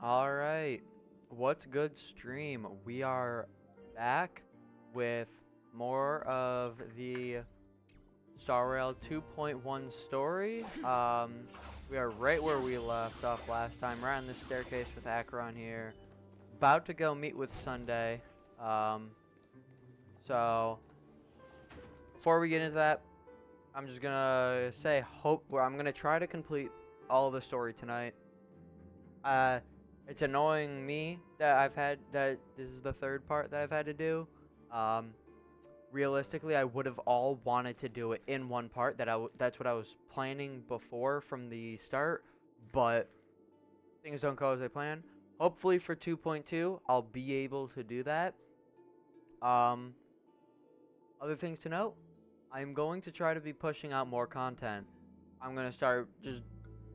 All right. What's good, stream? We are back with more of the Star Rail 2.1 story. We are right where we left off last time. We're on the staircase with Acheron here. About to go meet with Sunday. Um, so before we get into that, I'm just gonna say I'm gonna try to complete all the story tonight. Uh, it's annoying me that this is the third part that I've had to do. Um, Realistically, I would have all wanted to do it in one part. That's what I was planning before from the start, but things don't go as I plan. Hopefully for 2.2, I'll be able to do that. Um, Other things to note, I'm going to try to be pushing out more content. I'm gonna start just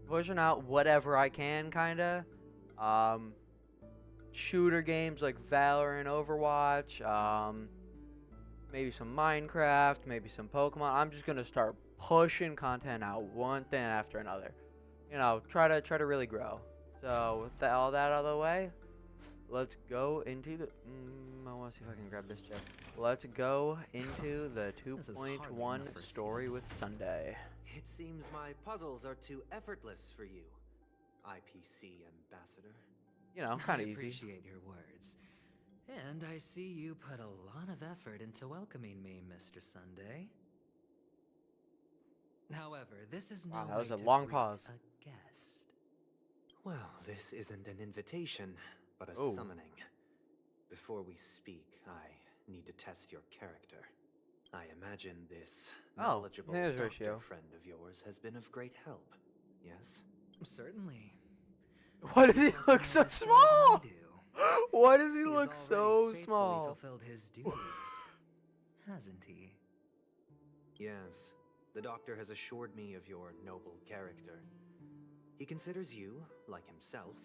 pushing out whatever I can, kinda. Um, Shooter games like Valorant, Overwatch, maybe some Minecraft, maybe some Pokemon. I'm just gonna start pushing content out one thing after another. You know, try to really grow. So with all that out of the way, let's go into the. I want to see if I can grab this check. Let's go into the This is hardly 2.1 enough for story with sanity. Sunday. It seems my puzzles are too effortless for you, IPC ambassador. You know, kind I of easy. appreciate your words. And I see you put a lot of effort into welcoming me, Mr. Sunday. However, this is no Wow, that way was a to long greet pause. a guest. Well, this isn't an invitation, but a Oh. summoning. Before we speak, I need to test your character. I imagine this knowledgeable there's doctor Ratio. friend of yours has been of great help, yes? Certainly. Why does he You'd like to look know so this better than I small? do. Why does he He's look already so faithfully small? fulfilled his duties, hasn't he? Yes, the doctor has assured me of your noble character. He considers you, like himself,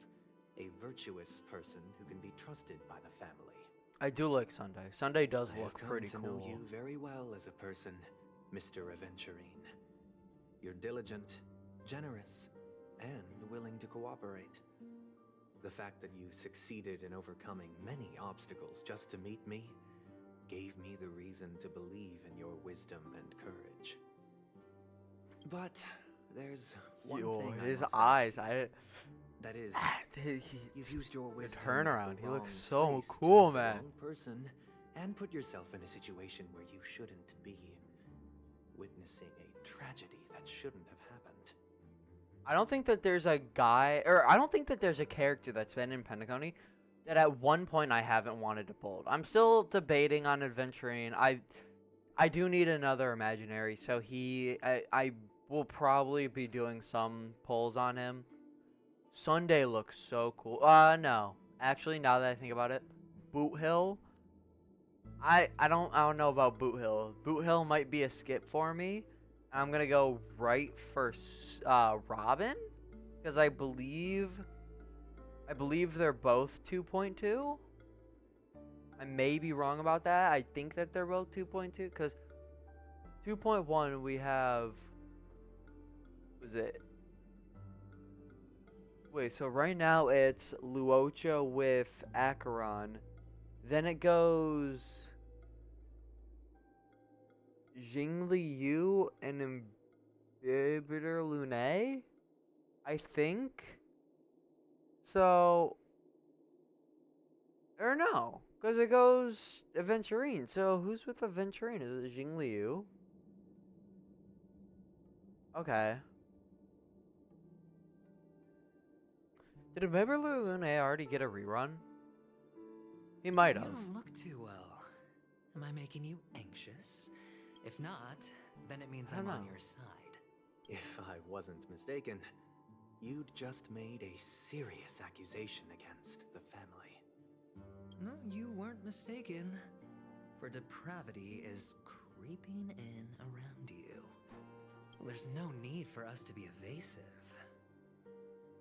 a virtuous person who can be trusted by the family. I do like Sunday. Sunday does I have look come pretty to cool. know you very well as a person, Mr. Aventurine. You're diligent, generous, and willing to cooperate. The fact that you succeeded in overcoming many obstacles just to meet me gave me the reason to believe in your wisdom and courage. But there's one thing I His must eyes, ask you. That is, you've used your the wisdom turnaround. at the He looks wrong so place to cool, meet the man. wrong person, and put yourself in a situation where you shouldn't be, witnessing a tragedy that shouldn't have happened. I don't think that there's a guy, or I don't think that there's a character that's been in Pentaconi that at one point I haven't wanted to pull. I'm still debating on Adventuring. I do need another imaginary, so I will probably be doing some pulls on him. Sunday looks so cool. No. Actually, now that I think about it, Boot Hill. I don't know about Boot Hill. Boot Hill might be a skip for me. I'm gonna go right for Robin, because I believe they're both 2.2. I may be wrong about that. I think that they're both 2.2, because 2.1 we have, was it? Wait, so right now it's Luocha with Acheron. Then it goes Jingli Yu and Imbibitor Lune, I think. So, or no, because it goes Aventurine. So who's with Aventurine? Is it Jingli Yu? Okay. Did Imbibitor Lune already get a rerun? He might You have. don't look too well. Am I making you anxious? If not, then it means I don't I'm on know. your side. If I wasn't mistaken, you'd just made a serious accusation against the family. No, you weren't mistaken. For depravity is creeping in around you. There's no need for us to be evasive.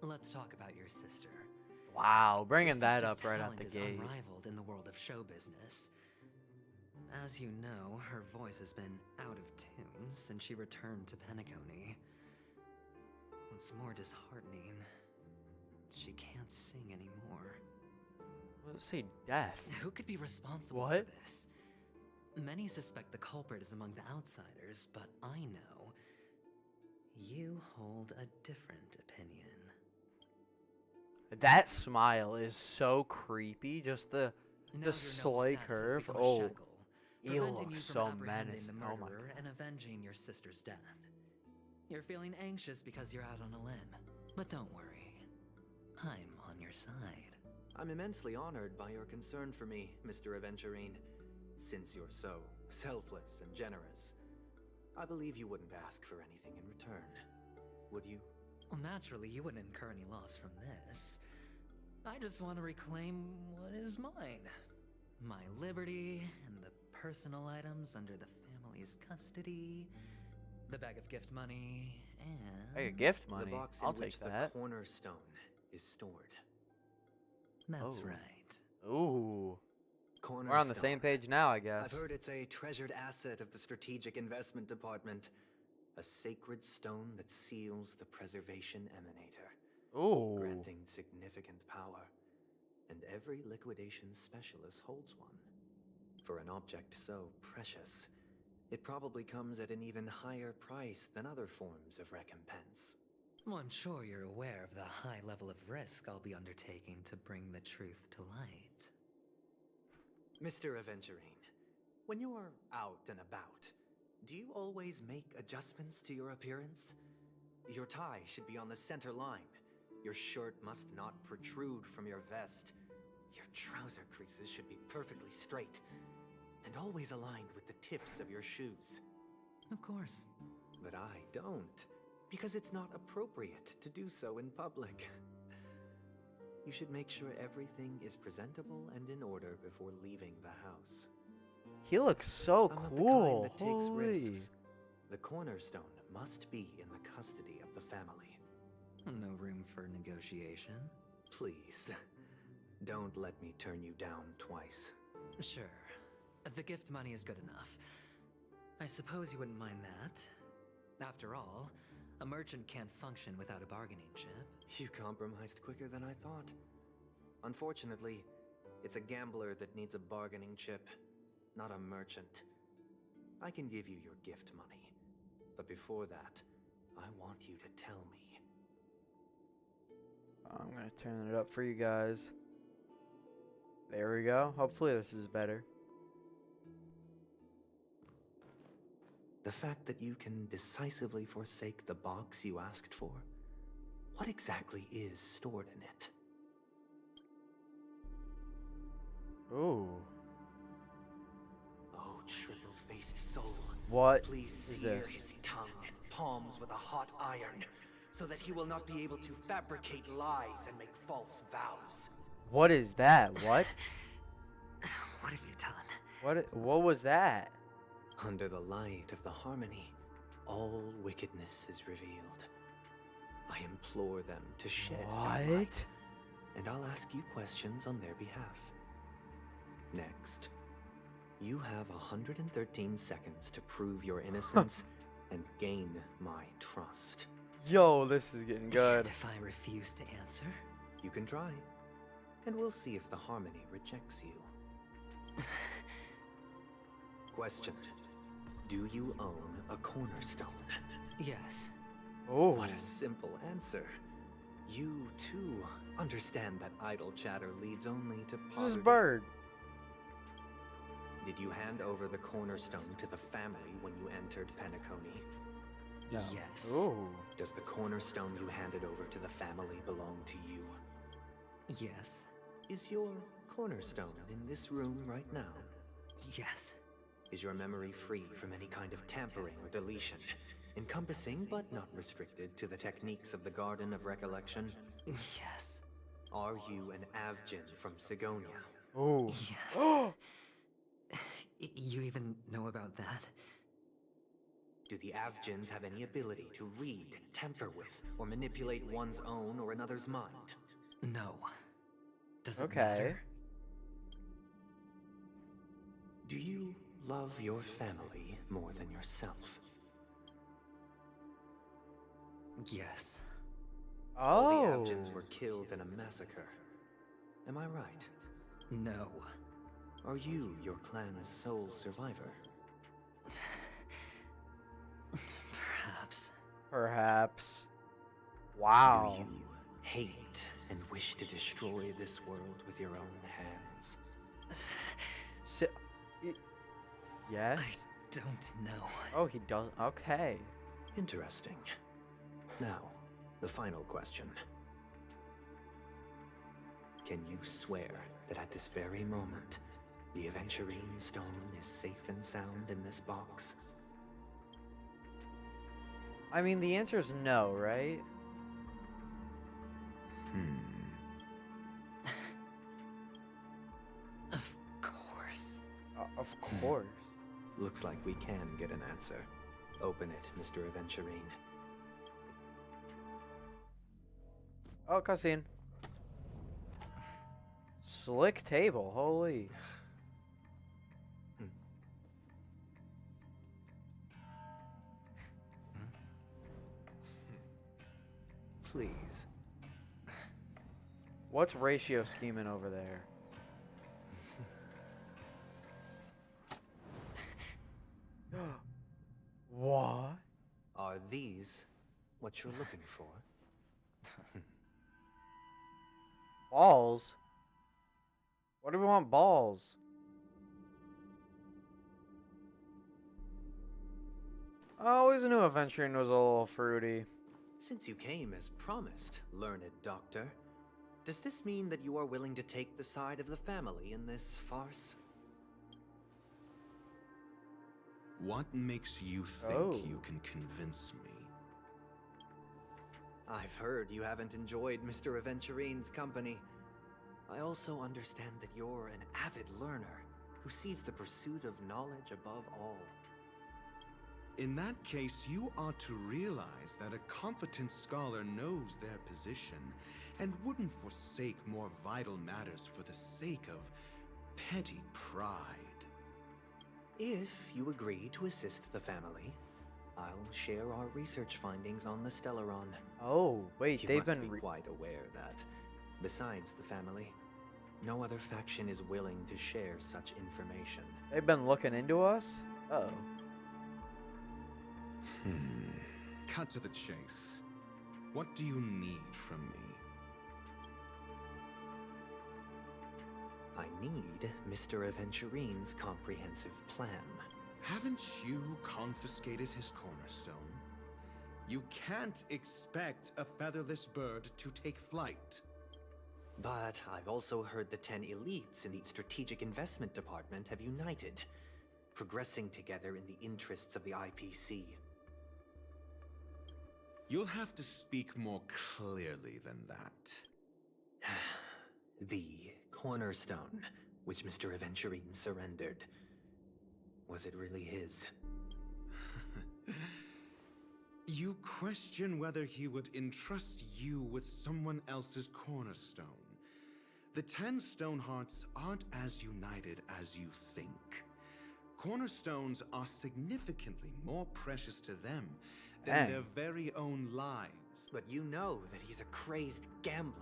Let's talk about your sister. Wow, Your bringing that sister's up right out talent the is gate. unrivaled in the world of show business. As you know, her voice has been out of tune since she returned to Penacony. What's more disheartening, she can't sing anymore. Let's say death. Who could be responsible What? for this? Many suspect the culprit is among the outsiders, but I know you hold a different opinion. That smile is so creepy. Just the Now your noble slight status has curve. become a Oh, shackle, he preventing you looks from so apprehending menacing. the Oh my murderer and avenging your sister's death. You're feeling anxious because you're out on a limb, but don't worry. I'm on your side. I'm immensely honored by your concern for me, Mr. Aventurine. Since you're so selfless and generous, I believe you wouldn't ask for anything in return, would you? Well, naturally, you wouldn't incur any loss from this. I just want to reclaim what is mine. My liberty and the personal items under the family's custody, the bag of gift money, and... Hey, gift money. The box in I'll which take that. the cornerstone is stored. That's Oh. right. Ooh. Cornerstone. We're on the same page now, I guess. I've heard it's a treasured asset of the Strategic Investment Department. A sacred stone that seals the Preservation Emanator, Ooh. granting significant power. And every liquidation specialist holds one. For an object so precious, it probably comes at an even higher price than other forms of recompense. Well, I'm sure you're aware of the high level of risk I'll be undertaking to bring the truth to light. Mr. Aventurine, when you're out and about, do you always make adjustments to your appearance? Your tie should be on the center line. Your shirt must not protrude from your vest. Your trouser creases should be perfectly straight, and always aligned with the tips of your shoes. Of course. But I don't, because it's not appropriate to do so in public. You should make sure everything is presentable and in order before leaving the house. He looks so I'm not cool. the kind that takes Holy. risks. The cornerstone must be in the custody of the family. No room for negotiation. Please, don't let me turn you down twice. Sure. The gift money is good enough. I suppose you wouldn't mind that. After all, a merchant can't function without a bargaining chip. You compromised quicker than I thought. Unfortunately, it's a gambler that needs a bargaining chip, not a merchant. I can give you your gift money, but before that, I want you to tell me. I'm gonna turn it up for you guys. There we go. Hopefully this is better. The fact that you can decisively forsake the box you asked for? What exactly is stored in it? Ooh. Oh, triple-faced soul. What Please is sear this? his tongue and palms with a hot iron, so that he will not be able to fabricate lies and make false vows. What is that? What? What have you done? What was that? Under the light of the harmony, all wickedness is revealed. I implore them to shed their What? light, and I'll ask you questions on their behalf. Next, you have 113 seconds to prove your innocence and gain my trust. Yo, this is getting And good. if I refuse to answer? You can try, and we'll see if the harmony rejects you. Question. Do you own a cornerstone? Yes. Oh. What a simple answer. You, too, understand that idle chatter leads only to This poverty. is bird. Did you hand over the cornerstone to the family when you entered Penacony? No. Yes. Ooh. Does the cornerstone you handed over to the family belong to you? Yes. Is your cornerstone in this room right now? Yes. Is your memory free from any kind of tampering or deletion, encompassing but not restricted to the techniques of the Garden of Recollection? Yes. Are you an Avgin from Sigonia? Ooh. Yes. You even know about that? Do the Avgins have any ability to read, tamper with, or manipulate one's own or another's mind? No. Does it Okay. matter? Do you love your family more than yourself? Yes. All the Oh. Abgens were killed in a massacre. Am I right? No. Are you your clan's sole survivor? Perhaps. Perhaps. Wow. Do you hate and wish to destroy this world with your own hands? Si- yes? I don't know. Oh, he does. Okay. Interesting. Now, the final question. Can you swear that at this very moment, the Aventurine Stone is safe and sound in this box? I mean, the answer is no, right? Of course. Of course. Looks like we can get an answer. Open it, Mr. Aventurine. Oh, cutscene. Slick table, holy. Please. What's ratio scheming over there? What? Are these what you're looking for? Balls? What do we want balls? I always knew Aventuring was a little fruity. Since you came as promised, learned doctor, does this mean that you are willing to take the side of the family in this farce? What makes you think Oh. you can convince me? I've heard you haven't enjoyed Mr. Aventurine's company. I also understand that you're an avid learner who sees the pursuit of knowledge above all. In that case, you ought to realize that a competent scholar knows their position and wouldn't forsake more vital matters for the sake of petty pride. If you agree to assist the family, I'll share our research findings on the Stellaron. Oh, wait, You they've must been be quite aware that, besides the family, no other faction is willing to share such information. they've been looking into us? Uh-oh. Cut to the chase. What do you need from me? I need Mr. Aventurine's comprehensive plan. Haven't you confiscated his cornerstone? You can't expect a featherless bird to take flight. But I've also heard the 10 elites in the Strategic Investment Department have united, progressing together in the interests of the IPC. You'll have to speak more clearly than that. The cornerstone, which Mr. Aventurine surrendered. Was it really his? You question whether he would entrust you with someone else's cornerstone. The 10 Stonehearts aren't as united as you think. Cornerstones are significantly more precious to them than Dang. their very own lives. But you know that he's a crazed gambler.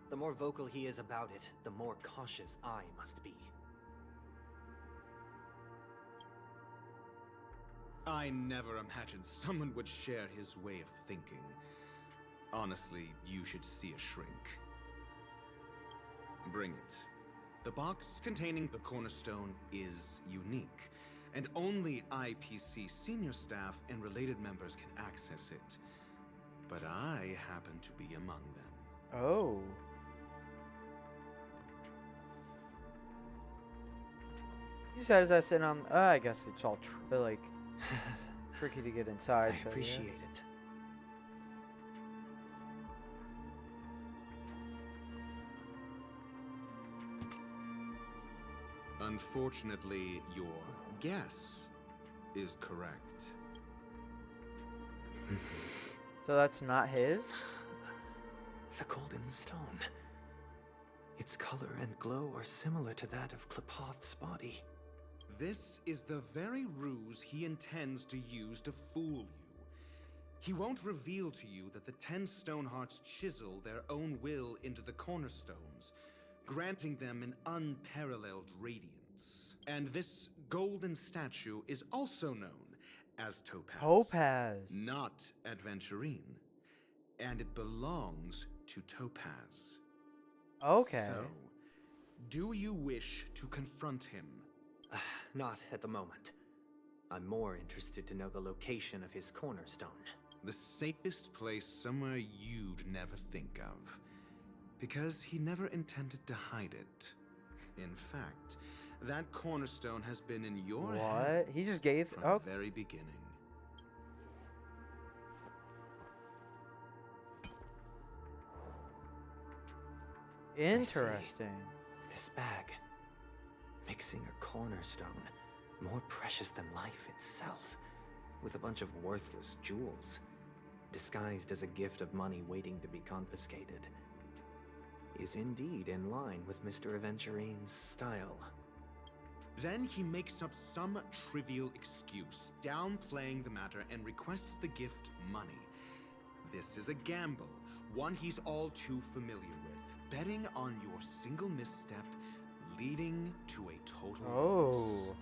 The more vocal he is about it, the more cautious I must be. I never imagined someone would share his way of thinking. Honestly, you should see a shrink. Bring it. The box containing the cornerstone is unique, and only IPC senior staff and related members can access it. But I happen to be among them. Oh. He says that sitting on. I guess it's all like tricky to get inside. I so, yeah. appreciate it. Unfortunately, your guess is correct. So that's not his? The golden stone. Its color and glow are similar to that of Klepoth's body. This is the very ruse he intends to use to fool you. He won't reveal to you that the 10 stone hearts chisel their own will into the cornerstones, granting them an unparalleled radiance. And this golden statue is also known as Topaz. Topaz. Not Adventurine. And it belongs to Topaz. Okay. So, do you wish to confront him? Not at the moment. I'm more interested to know the location of his cornerstone. The safest place somewhere you'd never think of. Because he never intended to hide it. In fact, that cornerstone has been in your What? hands He just gave. from Oh, the very beginning. interesting. This bag, mixing a cornerstone, more precious than life itself, with a bunch of worthless jewels, disguised as a gift of money waiting to be confiscated, is indeed in line with Mr. Aventurine's style. Then he makes up some trivial excuse, downplaying the matter, and requests the gift money. This is a gamble, one he's all too familiar with, betting on your single misstep, leading to a total loss. Oh.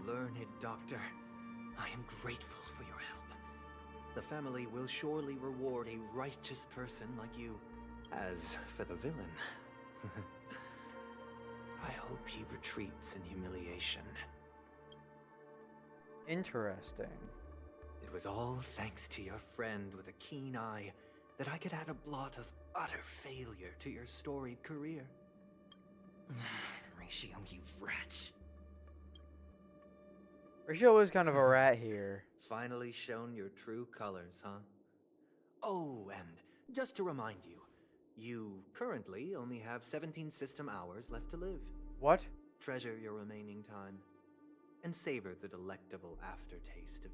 Learned doctor, I am grateful for your help. The family will surely reward a righteous person like you. As for the villain, I hope he retreats in humiliation. Interesting. It was all thanks to your friend with a keen eye that I could add a blot of utter failure to your storied career. Ratio, you wretch. Ratio was kind of a rat here. Finally shown your true colors, huh? Oh, and just to remind you, you currently only have 17 system hours left to live. What? Treasure your remaining time, and savor the delectable aftertaste of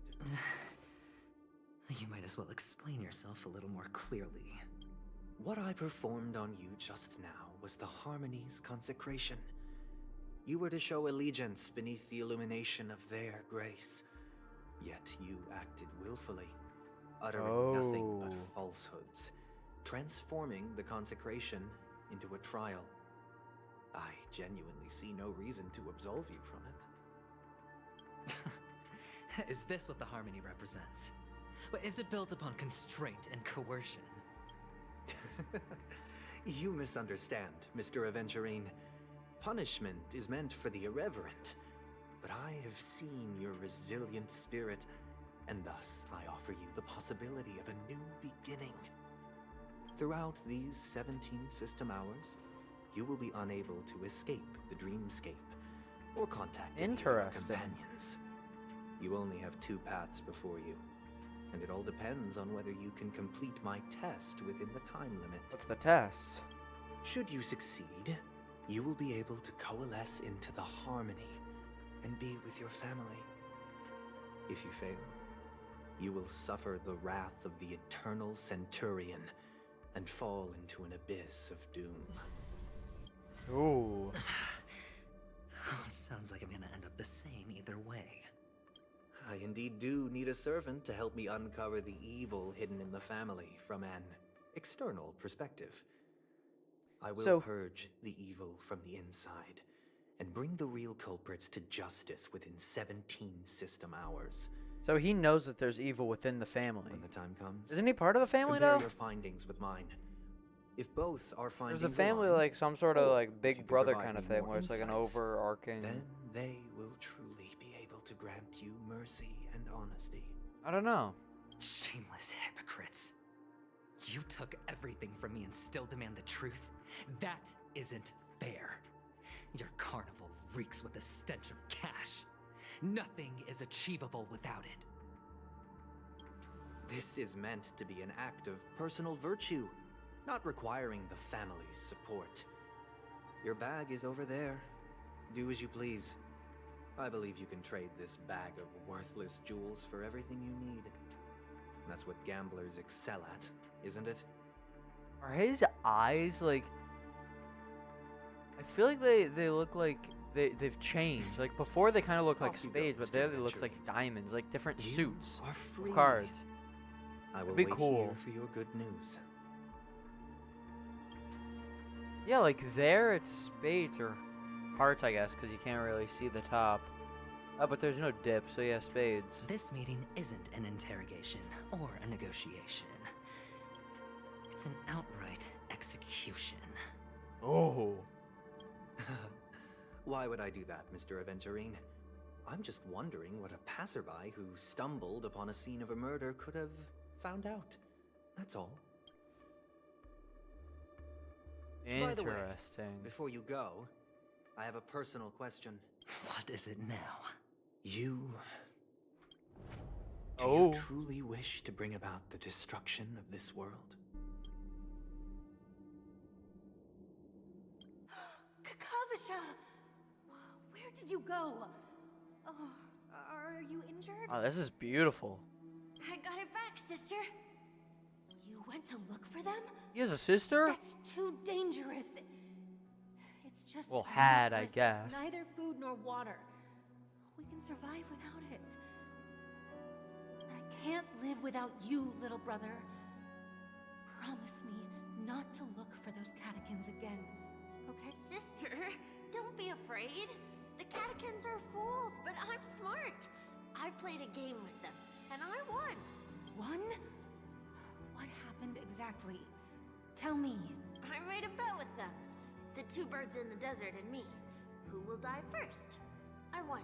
You might as well explain yourself a little more clearly. What I performed on you just now was the Harmony's consecration. You were to show allegiance beneath the illumination of their grace. Yet you acted willfully, uttering nothing but falsehoods, transforming the consecration into a trial. I genuinely see no reason to absolve you from it. Is this what the Harmony represents? But is it built upon constraint and coercion? You misunderstand, Mr. Aventurine. Punishment is meant for the irreverent, but I have seen your resilient spirit, and thus I offer you the possibility of a new beginning. Throughout these 17 system hours, you will be unable to escape the dreamscape or contact any of your Interesting. companions. You only have 2 paths before you, and it all depends on whether you can complete my test within the time limit. What's the test? Should you succeed, you will be able to coalesce into the Harmony and be with your family. If you fail, you will suffer the wrath of the Eternal Centurion and fall into an abyss of doom. Ooh. Sounds like I'm gonna end up the same either way. I indeed do need a servant to help me uncover the evil hidden in the family from an external perspective. I will purge the evil from the inside and bring the real culprits to justice within 17 system hours. So he knows that there's evil within the family. When the time comes, Isn't he part of the family compare though? your findings with mine. If both are findings There's a family align, like some sort of or like if you Big can Brother provide kind of me thing more where it's like an insights, overarching. then they will truly be able to grant you mercy and honesty. I don't know. Shameless hypocrites. You took everything from me and still demand the truth? That isn't fair. Your carnival reeks with the stench of cash. Nothing is achievable without it. This is meant to be an act of personal virtue, not requiring the family's support. Your bag is over there. Do as you please. I believe you can trade this bag of worthless jewels for everything you need. That's what gamblers excel at, isn't it? Are his eyes like? I feel like they look like they've changed. Like before they kind of looked like Off you go, spades, but Mr. there they look like Adventuring. diamonds, like different You suits, are free. cards. I will be wait cool. here for your good news. Yeah, like there it's spades or hearts, I guess, because you can't really see the top. Oh, but there's no dip, so yeah, spades. This meeting isn't an interrogation or a negotiation. It's an outright execution. Oh. Why would I do that, Mr. Aventurine? I'm just wondering what a passerby who stumbled upon a scene of a murder could have found out. That's all. By the way, Interesting. before you go, I have a personal question. What is it now? You... Do Oh. you truly wish to bring about the destruction of this world? Kakavasha! Where did you go? Oh, are you injured? Oh, this is beautiful. I got it back, sister. You went to look for them? He has a sister? That's too dangerous. It's just Well, a had, I necklace. guess. It's neither food nor water. We can survive without it. But I can't live without you, little brother. Promise me not to look for those catechins again, okay? Sister, don't be afraid. The catechins are fools, but I'm smart. I played a game with them, and I won. Won? What happened exactly? Tell me. I made a bet with them. The two birds in the desert and me. Who will die first? I won.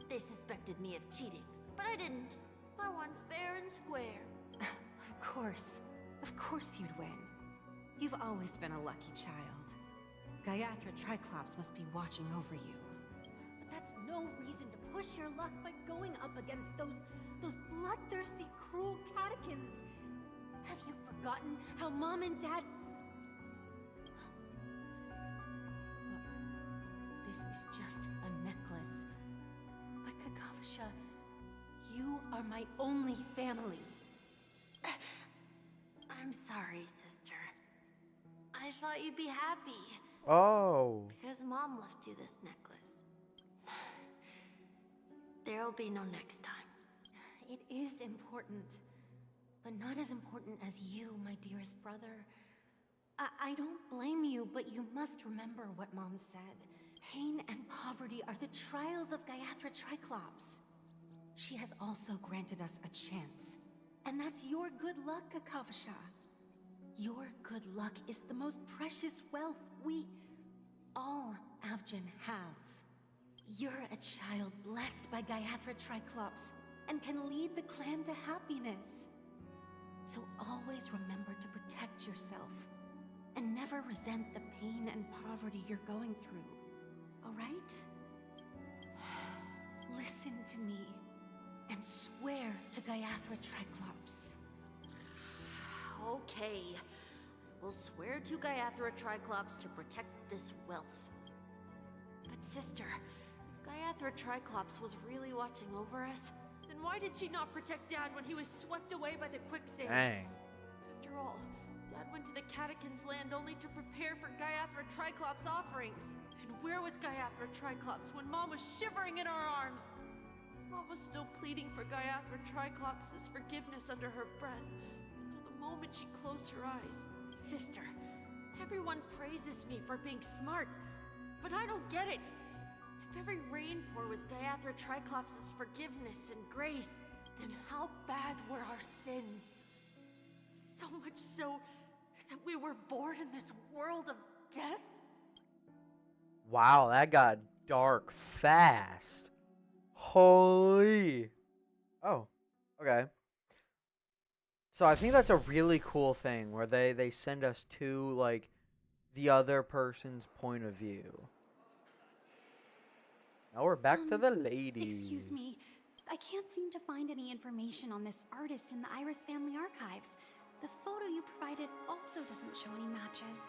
They suspected me of cheating, but I didn't. I won fair and square. Of course. Of course you'd win. You've always been a lucky child. Gaiathra Triclops must be watching over you. But that's no reason to push your luck by going up against those bloodthirsty, cruel catechins. Have you forgotten how Mom and Dad... Look, this is just a necklace. But Kakavasha, you are my only family. I'm sorry, sister. I thought you'd be happy, Oh. because Mom left you this necklace. There'll be no next time. It is important, but not as important as you, my dearest brother. I don't blame you, but you must remember what Mom said. Pain and poverty are the trials of Gaiathra Triclops. She has also granted us a chance. And that's your good luck, Kakavasha. Your good luck is the most precious wealth we, all Avgin, have. You're a child blessed by Gaiathra Triclops and can lead the clan to happiness. So always remember to protect yourself and never resent the pain and poverty you're going through. All right? Listen to me and swear to Gaiathra Triclops. Okay. We'll swear to Gaiathra Triclops to protect this wealth. But sister, if Gaiathra Triclops was really watching over us, then why did she not protect Dad when he was swept away by the quicksand? Dang. After all, Dad went to the Catechins' land only to prepare for Gaiathra Triclops' offerings. And where was Gaiathra Triclops when Mom was shivering in our arms? Mom was still pleading for Gaiathra Triclops' forgiveness under her breath, until the moment she closed her eyes. Sister, everyone praises me for being smart, but I don't get it. If every rainpour was Gaiathra Triclops' forgiveness and grace, then how bad were our sins? So much so that we were born in this world of death? Wow, that got dark fast. Holy. Oh, okay. So I think that's a really cool thing where they send us to like the other person's point of view. Now we're back to the lady. Excuse me. I can't seem to find any information on this artist in the Iris family archives. The photo you provided also doesn't show any matches.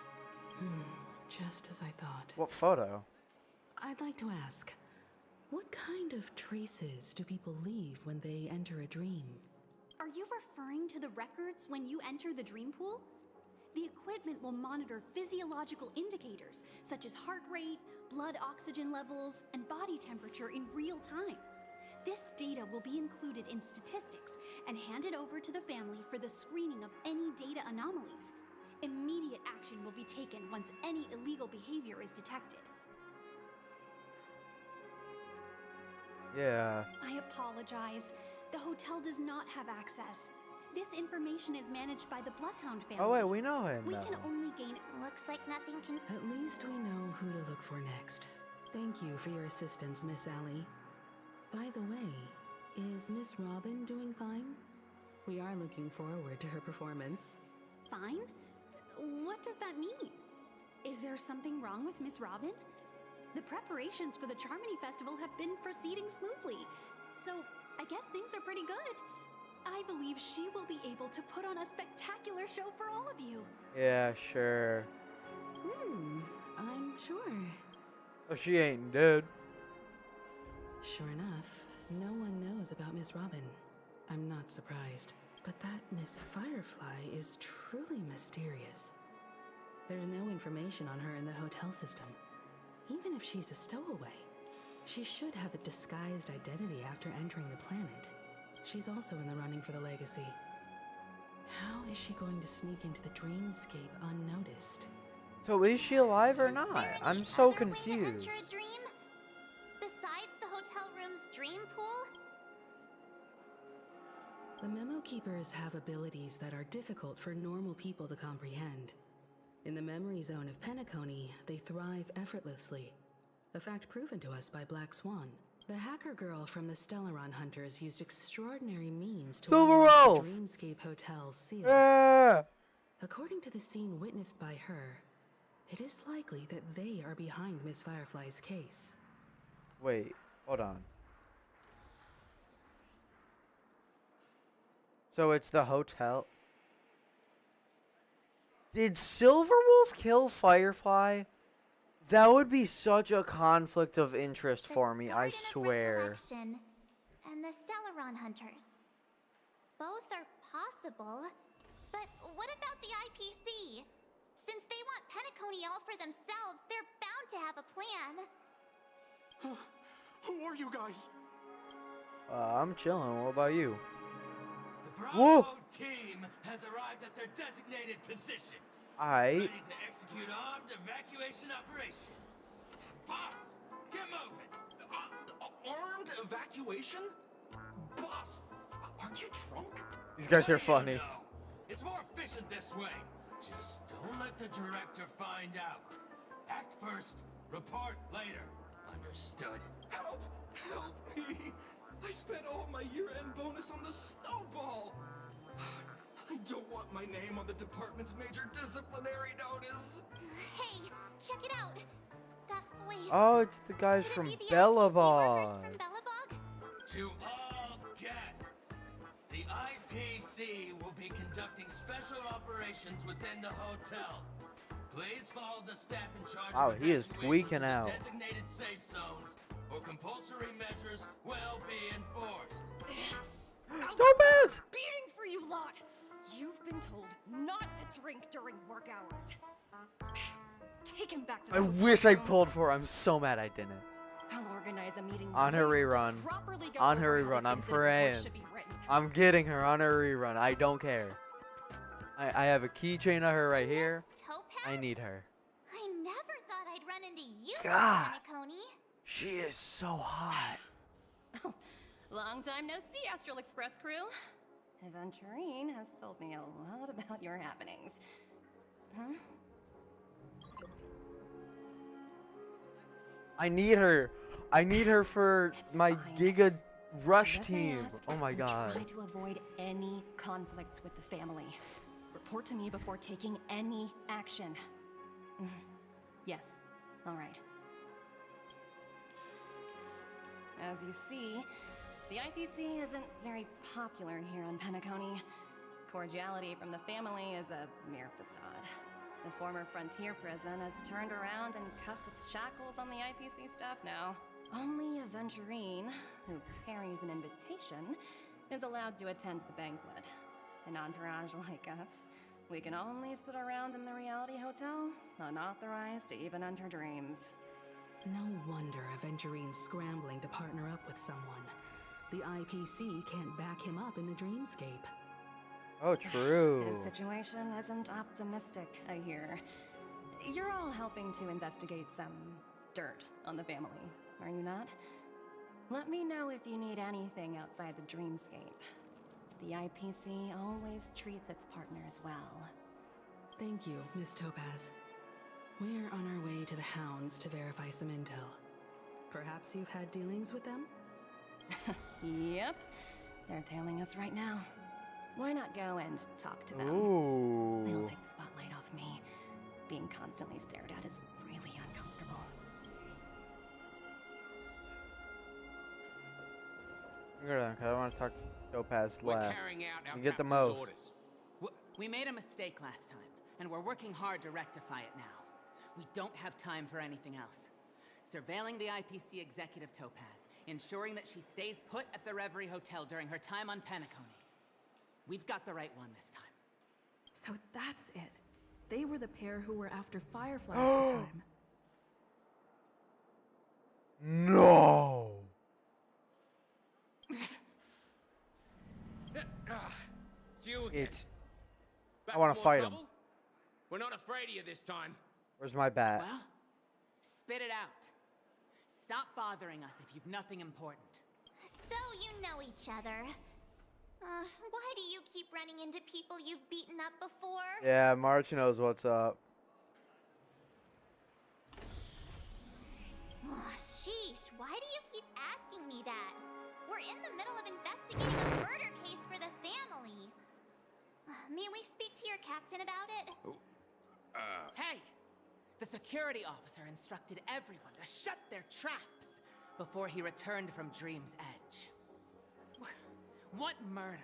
Just as I thought. What photo? I'd like to ask, what kind of traces do people leave when they enter a dream? Are you referring to the records when you enter the dream pool? The equipment will monitor physiological indicators such as heart rate, blood oxygen levels, and body temperature in real time. This data will be included in statistics and handed over to the family for the screening of any data anomalies. Immediate action will be taken once any illegal behavior is detected. Yeah. I apologize. The hotel does not have access. This information is managed by the Bloodhound family. Oh wait, we know him. We now. can only gain. Looks like nothing can. At least we know who to look for next. Thank you for your assistance, Miss Allie. By the way, is Miss Robin doing fine? We are looking forward to her performance. Fine? What does that mean? Is there something wrong with Miss Robin? The preparations for the Charmony Festival have been proceeding smoothly, so I guess things are pretty good. I believe she will be able to put on a spectacular show for all of you. Yeah, sure. I'm sure. Oh, she ain't dead. Sure enough, no one knows about Miss Robin. I'm not surprised. But that Miss Firefly is truly mysterious. There's no information on her in the hotel system. Even if she's a stowaway, she should have a disguised identity after entering the planet. She's also in the running for the legacy. How is she going to sneak into the dreamscape unnoticed? So is she alive or Is there not? any I'm so other way to confused. enter a dream? Besides the hotel room's dream pool? The Memo Keepers have abilities that are difficult for normal people to comprehend. In the memory zone of Penacony, they thrive effortlessly. A fact proven to us by Black Swan. The hacker girl from the Stellaron Hunters used extraordinary means to Silver unlock Wolf! the Dreamscape Hotel's seal. Ah! According to the scene witnessed by her, it is likely that they are behind Miss Firefly's case. Wait, hold on. So it's the hotel. Did Silverwolf kill Firefly? That would be such a conflict of interest The for me, I Garden of swear. Recollection and the Stellaron Hunters. Both are possible, but what about the IPC? Since they want Penacony all for themselves, they're bound to have a plan. Who are you guys? I'm chilling. What about you? The Bravo Whoa. team has arrived at their designated position, Aight. ready to execute armed evacuation operation. Boss, get moving. Armed evacuation? Boss, aren't you drunk? These guys No, are funny. no. It's more efficient this way. Just don't let the director find out. Act first, report later. Understood? Help! Help me! I spent all my year-end bonus on the snowball! I don't want my name on the department's major disciplinary notice! Hey, check it out. That voice. Oh, it's the guys Could it from be the IPC workers Bellabog. from Bellabog? To all guests, the IPC will be conducting special operations within the hotel. Please follow the staff in charge Wow, of he is evacuation tweaking to the out. designated safe zones, or compulsory measures will be enforced. Topaz! Beating for you lot! You've been told not to drink during work hours. Take him back to the I hotel wish I room. pulled for her. I'm so mad I didn't. I'll organize a meeting On her later to rerun. properly go On over her how rerun. this I'm incident report praying. should be written. I'm getting her on her rerun. I don't care. I have a keychain of her right here. Topaz? I need her. I never thought I'd run into you, God. Penacony. She is so hot. Long time no see, Astral Express crew. Aventurine has told me a lot about your happenings. Huh? I need her. I need her for It's my fine. Giga Rush Do as I team. ask, Oh my and god. Try to avoid any conflicts with the family. Report to me before taking any action. Yes. All right. As you see, the IPC isn't very popular here on Penacony. Cordiality from the family is a mere facade. The former frontier prison has turned around and cuffed its shackles on the IPC staff now. Only Aventurine, who carries an invitation, is allowed to attend the banquet. An entourage like us, we can only sit around in the reality hotel, unauthorized to even enter dreams. No wonder Aventurine's scrambling to partner up with someone. The IPC can't back him up in the dreamscape. Oh, true. His situation isn't optimistic, I hear. You're all helping to investigate some dirt on the family, are you not? Let me know if you need anything outside the dreamscape. The IPC always treats its partners well. Thank you, Miss Topaz. We're on our way to the Hounds to verify some intel. Perhaps you've had dealings with them? Yep. They're tailing us right now. Why not go and talk to them? Ooh. It'll take the spotlight off me. Being constantly stared at is really uncomfortable. Because I want to talk to Topaz We're last. carrying out our You get the captain's most. orders. We made a mistake last time, and we're working hard to rectify it now. We don't have time for anything else. Surveilling the IPC executive Topaz, ensuring that she stays put at the Reverie Hotel during her time on Penacony. We've got the right one this time. So that's it. They were the pair who were after Firefly at the time. No. It's you again. Back I want for to more fight him. trouble? We're not afraid of you this time. Where's my bat? Well, spit it out. Stop bothering us if you've nothing important. So you know each other. Why do you keep running into people you've beaten up before? Yeah, March knows what's up. Oh, sheesh, why do you keep asking me that? We're in the middle of investigating a murder case for the family. May we speak to your captain about it? Hey! The security officer instructed everyone to shut their traps before he returned from Dream's Edge. What murder?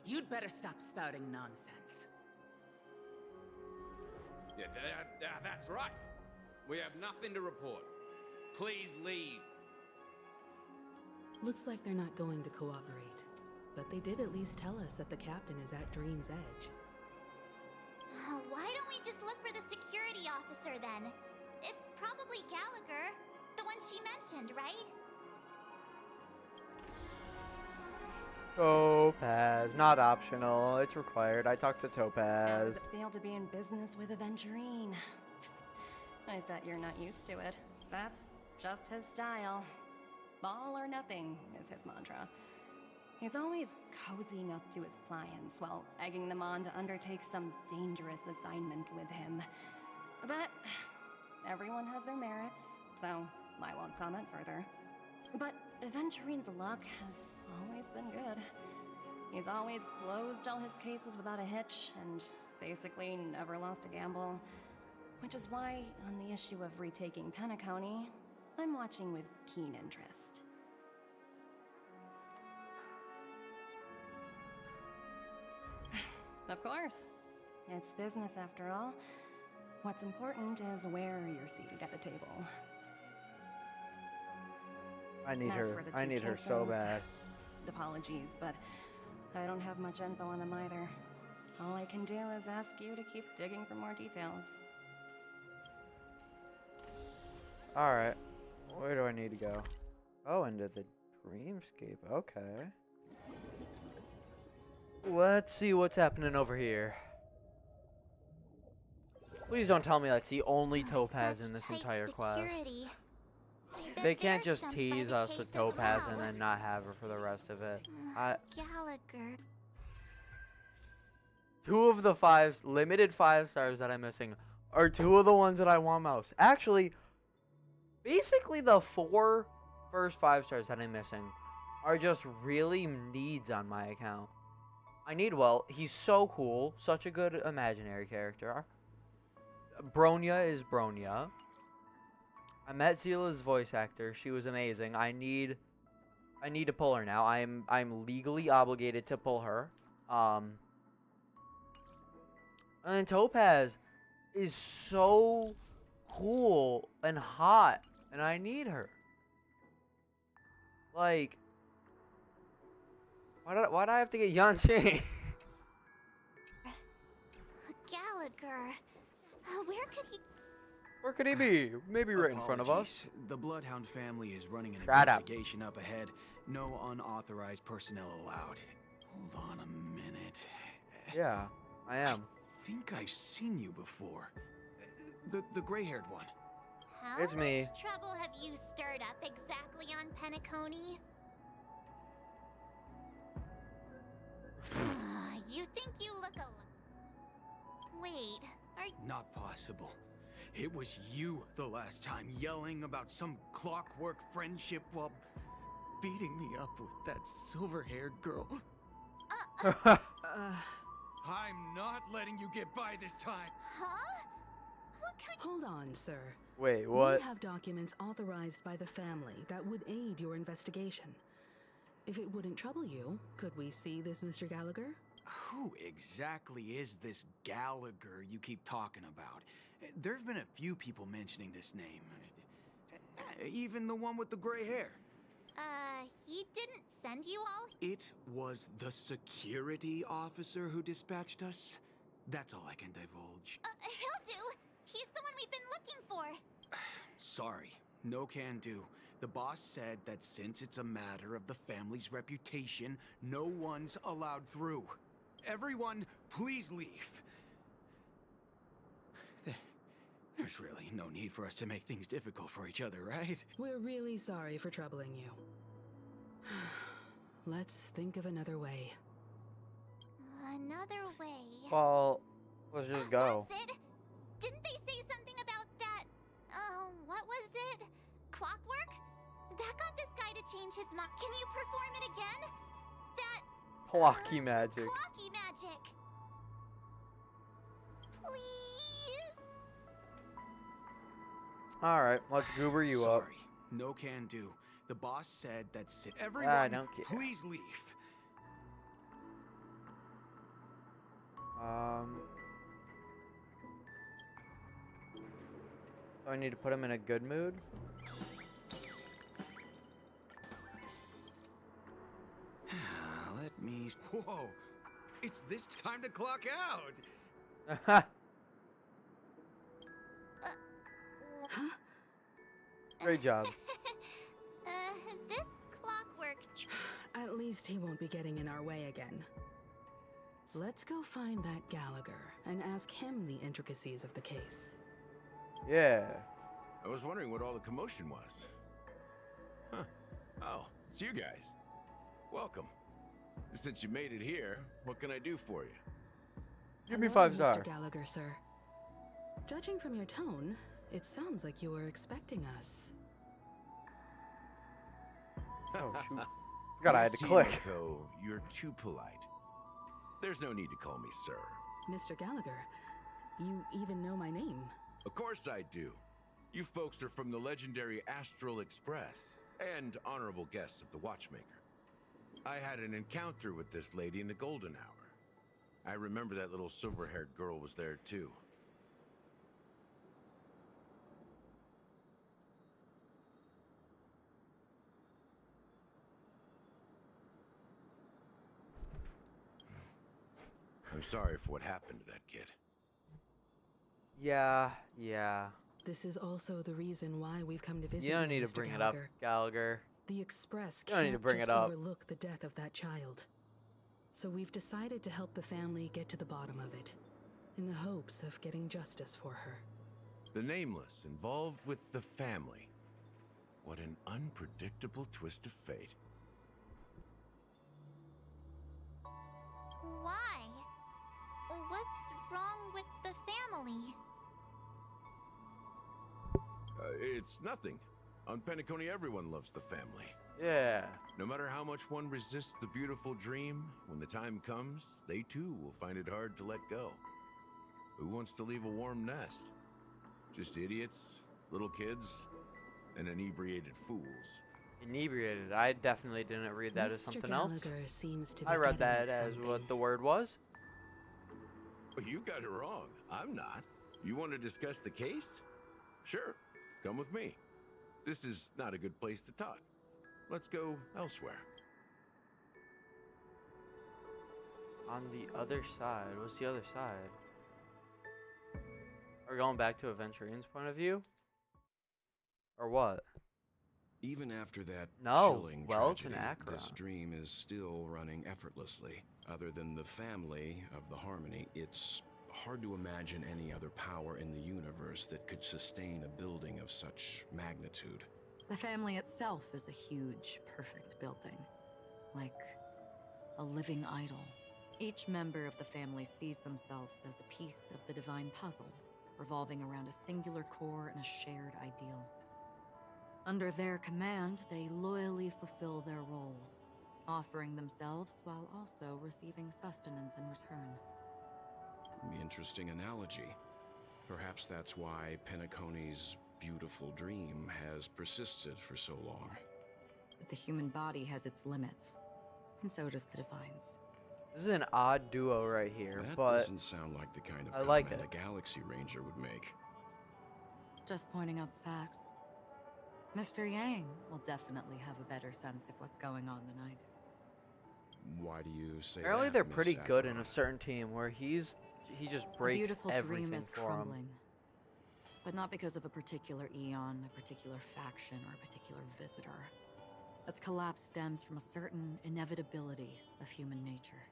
You'd better stop spouting nonsense. Yeah, that's right. We have nothing to report. Please leave. Looks like they're not going to cooperate. But they did at least tell us that the captain is at Dream's Edge. Why don't we just look for the security officer then? It's probably Gallagher, the one she mentioned, right? Topaz, not optional. It's required. I talked to How Topaz. does it feel to be in business with Aventurine? I bet you're not used to it. That's just his style. All or nothing is his mantra. He's always cozying up to his clients while egging them on to undertake some dangerous assignment with him. But everyone has their merits, so I won't comment further. But Aventurine's luck has always been good. He's always closed all his cases without a hitch, and basically never lost a gamble. Which is why, on the issue of retaking Penacony, I'm watching with keen interest. Of course. It's business after all. What's important is where you're seated at the table. I need As her. for the I two need her so cases, bad. Apologies, but I don't have much info on them either. All I can do is ask you to keep digging for more details. Alright. Where do I need to go? Oh, into the dreamscape. Okay. Let's see what's happening over here. Please don't tell me that's the only Topaz in this entire quest. They can't just tease us with Topaz and then not have her for the rest of it. Gallagher. Two of the limited 5 stars that I'm missing are two of the ones that I want most. Actually, basically the 4 first 5 stars that I'm missing are just really needs on my account. I need, well, he's so cool, such a good imaginary character. Bronya is Bronya. I met Zila's voice actor. She was amazing. I need to pull her now. I'm legally obligated to pull her. And Topaz is so cool and hot, and I need her. Like, why'd I have to get Yanqing? Gallagher. Where could he... Where could he be? Maybe right in front of us. Apologies. The Bloodhound family is running an Shut up. investigation up ahead. No unauthorized personnel allowed. Hold on a minute. Yeah, I am. I think I've seen you before. The gray-haired one. How It's me. much trouble have you stirred up exactly on Penacony? You think you look Wait, are Not possible. It was you the last time, yelling about some clockwork friendship while beating me up with that silver-haired girl. I'm not letting you get by this time. Huh? What kind Hold on, sir. Wait, what? We have documents authorized by the family that would aid your investigation. If it wouldn't trouble you, could we see this Mr. Gallagher? Who exactly is this Gallagher you keep talking about? There've been a few people mentioning this name. Even the one with the gray hair. He didn't send you all? It was the security officer who dispatched us. That's all I can divulge. He'll do. He's the one we've been looking for. Sorry, no can do. The boss said that since it's a matter of the family's reputation, no one's allowed through. Everyone, please leave. There's really no need for us to make things difficult for each other, right? We're really sorry for troubling you. Let's think of another way. Another way. Well, let's just go. That's it. Didn't they say something about that? What was it? Clockwork? That got this guy to change his mind. Can you perform it again? That Clocky magic. clocky magic. Please. All right, let's goober you up. Sorry, no can do. The boss said that's it. Everyone, I don't care. please leave. Do I need to put him in a good mood? Let me. Whoa! It's this time to clock out. Huh? Great job. This clockwork. At least he won't be getting in our way again. Let's go find that Gallagher and ask him the intricacies of the case. Yeah. I was wondering what all the commotion was. Huh. Oh, it's you guys. Welcome. Since you made it here, what can I do for you? Give me Hello, 5 stars. Mr. Gallagher, sir. Judging from your tone, it sounds like you were expecting us. Oh, shoot. God, I had to Miss click. Himiko, you're too polite. There's no need to call me sir. Mr. Gallagher, you even know my name. Of course I do. You folks are from the legendary Astral Express and honorable guests of the Watchmaker. I had an encounter with this lady in the golden hour. I remember that little silver-haired girl was there too. I'm sorry for what happened to that kid. Yeah. This is also the reason why we've come to visit You don't need to Mr. bring it up, Gallagher. Gallagher. The Express You don't need can't to bring just it up. overlook the death of that child. So we've decided to help the family get to the bottom of it, in the hopes of getting justice for her. The Nameless involved with the family. What an unpredictable twist of fate. Why? What's wrong with the family? It's nothing. On Penacony, everyone loves the family. Yeah. No matter how much one resists the beautiful dream, when the time comes, they too will find it hard to let go. Who wants to leave a warm nest? Just idiots, little kids, and inebriated fools. Inebriated. I definitely didn't read that as Mr. something Gallagher else. seems to be I read getting that at as something. what the word was. Well, you got it wrong. I'm not. You want to discuss the case? Sure. Come with me. This is not a good place to talk. Let's go elsewhere. On the other side. What's the other side? Or going back to Aventurine's point of view? Or what? Even after that No, chilling Welton tragedy, Acheron. this dream is still running effortlessly. Other than the family of the Harmony, it's hard to imagine any other power in the universe that could sustain a building of such magnitude. The family itself is a huge, perfect building. Like a living idol. Each member of the family sees themselves as a piece of the divine puzzle, revolving around a singular core and a shared ideal. Under their command, they loyally fulfill their roles, offering themselves while also receiving sustenance in return. Interesting analogy. Perhaps that's why Penacony's beautiful dream has persisted for so long. But the human body has its limits, and so does the divine's. This is an odd duo right here, That but doesn't sound like the kind of I like comment it. a Galaxy Ranger would make. Just pointing out the facts. Mr. Yang will definitely have a better sense of what's going on than I do. Why do you say apparently that, they're Miss pretty good in Acheron? a certain team where he just The breaks beautiful everything dream is for him. crumbling. But not because of a particular eon, a particular faction, or a particular visitor. Its collapse stems from a certain inevitability of human nature.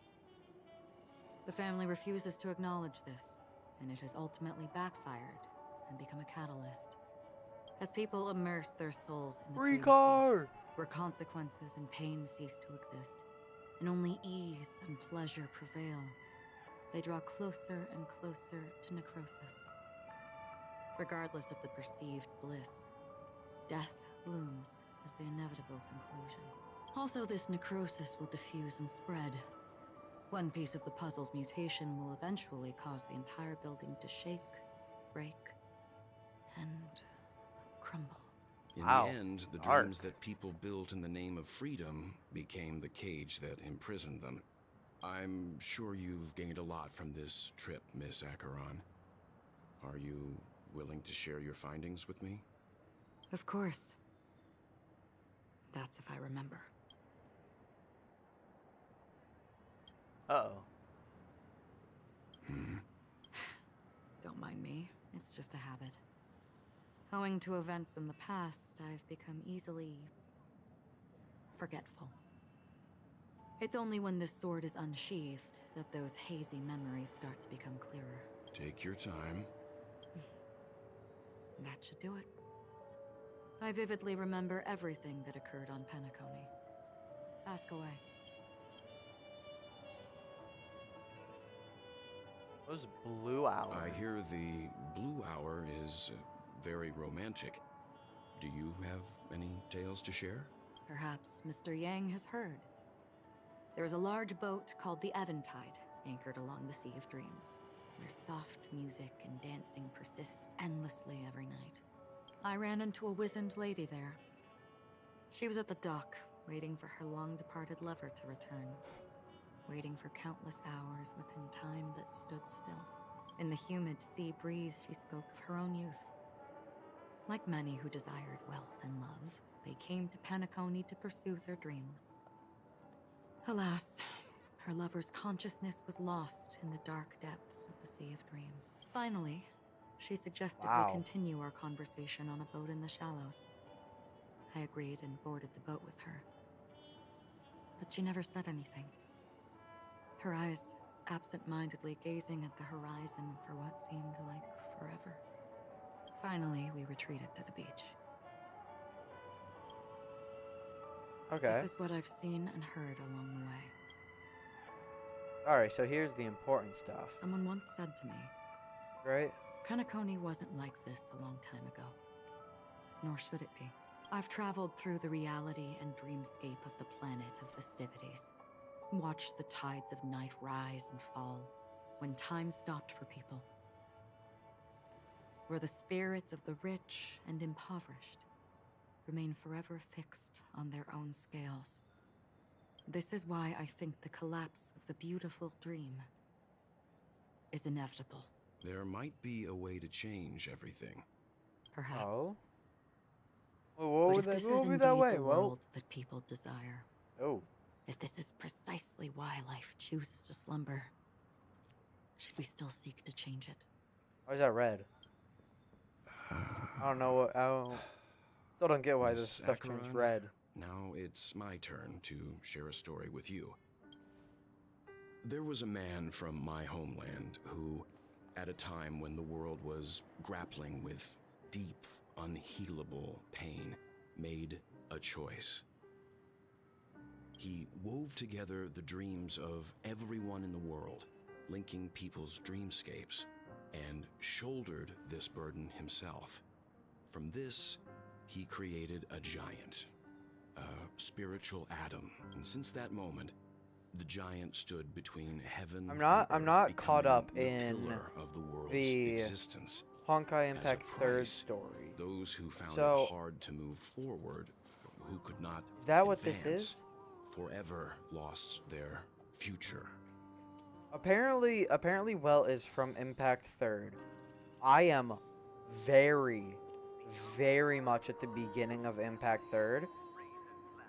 The family refuses to acknowledge this, and it has ultimately backfired and become a catalyst. As people immerse their souls in the dreamscape, where consequences and pain cease to exist, and only ease and pleasure prevail, they draw closer and closer to necrosis. Regardless of the perceived bliss, death looms as the inevitable conclusion. Also, this necrosis will diffuse and spread. One piece of the puzzle's mutation will eventually cause the entire building to shake, break, and crumble. In Wow. the end, the Dark. dreams that people built in the name of freedom became the cage that imprisoned them. I'm sure you've gained a lot from this trip, Miss Acheron. Are you willing to share your findings with me? Of course. That's if I remember. Uh-oh. Don't mind me. It's just a habit. Owing to events in the past, I've become easily forgetful. It's only when this sword is unsheathed that those hazy memories start to become clearer. Take your time. That should do it. I vividly remember everything that occurred on Penacony. Ask away. What was Blue Hour? I hear the Blue Hour is very romantic. Do you have any tales to share? Perhaps Mr. Yang has heard. There is a large boat called the Eventide, anchored along the Sea of Dreams, where soft music and dancing persist endlessly every night. I ran into a wizened lady there. She was at the dock, waiting for her long-departed lover to return. Waiting for countless hours within time that stood still. In the humid sea breeze, she spoke of her own youth. Like many who desired wealth and love, they came to Penacony to pursue their dreams. Alas, her lover's consciousness was lost in the dark depths of the Sea of Dreams. Finally, she suggested we continue our conversation on a boat in the shallows. I agreed and boarded the boat with her. But she never said anything. Her eyes absent-mindedly gazing at the horizon for what seemed like forever. Finally, we retreated to the beach. Okay. This is what I've seen and heard along the way. Alright, so here's the important stuff. Someone once said to me, right? Penacony wasn't like this a long time ago. Nor should it be. I've traveled through the reality and dreamscape of the planet of festivities. Watched the tides of night rise and fall when time stopped for people. Where the spirits of the rich and impoverished remain forever fixed on their own scales. This is why I think the collapse of the beautiful dream is inevitable. There might be a way to change everything. Perhaps. Oh? Well, what But would if this that, what is would be indeed that way? the Well, world that people desire, oh. if this is precisely why life chooses to slumber, should we still seek to change it? Why is that red? I don't know what. Still don't get why this Miss stuff turns Acheron, red. now it's my turn to share a story with you. There was a man from my homeland who, at a time when the world was grappling with deep, unhealable pain, made a choice. He wove together the dreams of everyone in the world, linking people's dreamscapes, and shouldered this burden himself. From this, he created a giant, a spiritual atom, and since that moment, the giant stood between heaven I'm and not earth, caught becoming up the in pillar of the world's the existence. Honkai As a Impact third price, story. those who found So, it hard to move forward, who could not is that what this advance, is? forever lost their future. Apparently, Well is from Impact third. I am very, very much at the beginning of Impact third.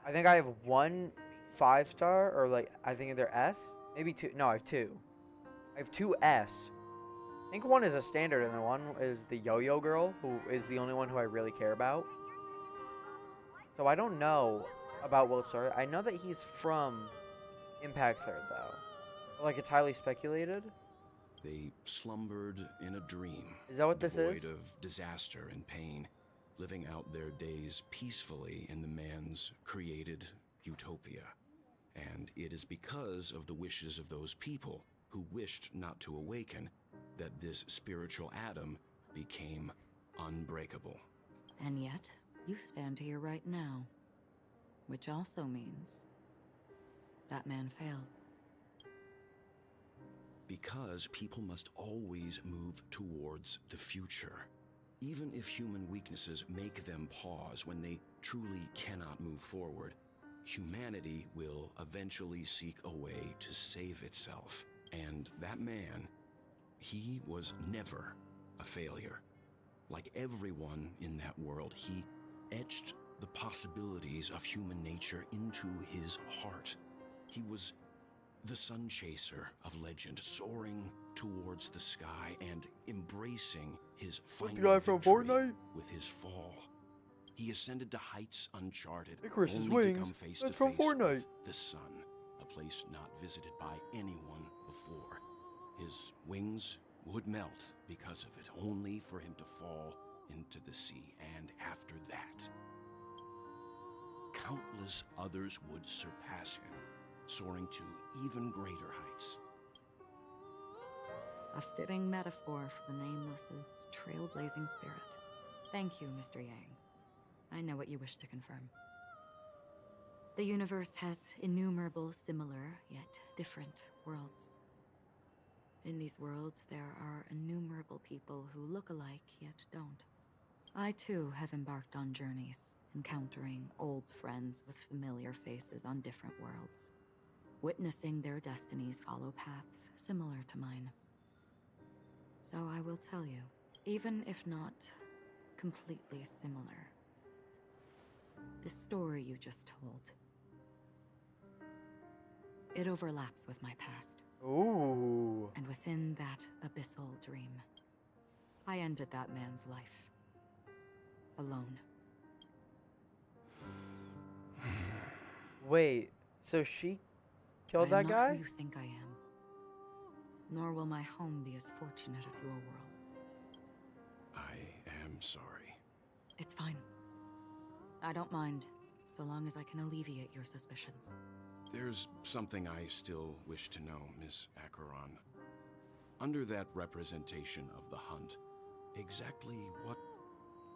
I think I have one 5-star, or like I think they're S, maybe two. No, I have two. I have two S. I think one is a standard, and the one is the Yo-Yo Girl, who is the only one who I really care about. So I don't know about Will Story. I know that he's from Impact third, though. Like, it's highly speculated. They slumbered in a dream. Is that what this devoid is? of disaster and pain, living out their days peacefully in the man's created utopia. And it is because of the wishes of those people who wished not to awaken that this spiritual atom became unbreakable. And yet, you stand here right now. Which also means that man failed. Because people must always move towards the future. Even if human weaknesses make them pause when they truly cannot move forward, humanity will eventually seek a way to save itself. And that man, he was never a failure. Like everyone in that world, he etched the possibilities of human nature into his heart. He was the sun chaser of legend, soaring towards the sky and embracing his final guy from victory Fortnite? with his fall. He ascended to heights uncharted, Icarus's only to wings, come face that's to from face Fortnite. with the sun, a place not visited by anyone before. His wings would melt because of it, only for him to fall into the sea. And after that, countless others would surpass him, soaring to even greater heights. A fitting metaphor for the Nameless's trailblazing spirit. Thank you, Mr. Yang. I know what you wish to confirm. The universe has innumerable similar, yet different worlds. In these worlds, there are innumerable people who look alike, yet don't. I too have embarked on journeys, encountering old friends with familiar faces on different worlds, witnessing their destinies follow paths similar to mine. So I will tell you, even if not completely similar, the story you just told, it overlaps with my past. Ooh. And within that abyssal dream, I ended that man's life. Alone. Wait, so she killed I am that not guy? who you think I am. Nor will my home be as fortunate as your world. I am sorry. It's fine. I don't mind, so long as I can alleviate your suspicions. There's something I still wish to know, Miss Acheron. Under that representation of the hunt, exactly what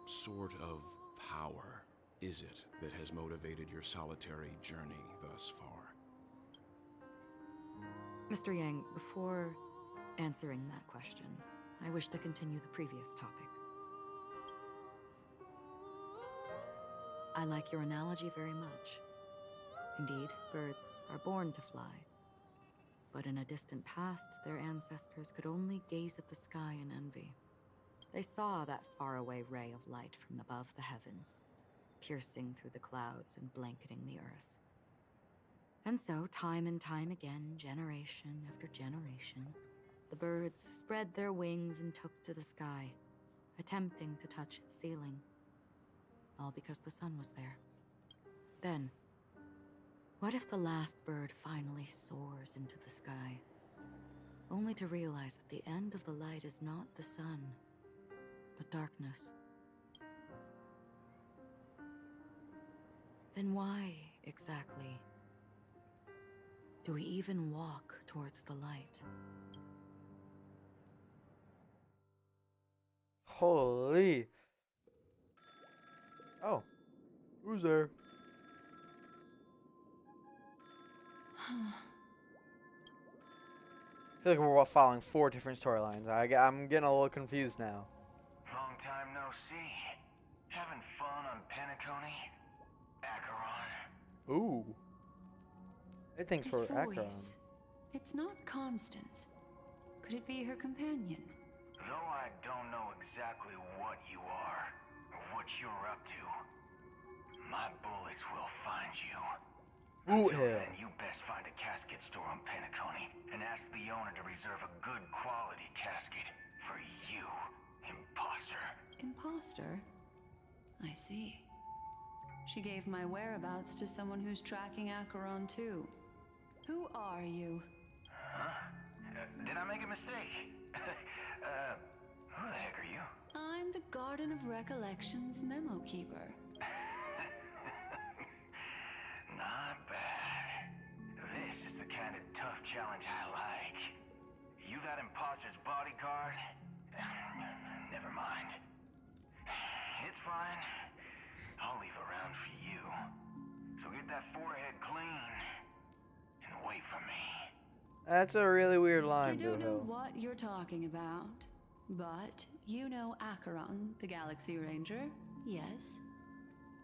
sort of power is it that has motivated your solitary journey thus far? Mr. Yang, before answering that question, I wish to continue the previous topic. I like your analogy very much. Indeed, birds are born to fly. But in a distant past, their ancestors could only gaze at the sky in envy. They saw that faraway ray of light from above the heavens, piercing through the clouds and blanketing the earth. And so, time and time again, generation after generation, the birds spread their wings and took to the sky, attempting to touch its ceiling. All because the sun was there. Then, what if the last bird finally soars into the sky, only to realize that the end of the light is not the sun, but darkness? Then why, exactly, do we even walk towards the light? Holy. Oh. Who's there? I feel like we're following 4 different storylines. I'm getting a little confused now. Long time no see. Having fun on Penacony? Acheron? Ooh. I think This for Acheron. voice, it's not Constance. Could it be her companion? Though I don't know exactly what you are, or what you're up to, my bullets will find you. Ooh, Until hell. then, you best find a casket store on Penacony and ask the owner to reserve a good quality casket for you, imposter. Imposter? I see. She gave my whereabouts to someone who's tracking Acheron too. Who are you? Huh? Did I make a mistake? Who the heck are you? I'm the Garden of Recollections memo keeper. Not bad. This is the kind of tough challenge I like. You that imposter's bodyguard? Never mind. It's fine. I'll leave a round for you. So get that forehead clean and wait for me. That's a really weird I line, don't know Boo-Hill. what you're talking about, but you know Acheron, the Galaxy Ranger, yes?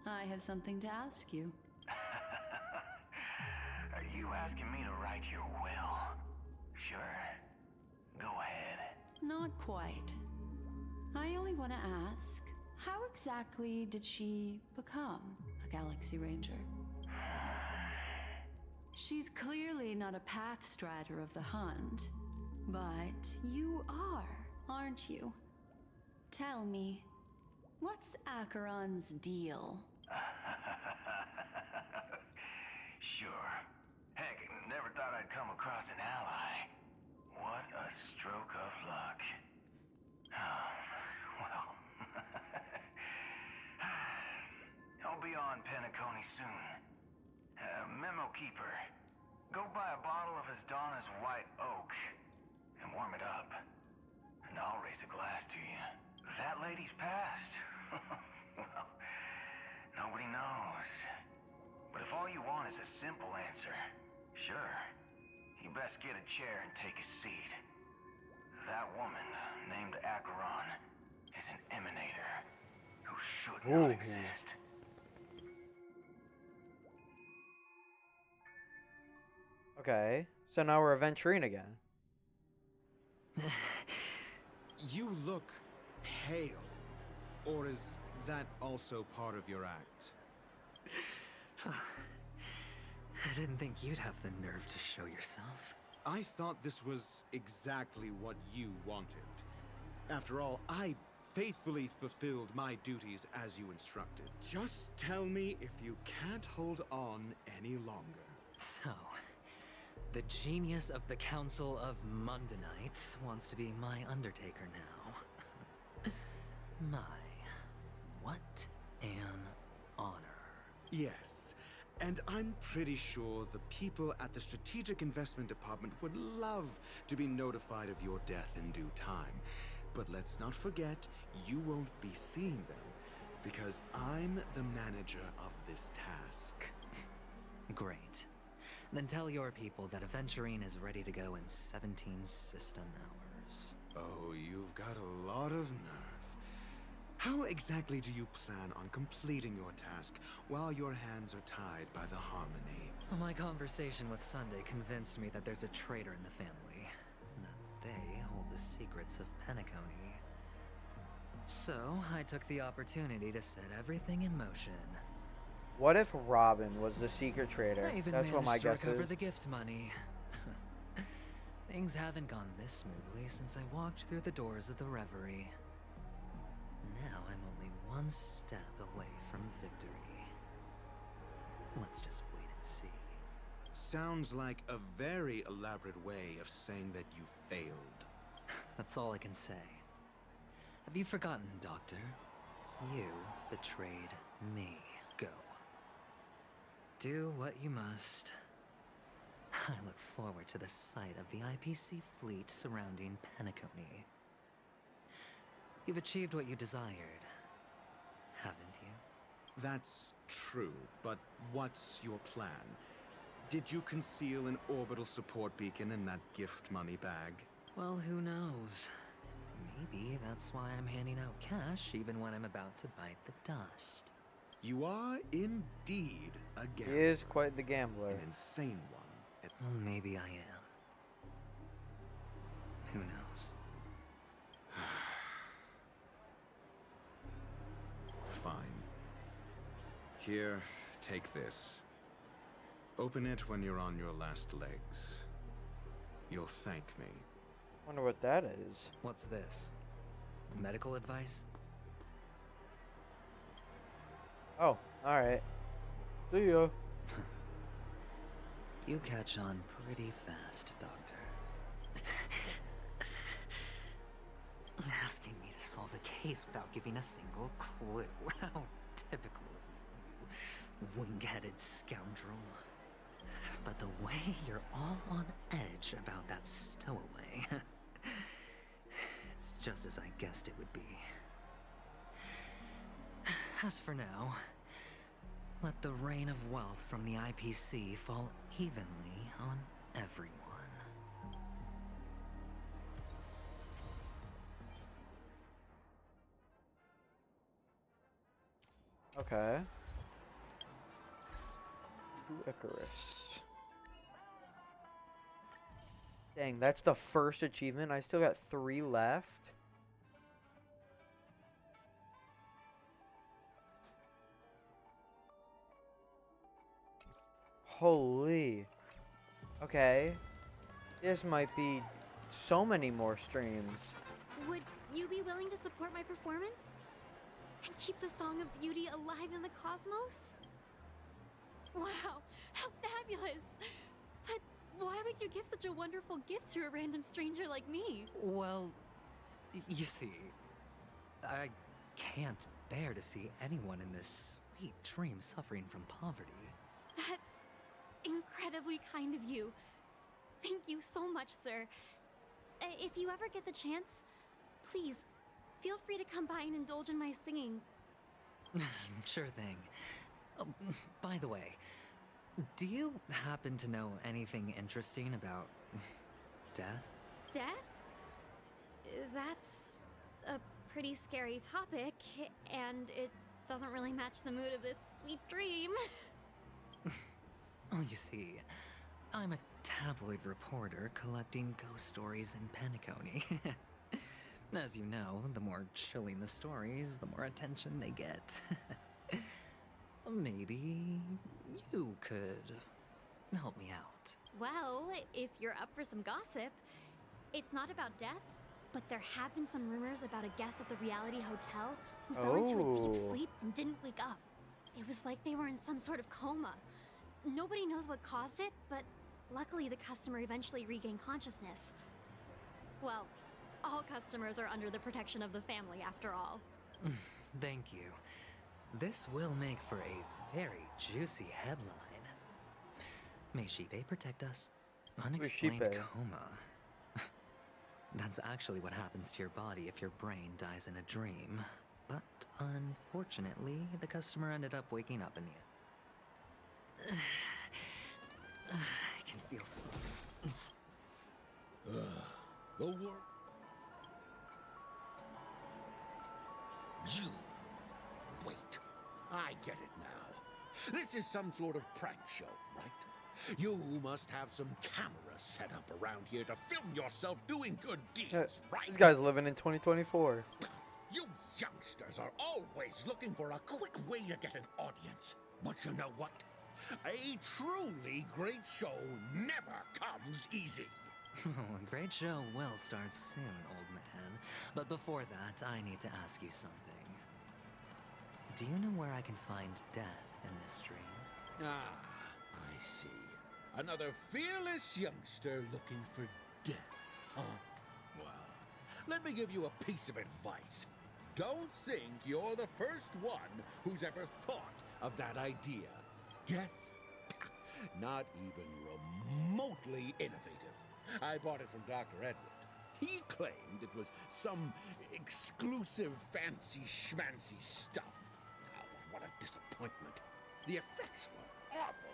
I have something to ask you. Are you asking me to write your will? Sure. Go ahead. Not quite. I only want to ask, how exactly did she become a Galaxy Ranger? She's clearly not a path strider of the hunt, but you are, aren't you? Tell me, what's Acheron's deal? Sure. Heck, never thought I'd come across an ally. What a stroke of luck. Well, I'll be on Penacony soon. Memo keeper, go buy a bottle of his Donna's White Oak and warm it up. And I'll raise a glass to you. That lady's passed. Well, nobody knows. But if all you want is a simple answer, sure, you best get a chair and take a seat. That woman, named Acheron, is an emanator who should not exist. Okay, so now we're adventuring again. You look pale. Or is that also part of your act? I didn't think you'd have the nerve to show yourself. I thought this was exactly what you wanted. After all, I faithfully fulfilled my duties as you instructed. Just tell me if you can't hold on any longer. So, the genius of the Council of Mundanites wants to be my Undertaker now. My, what an honor. Yes, and I'm pretty sure the people at the Strategic Investment Department would love to be notified of your death in due time. But let's not forget, you won't be seeing them, because I'm the manager of this task. Great. Then tell your people that Aventurine is ready to go in 17 system hours. Oh, you've got a lot of nerve. How exactly do you plan on completing your task while your hands are tied by the Harmony? Well, my conversation with Sunday convinced me that there's a traitor in the family, and that they hold the secrets of Penacony. So, I took the opportunity to set everything in motion. What if Robin was the secret traitor? I even That's what my managed to guess recover is. the gift money. Things haven't gone this smoothly since I walked through the doors of the Reverie. one step away from victory. Let's just wait and see. Sounds like a very elaborate way of saying that you failed. That's all I can say. Have you forgotten, Doctor? You betrayed me. Go. Do what you must. I look forward to the sight of the IPC fleet surrounding Penacony. You've achieved what you desired, haven't you? That's true, but what's your plan? Did you conceal an orbital support beacon in that gift money bag? Well, who knows? Maybe that's why I'm handing out cash even when I'm about to bite the dust. You are indeed a gambler. He is quite the gambler. An insane one. Well, maybe I am. Who knows? Fine. Here, take this. Open it when you're on your last legs. You'll thank me. Wonder what that is. What's this? Medical advice? Oh, alright. See ya. You catch on pretty fast, Doctor. Asking me to solve a case without giving a single clue. How typical of you, you wing-headed scoundrel. But the way you're all on edge about that stowaway, it's just as I guessed it would be. As for now, let the rain of wealth from the IPC fall evenly on everyone. Okay. To Icarus. Dang, that's the first achievement. I still got 3 left. Holy. Okay. This might be so many more streams. Would you be willing to support my performance? And keep the Song of Beauty alive in the cosmos? Wow, how fabulous! But why would you give such a wonderful gift to a random stranger like me? Well, you see, I can't bear to see anyone in this sweet dream suffering from poverty. That's incredibly kind of you. Thank you so much, sir. If you ever get the chance, please, feel free to come by and indulge in my singing. Sure thing. By the way, do you happen to know anything interesting about death? Death? That's a pretty scary topic, and it doesn't really match the mood of this sweet dream. Oh, you see, I'm a tabloid reporter collecting ghost stories in Penacony. As you know, the more chilling the stories, the more attention they get. Maybe you could help me out. Well, if you're up for some gossip, it's not about death, but there have been some rumors about a guest at the reality hotel who fell into a deep sleep and didn't wake up. It was like they were in some sort of coma. Nobody knows what caused it, but luckily the customer eventually regained consciousness. Well, all customers are under the protection of the family, after all. Thank you. This will make for a very juicy headline. May Shibe protect us. Unexplained Shibe? coma. That's actually what happens to your body if your brain dies in a dream. But unfortunately, the customer ended up waking up in the end. I can feel something. The world. You. Wait. I get it now. This is some sort of prank show, right? You must have some cameras set up around here to film yourself doing good deeds, right? This guy's living in 2024. You youngsters are always looking for a quick way to get an audience. But you know what? A truly great show never comes easy. A great show will start soon, old man. But before that, I need to ask you something. Do you know where I can find death in this dream? Ah, I see. Another fearless youngster looking for death, huh? Well, let me give you a piece of advice. Don't think you're the first one who's ever thought of that idea. Death? Not even remotely innovative. I bought it from Dr. Edward. He claimed it was some exclusive fancy schmancy stuff. Oh, but what a disappointment. The effects were awful.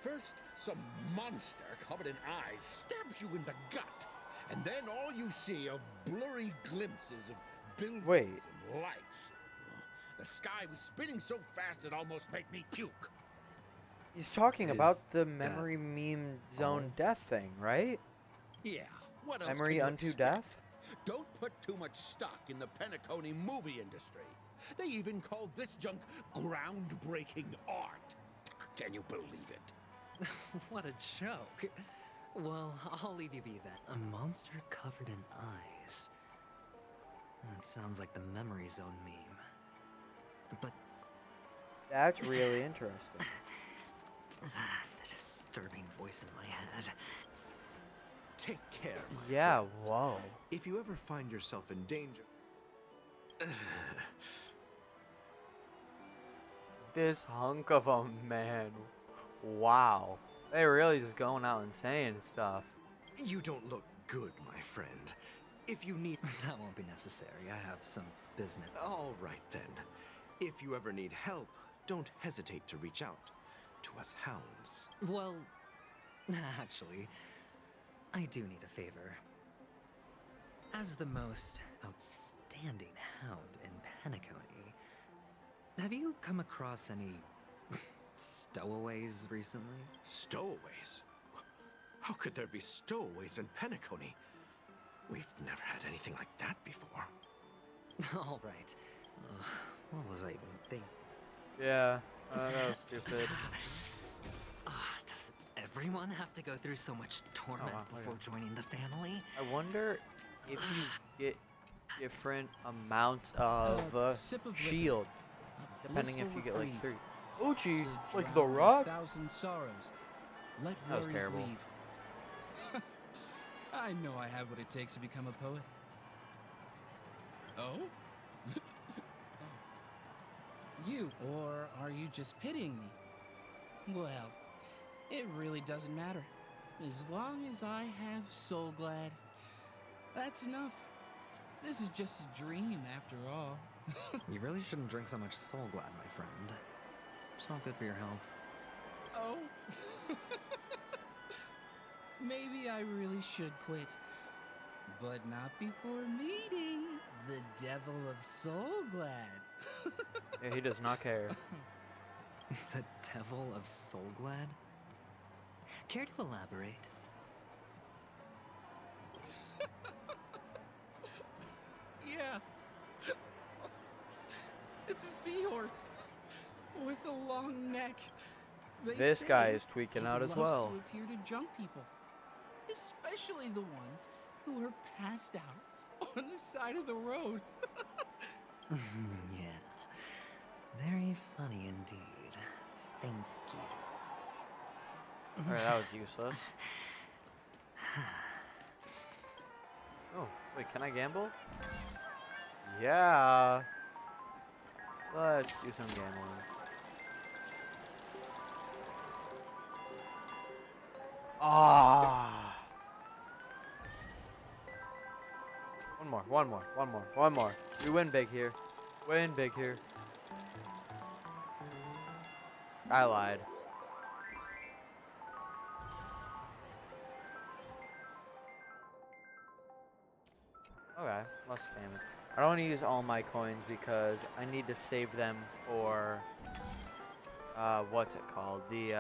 First, some monster covered in eyes stabs you in the gut. And then all you see are blurry glimpses of buildings and lights. The sky was spinning so fast it almost made me puke. He's talking about the memory meme zone death thing, right? Yeah. What else Memory can you unto expect? death? Don't put too much stock in the Penacony movie industry. They even called this junk groundbreaking art. Can you believe it? What a joke. Well, I'll leave you be then. A monster covered in eyes. That sounds like the memory zone meme. But That's really interesting. the disturbing voice in my head. Take care, my Yeah, friend. whoa. If you ever find yourself in danger... This hunk of a man. Wow. They really just going out and saying stuff. You don't look good, my friend. If you need... That won't be necessary. I have some business. All right, then. If you ever need help, don't hesitate to reach out to us hounds. Well, actually, I do need a favor. As the most outstanding hound in Penacony, have you come across any stowaways recently? Stowaways? How could there be stowaways in Penacony? We've never had anything like that before. All right. What was I even thinking? Yeah, that was stupid. Does everyone have to go through so much torment before joining the family? I wonder if you get different amounts of shield, depending if you get like 3. Ochi, like the Rock? Thousand sorrows. Let That was worries terrible. leave. I know I have what it takes to become a poet. Oh? You, or are you just pitying me? Well, it really doesn't matter. As long as I have Soul Glad, that's enough. This is just a dream after all. You really shouldn't drink so much Soul Glad, my friend. It's not good for your health. Oh? Maybe I really should quit. But not before meeting the Devil of Soul Glad. Yeah, he does not care. The Devil of Soul Glad? Care to elaborate? Yeah. It's a seahorse with a long neck. They This say guy is tweaking it out as loves well. to appear to drunk people, especially the ones who are passed out on the side of the road. Yeah. Very funny indeed. Thank you. Alright, that was useless. Oh, wait, can I gamble? Yeah. Let's do some gambling. Ah. One more. We win big here. Win big here. I lied. Okay, let's scam it. I don't want to use all my coins because I need to save them for what's it called? The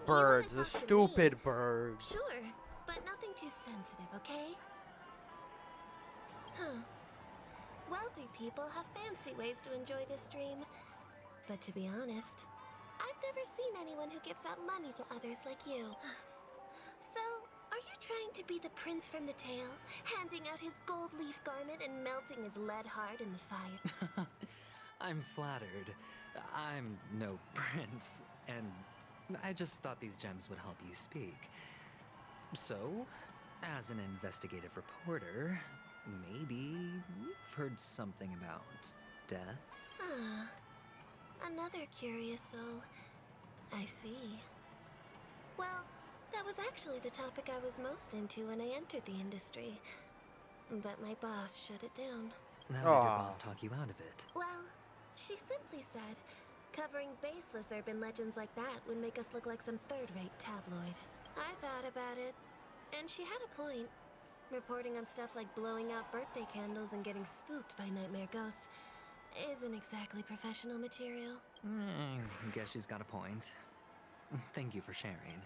birds, the stupid birds. Sure, but nothing too sensitive, okay? Huh. Wealthy people have fancy ways to enjoy this dream. But to be honest, I've never seen anyone who gives out money to others like you. So, are you Trying to be the prince from the tale, handing out his gold leaf garment and melting his lead heart in the fire. I'm flattered. I'm no prince, and I just thought these gems would help you speak. So, as an investigative reporter, maybe you've heard something about death? Ah, another curious soul. I see. Well, that was actually the topic I was most into when I entered the industry. But my boss shut it down. How did your boss talk you out of it? Well, she simply said, covering baseless urban legends like that would make us look like some third-rate tabloid. I thought about it, and she had a point. Reporting on stuff like blowing out birthday candles and getting spooked by nightmare ghosts isn't exactly professional material. Guess she's got a point. Thank you for sharing.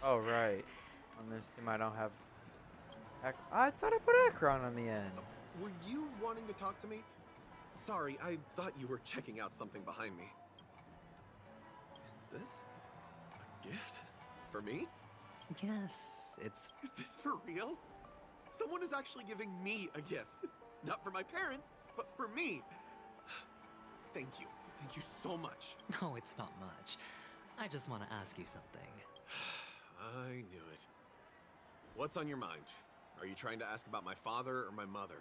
Oh, right. On this team, I don't have. I thought I put Akron on the end. Were you wanting to talk to me? Sorry, I thought you were checking out something behind me. Is this a gift for me? Yes, it's... Is this for real? Someone is actually giving me a gift. Not for my parents, but for me. Thank you. Thank you so much. No, it's not much. I just want to ask you something. I knew it. What's on your mind? Are you trying to ask about my father or my mother?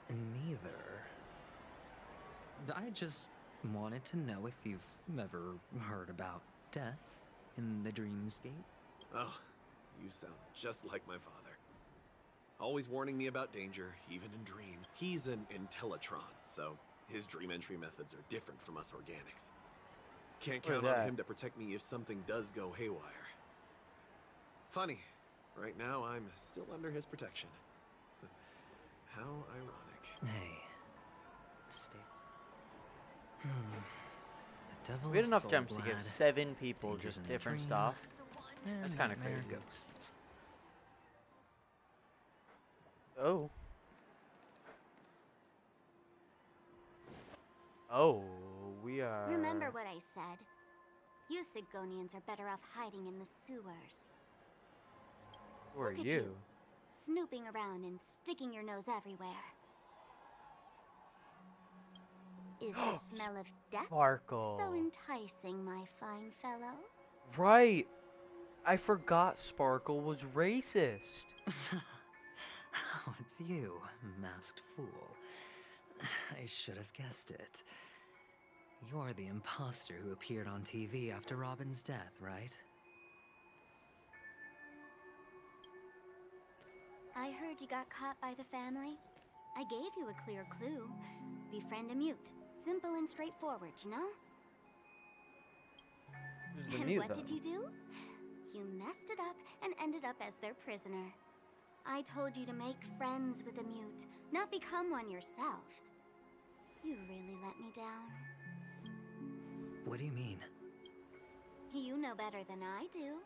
Neither. I just wanted to know if you've ever heard about death in the dreamscape. Oh, you sound just like my father. Always warning me about danger, even in dreams. He's an Intellitron, so his dream entry methods are different from us organics. Can't count on him to protect me if something does go haywire. Funny, right now I'm still under his protection. How ironic. Hey, stay. The devil We had enough soul gems to give glad, 7 people dangers just in the different dream, stuff. and That's kind of nightmare crazy. ghosts. Oh. Oh, we are. Remember what I said. You Sigonians are better off hiding in the sewers. Who are Look at you? Snooping around and sticking your nose everywhere. Is the smell of death Sparkle. so enticing, my fine fellow? Right. I forgot Sparkle was racist. Oh, it's you, masked fool. I should have guessed it. You're the imposter who appeared on TV after Robin's death, right? I heard you got caught by the family. I gave you a clear clue. Befriend a mute. Simple and straightforward, you know? Who's the And mute, what though? did you do? You messed it up and ended up as their prisoner. I told you to make friends with a mute, not become one yourself. You really let me down. What do you mean? You know better than I do.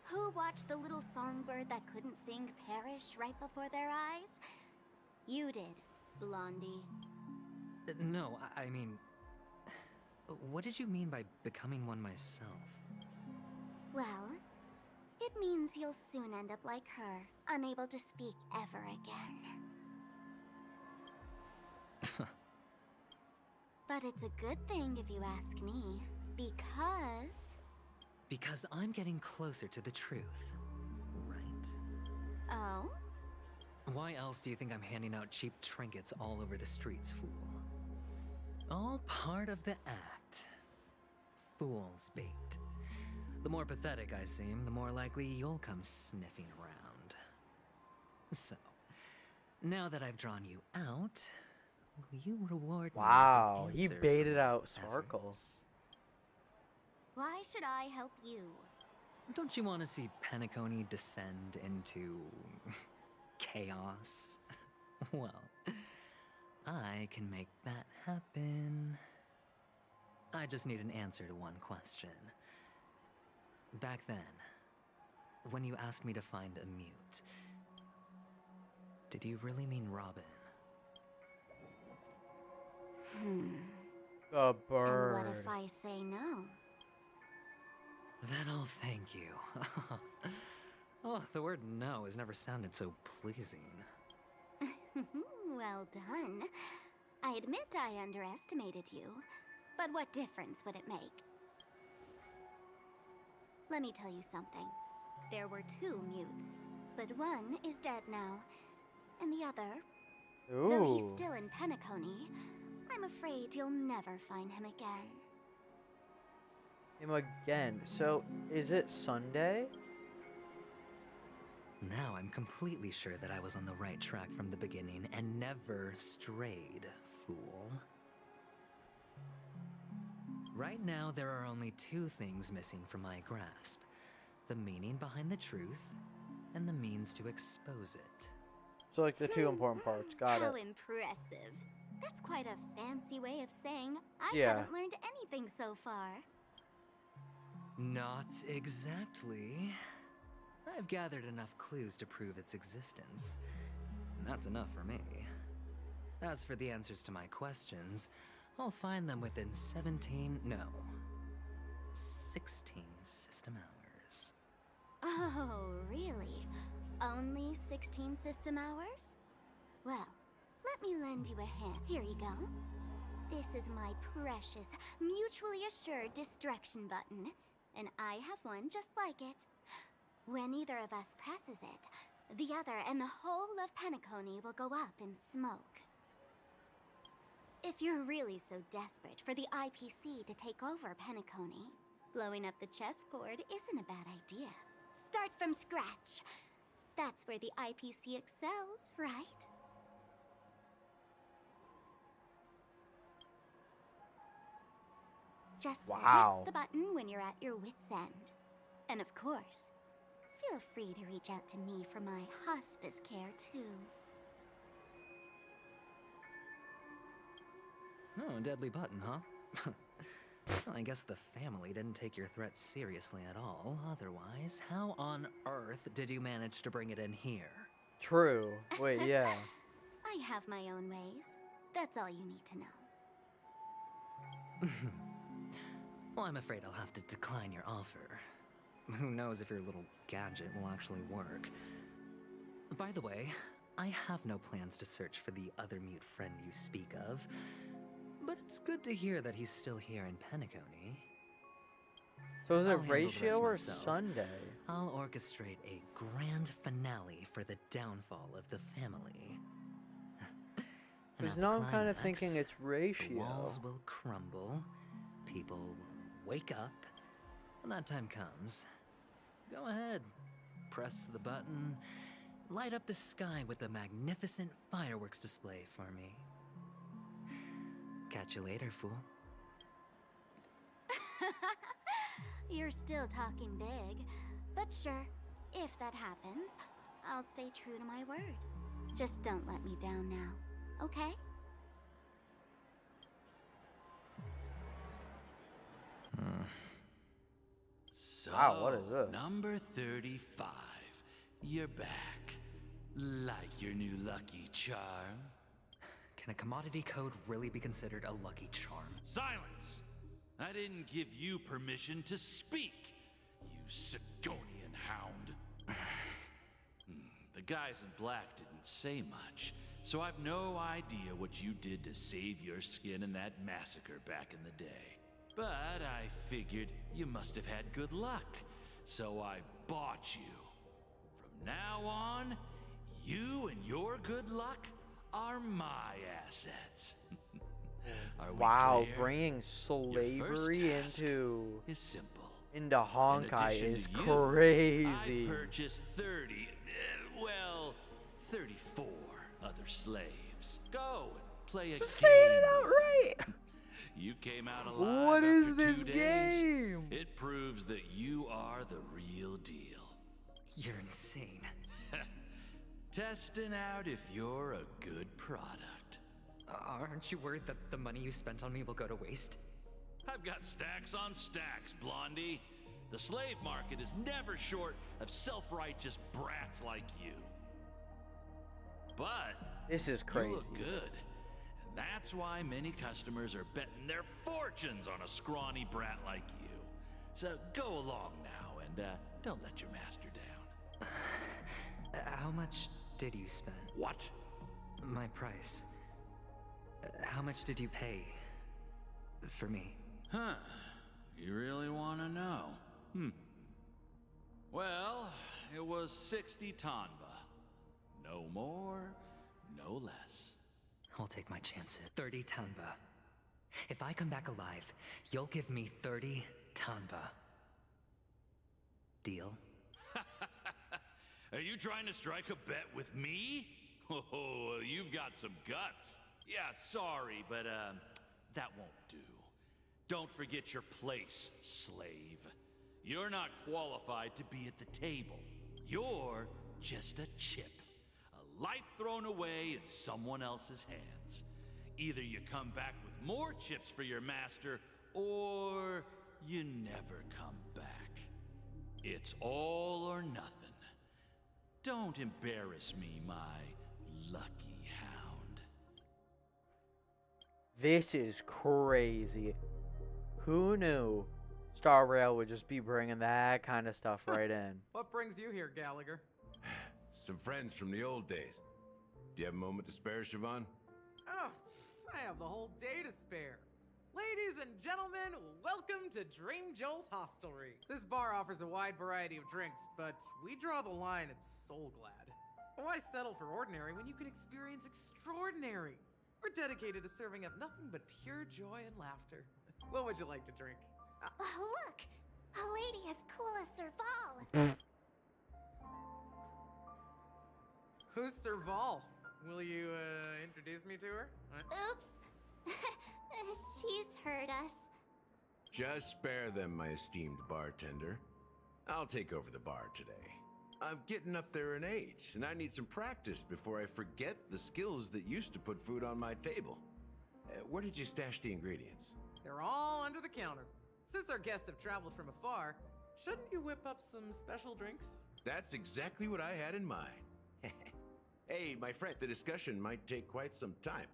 Who watched the little songbird that couldn't sing perish right before their eyes? You did, Blondie. No, I mean... What did you mean by becoming one myself? Well, it means you'll soon end up like her, unable to speak ever again. But it's a good thing if you ask me, because... Because I'm getting closer to the truth, right? Oh? Why else do you think I'm handing out cheap trinkets all over the streets, fool? All part of the act. Fool's bait. The more pathetic I seem, the more likely you'll come sniffing around. So, now that I've drawn you out, will you reward me Wow, with an he answer for baited my out Sparkle. efforts? Why should I help you? Don't you want to see Penacony descend into... chaos? Well, I can make that happen. I just need an answer to one question. Back then, when you asked me to find a mute, did you really mean Robin? The And what bird. if I say no? Then I'll thank you. Oh, the word no has never sounded so pleasing. Well done. I admit I underestimated you, but what difference would it make? Let me tell you something. There were 2 mutes, but one is dead now, and the other, though he's Ooh. still in Penacony, I'm afraid you'll never find him again. Him again. So, is it Sunday? Now I'm completely sure that I was on the right track from the beginning and never strayed, fool. Right now, there are only 2 things missing from my grasp. The meaning behind the truth, and the means to expose it. So, like, the 2 important parts. Got How it. impressive. That's quite a fancy way of saying I Yeah. haven't learned anything so far. Not exactly. I've gathered enough clues to prove its existence, and that's enough for me. As for the answers to my questions, I'll find them within 16 system hours. Oh, really? Only 16 system hours? Well, let me lend you a hand. Here you go. This is my precious, mutually assured destruction button, and I have one just like it. When either of us presses it, the other and the whole of Penacony will go up in smoke. If you're really so desperate for the IPC to take over Penacony, blowing up the chessboard isn't a bad idea. Start from scratch. That's where the IPC excels, right? Just Wow. press the button when you're at your wit's end. And of course, feel free to reach out to me for my hospice care, too. Oh, a deadly button, huh? Well, I guess the family didn't take your threat seriously at all. Otherwise, how on earth did you manage to bring it in here? True. Wait, yeah. I have my own ways. That's all you need to know. Well, I'm afraid I'll have to decline your offer. Who knows if your little gadget will actually work. By the way, I have no plans to search for the other mute friend you speak of, but it's good to hear that he's still here in Penacony. So is it I'll handle the rest Ratio or myself. Sunday? I'll orchestrate a grand finale for the downfall of the family. And Because at the now I'm kind of climax, thinking it's the Ratio. walls will crumble, people will wake up, when that time comes. Go ahead, press the button, light up the sky with a magnificent fireworks display for me. Catch you later, fool. You're still talking big, but sure, if that happens, I'll stay true to my word. Just don't let me down now, okay? So, Wow, what is this? Number 35. You're back. Like your new lucky charm? Can a commodity code really be considered a lucky charm? Silence! I didn't give you permission to speak, you Sigonian hound. The guys in black didn't say much, so I've no idea what you did to save your skin in that massacre back in the day. But I figured you must have had good luck, so I bought you. From now on, you and your good luck are my assets. Are we Wow, clear? bringing Your first slavery task into is simple. into In Honkai addition is to you, crazy. I purchased 34 other slaves. Go and play a Just game. saying it with outright. them. You came out alive What is after this 2 days. game? It proves that you are the real deal. You're insane. Testing out if you're a good product. Aren't you worried that the money you spent on me will go to waste? I've got stacks on stacks, Blondie. The slave market is never short of self-righteous brats like you. But This is crazy. you look good, and That's why many customers are betting their fortunes on a scrawny brat like you. So go along now and don't let your master down. How much did you spend? What? My price. How much did you pay for me? Huh. You really want to know? Well, it was 60 tanba. No more, no less. I'll take my chances. 30 tanba. If I come back alive, you'll give me 30 tanba. Deal? Are you trying to strike a bet with me? Oh, you've got some guts. Yeah, sorry, but that won't do. Don't forget your place, slave. You're not qualified to be at the table. You're just a chip. A life thrown away in someone else's hands. Either you come back with more chips for your master, or you never come back. It's all or nothing. Don't embarrass me, my lucky hound. This is crazy. Who knew Star Rail would just be bringing that kind of stuff right in? What brings you here, Gallagher? Some friends from the old days. Do you have a moment to spare, Siobhan? Oh, I have the whole day to spare. Ladies and gentlemen, welcome to Dream Jolt Hostelry. This bar offers a wide variety of drinks, but we draw the line at Soul Glad. Why settle for ordinary when you can experience extraordinary? We're dedicated to serving up nothing but pure joy and laughter. What would you like to drink? Look! A lady as cool as Serval. Who's Serval? Will you, introduce me to her? Oops. She's heard us. Just spare them, my esteemed bartender. I'll take over the bar today. I'm getting up there in age, and I need some practice before I forget the skills that used to put food on my table. Where did you stash the ingredients? They're all under the counter. Since our guests have traveled from afar, shouldn't you whip up some special drinks? That's exactly what I had in mind. Hey, my friend, the discussion might take quite some time.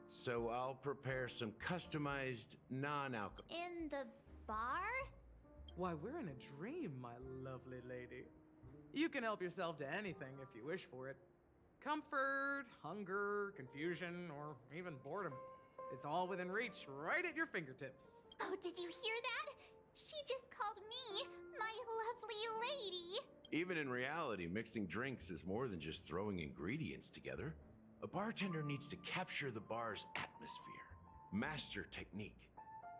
So I'll prepare some customized non-alcohol. In the bar? Why, we're in a dream, my lovely lady. You can help yourself to anything if you wish for it. Comfort, hunger, confusion, or even boredom. It's all within reach, right at your fingertips. Oh, did you hear that? She just called me my lovely lady. Even in reality, mixing drinks is more than just throwing ingredients together. A bartender needs to capture the bar's atmosphere, master technique,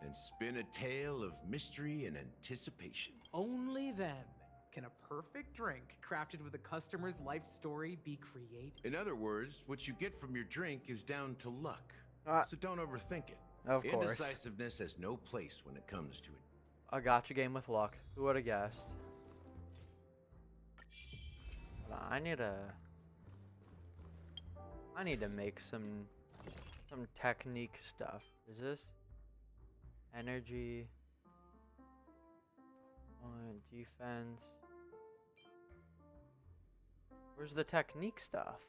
and spin a tale of mystery and anticipation. Only then can a perfect drink crafted with a customer's life story be created. In other words, what you get from your drink is down to luck. So don't overthink it. Of course. Indecisiveness has no place when it comes to it. A gotcha game with luck. Who would have guessed? Hold on, I need to make some technique stuff. Is this energy? Defense. Where's the technique stuff?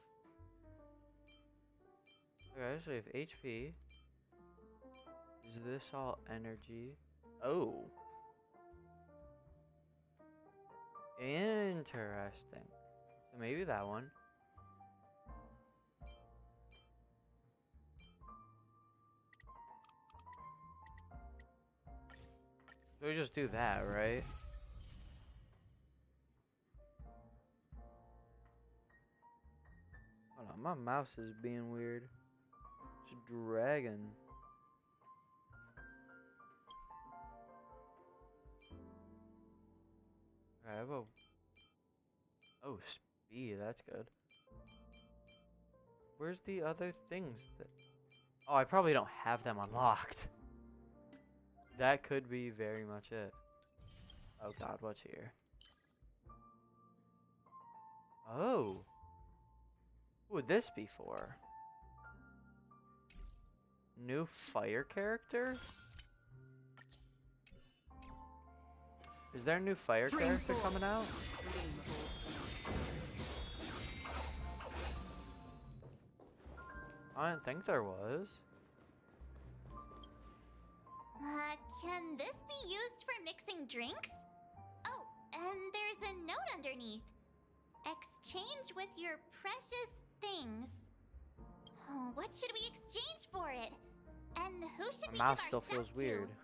Okay, so we have HP. Is this all energy? Oh. Interesting. So maybe that one. So we just do that, right? Hold on, my mouse is being weird. It's dragging. I have a... Oh, speed, that's good. Where's the other things that... Oh, I probably don't have them unlocked. That could be very much it. Oh god, what's here? Oh! Who would this be for? New fire character? Is there a new fire character coming out? I didn't think there was. Can this be used for mixing drinks? Oh, and there's a note underneath. Exchange with your precious things. Oh, what should we exchange for it? And who should we My mouth give still our feels stuff weird. to?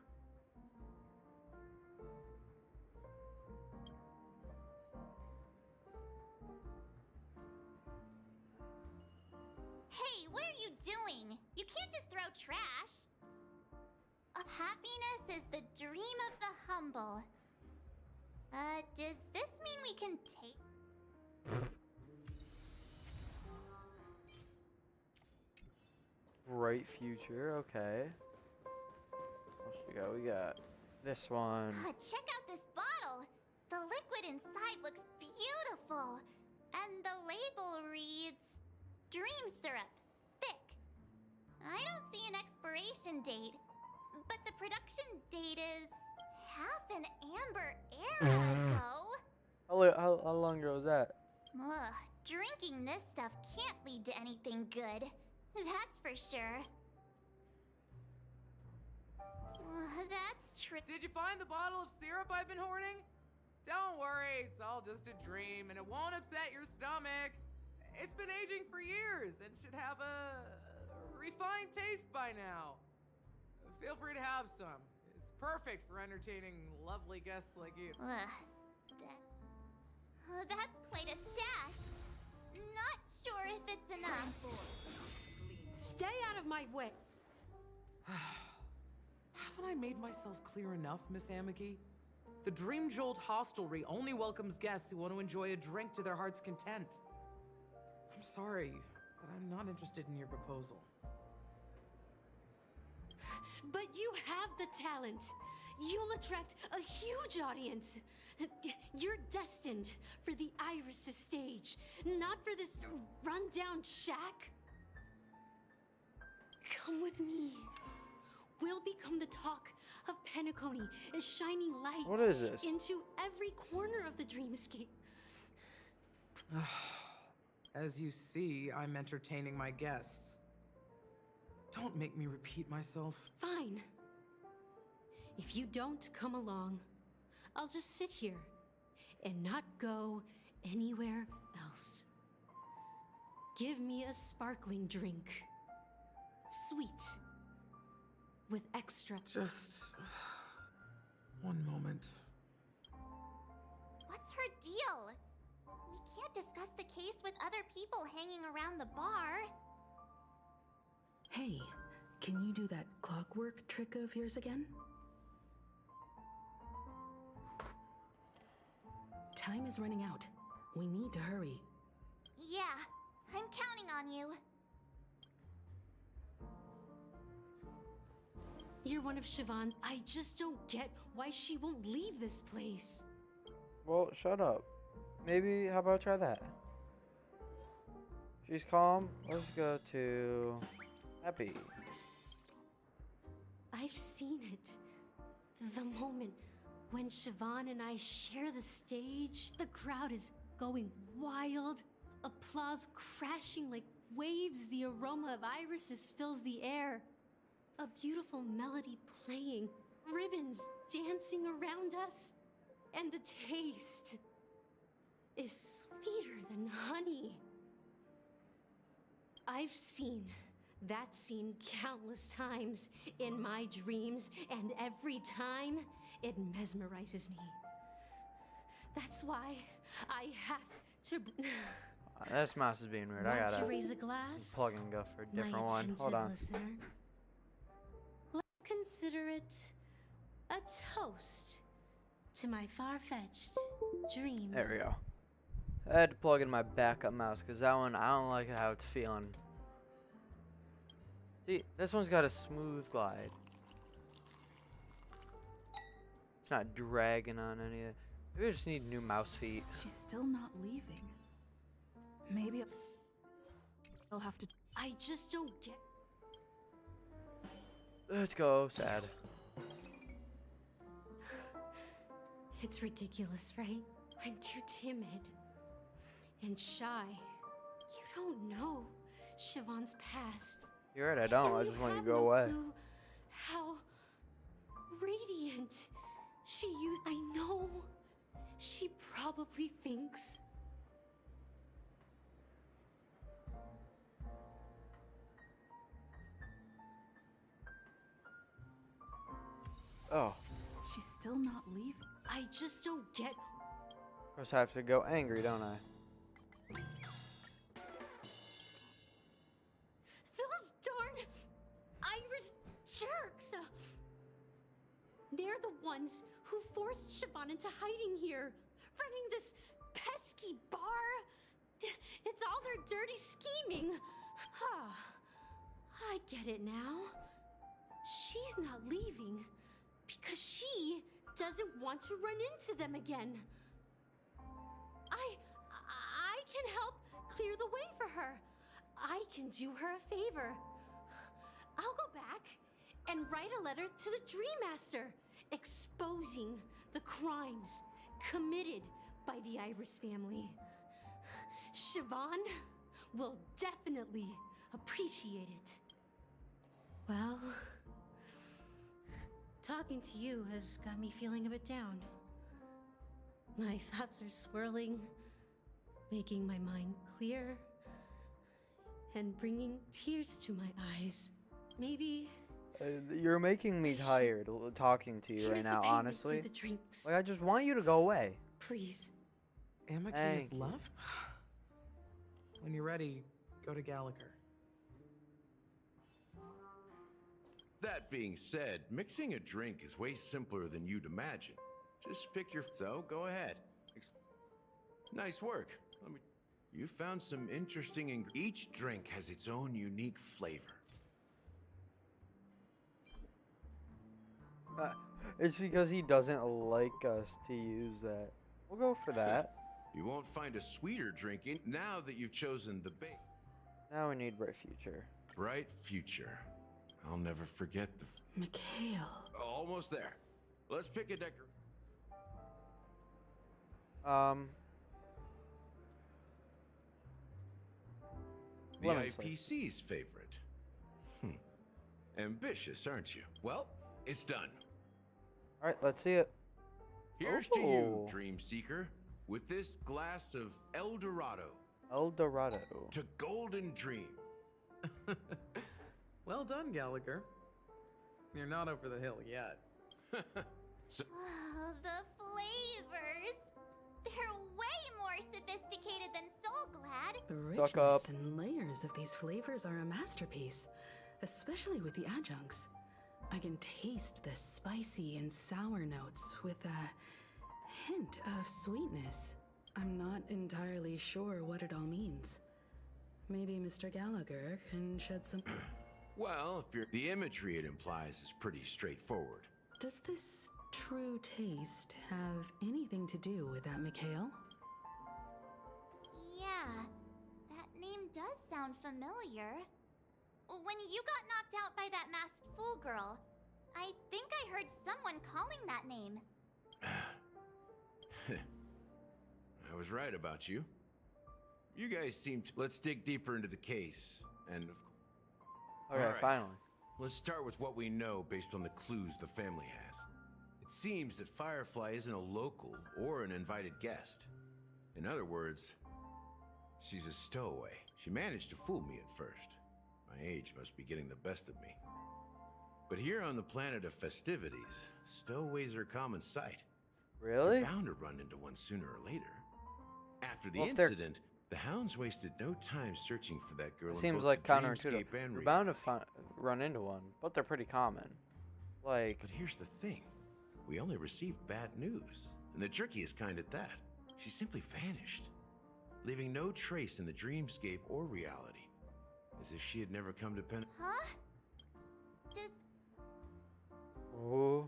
Hey, what are you doing? You can't just throw trash. Happiness is the dream of the humble. Does this mean we can take... Bright future, okay. What we got? We got this one. Check out this bottle. The liquid inside looks beautiful. And the label reads... Dream syrup. Thick. I don't see an expiration date. But the production date is... half an amber era ago. How long ago was that? Ugh, drinking this stuff can't lead to anything good. That's for sure. That's true. Did you find the bottle of syrup I've been hoarding? Don't worry, it's all just a dream and it won't upset your stomach. It's been aging for years and should have a refined taste by now. Feel free to have some. It's perfect for entertaining lovely guests like you. That's quite a stash. Not sure if it's enough. Stay out of my way. Haven't I made myself clear enough, Miss Amiki? The Dream Jolt Hostelry only welcomes guests who want to enjoy a drink to their heart's content. I'm sorry, but I'm not interested in your proposal. But you have the talent. You'll attract a huge audience. You're destined for the Iris' stage, not for this rundown shack. Come with me. We'll become the talk of Penacony, shining light What is this? into every corner of the dreamscape. As you see, I'm entertaining my guests. Don't make me repeat myself. Fine. If you don't come along, I'll just sit here and not go anywhere else. Give me a sparkling drink. Sweet. With extra. Just one moment. What's her deal? We can't discuss the case with other people hanging around the bar. Hey, can you do that clockwork trick of yours again? Time is running out. We need to hurry. Yeah, I'm counting on you. You're one of Siobhan. I just don't get why she won't leave this place. Well, shut up. Maybe, how about try that? She's calm. Let's go to happy. I've seen it. The moment when Siobhan and I share the stage, the crowd is going wild. Applause crashing like waves. The aroma of irises fills the air. A beautiful melody playing. Ribbons dancing around us. And the taste is sweeter than honey. I've seen that scene countless times in my dreams, and every time it mesmerizes me. That's why I have to. This mouse is being weird. I Want gotta to raise a glass? plug and go for a My different one. Hold attentive on. listener. Let's consider it a toast to my far-fetched dream. There we go. I had to plug in my backup mouse because that one, I don't like how it's feeling. See, this one's got a smooth glide. It's not dragging on any of it. Maybe I just need new mouse feet. She's still not leaving. Maybe I'll have to. I just don't get. Let's go, sad. It's ridiculous, right? I'm too timid and shy. You don't know Siobhan's past. You're right, I don't. I And just you want you have to go no away. clue how radiant. She used. I know. She probably thinks. Oh. She's still not leaving. I just don't get. Of course, I have to go angry, don't I? Those darn Iris jerks! They're the ones who forced Siobhan into hiding here, running this pesky bar. It's all their dirty scheming. I get it now. She's not leaving because she doesn't want to run into them again. I can help clear the way for her. I can do her a favor. I'll go back and write a letter to the Dream Master exposing the crimes committed by the Iris family. Siobhan will definitely appreciate it. Well, talking to you has got me feeling a bit down. My thoughts are swirling, making my mind clear, and bringing tears to my eyes. Maybe You're making me tired talking to you right here's the now, payment honestly. for the drinks. Like, I just want you to go away. Please. Amica's Thank you. love? When you're ready, go to Gallagher. That being said, mixing a drink is way simpler than you'd imagine. Just pick your... So, go ahead. Nice work. You found some interesting... Each drink has its own unique flavor. It's because he doesn't like us to use that. We'll go for that. You won't find a sweeter drink now that you've chosen the bait. Now we need bright future. Bright future. I'll never forget the... Mikhail. Almost there. Let's pick a decor... The Lemon slice. IPC's favorite. Ambitious, aren't you? Well, it's done. Alright, let's see it. Here's to you, Oh. Dream Seeker, with this glass of El Dorado. El Dorado. To Golden Dream. Well done, Gallagher. You're not over the hill yet. Oh, the flavors! They're way more sophisticated than Soul Glad. The Suck up. richness and layers of these flavors are a masterpiece, especially with the adjuncts. I can taste the spicy and sour notes with a hint of sweetness. I'm not entirely sure what it all means. Maybe Mr. Gallagher can shed some... Well, if you're... The imagery it implies is pretty straightforward. Does this true taste have anything to do with that, Mikhail? Yeah, that name does sound familiar. When you got knocked out by that masked fool girl, I think I heard someone calling that name. I was right about you. You guys seem to... Let's dig deeper into the case, and... Okay, All right. finally. Let's start with what we know based on the clues the family has. It seems that Firefly isn't a local or an invited guest. In other words, she's a stowaway. She managed to fool me at first. My age must be getting the best of me. But here on the planet of festivities, stowaways are a common sight. Really? You're bound to run into one sooner or later. After the Well, if they're- incident, the hounds wasted no time searching for that girl. It in seems both like the counterintuitive. dreamscape and We're reality. bound to run into one, but they're pretty common. Like... But here's the thing. We only received bad news. And the trickiest kind at that. She simply vanished. Leaving no trace in the dreamscape or reality. As if she had never come to Pen... Huh? Does... Ooh.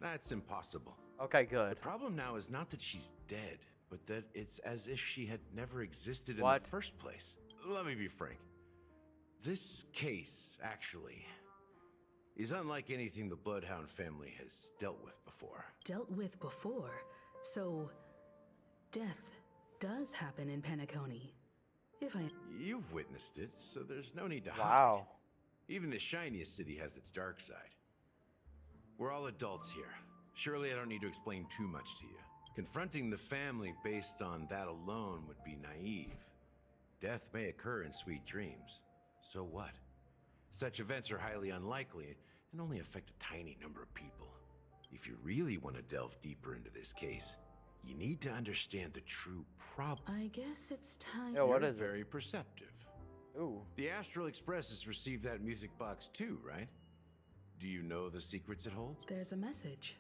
That's impossible. Okay, good. The problem now is not that she's dead, but that it's as if she had never existed in What? the first place. Let me be frank. This case, actually, is unlike anything the Bloodhound family has dealt with before. Dealt with before, so death does happen in Penacony. If I... You've witnessed it, so there's no need to hide. Wow. Even the shiniest city has its dark side. We're all adults here. Surely I don't need to explain too much to you. Confronting the family based on that alone would be naive. Death may occur in sweet dreams. So what? Such events are highly unlikely and only affect a tiny number of people. If you really want to delve deeper into this case, you need to understand the true problem. I guess it's time. Yeah, what You're is it? very perceptive. Ooh. The Astral Express has received that music box too, right? Do you know the secrets it holds? There's a message.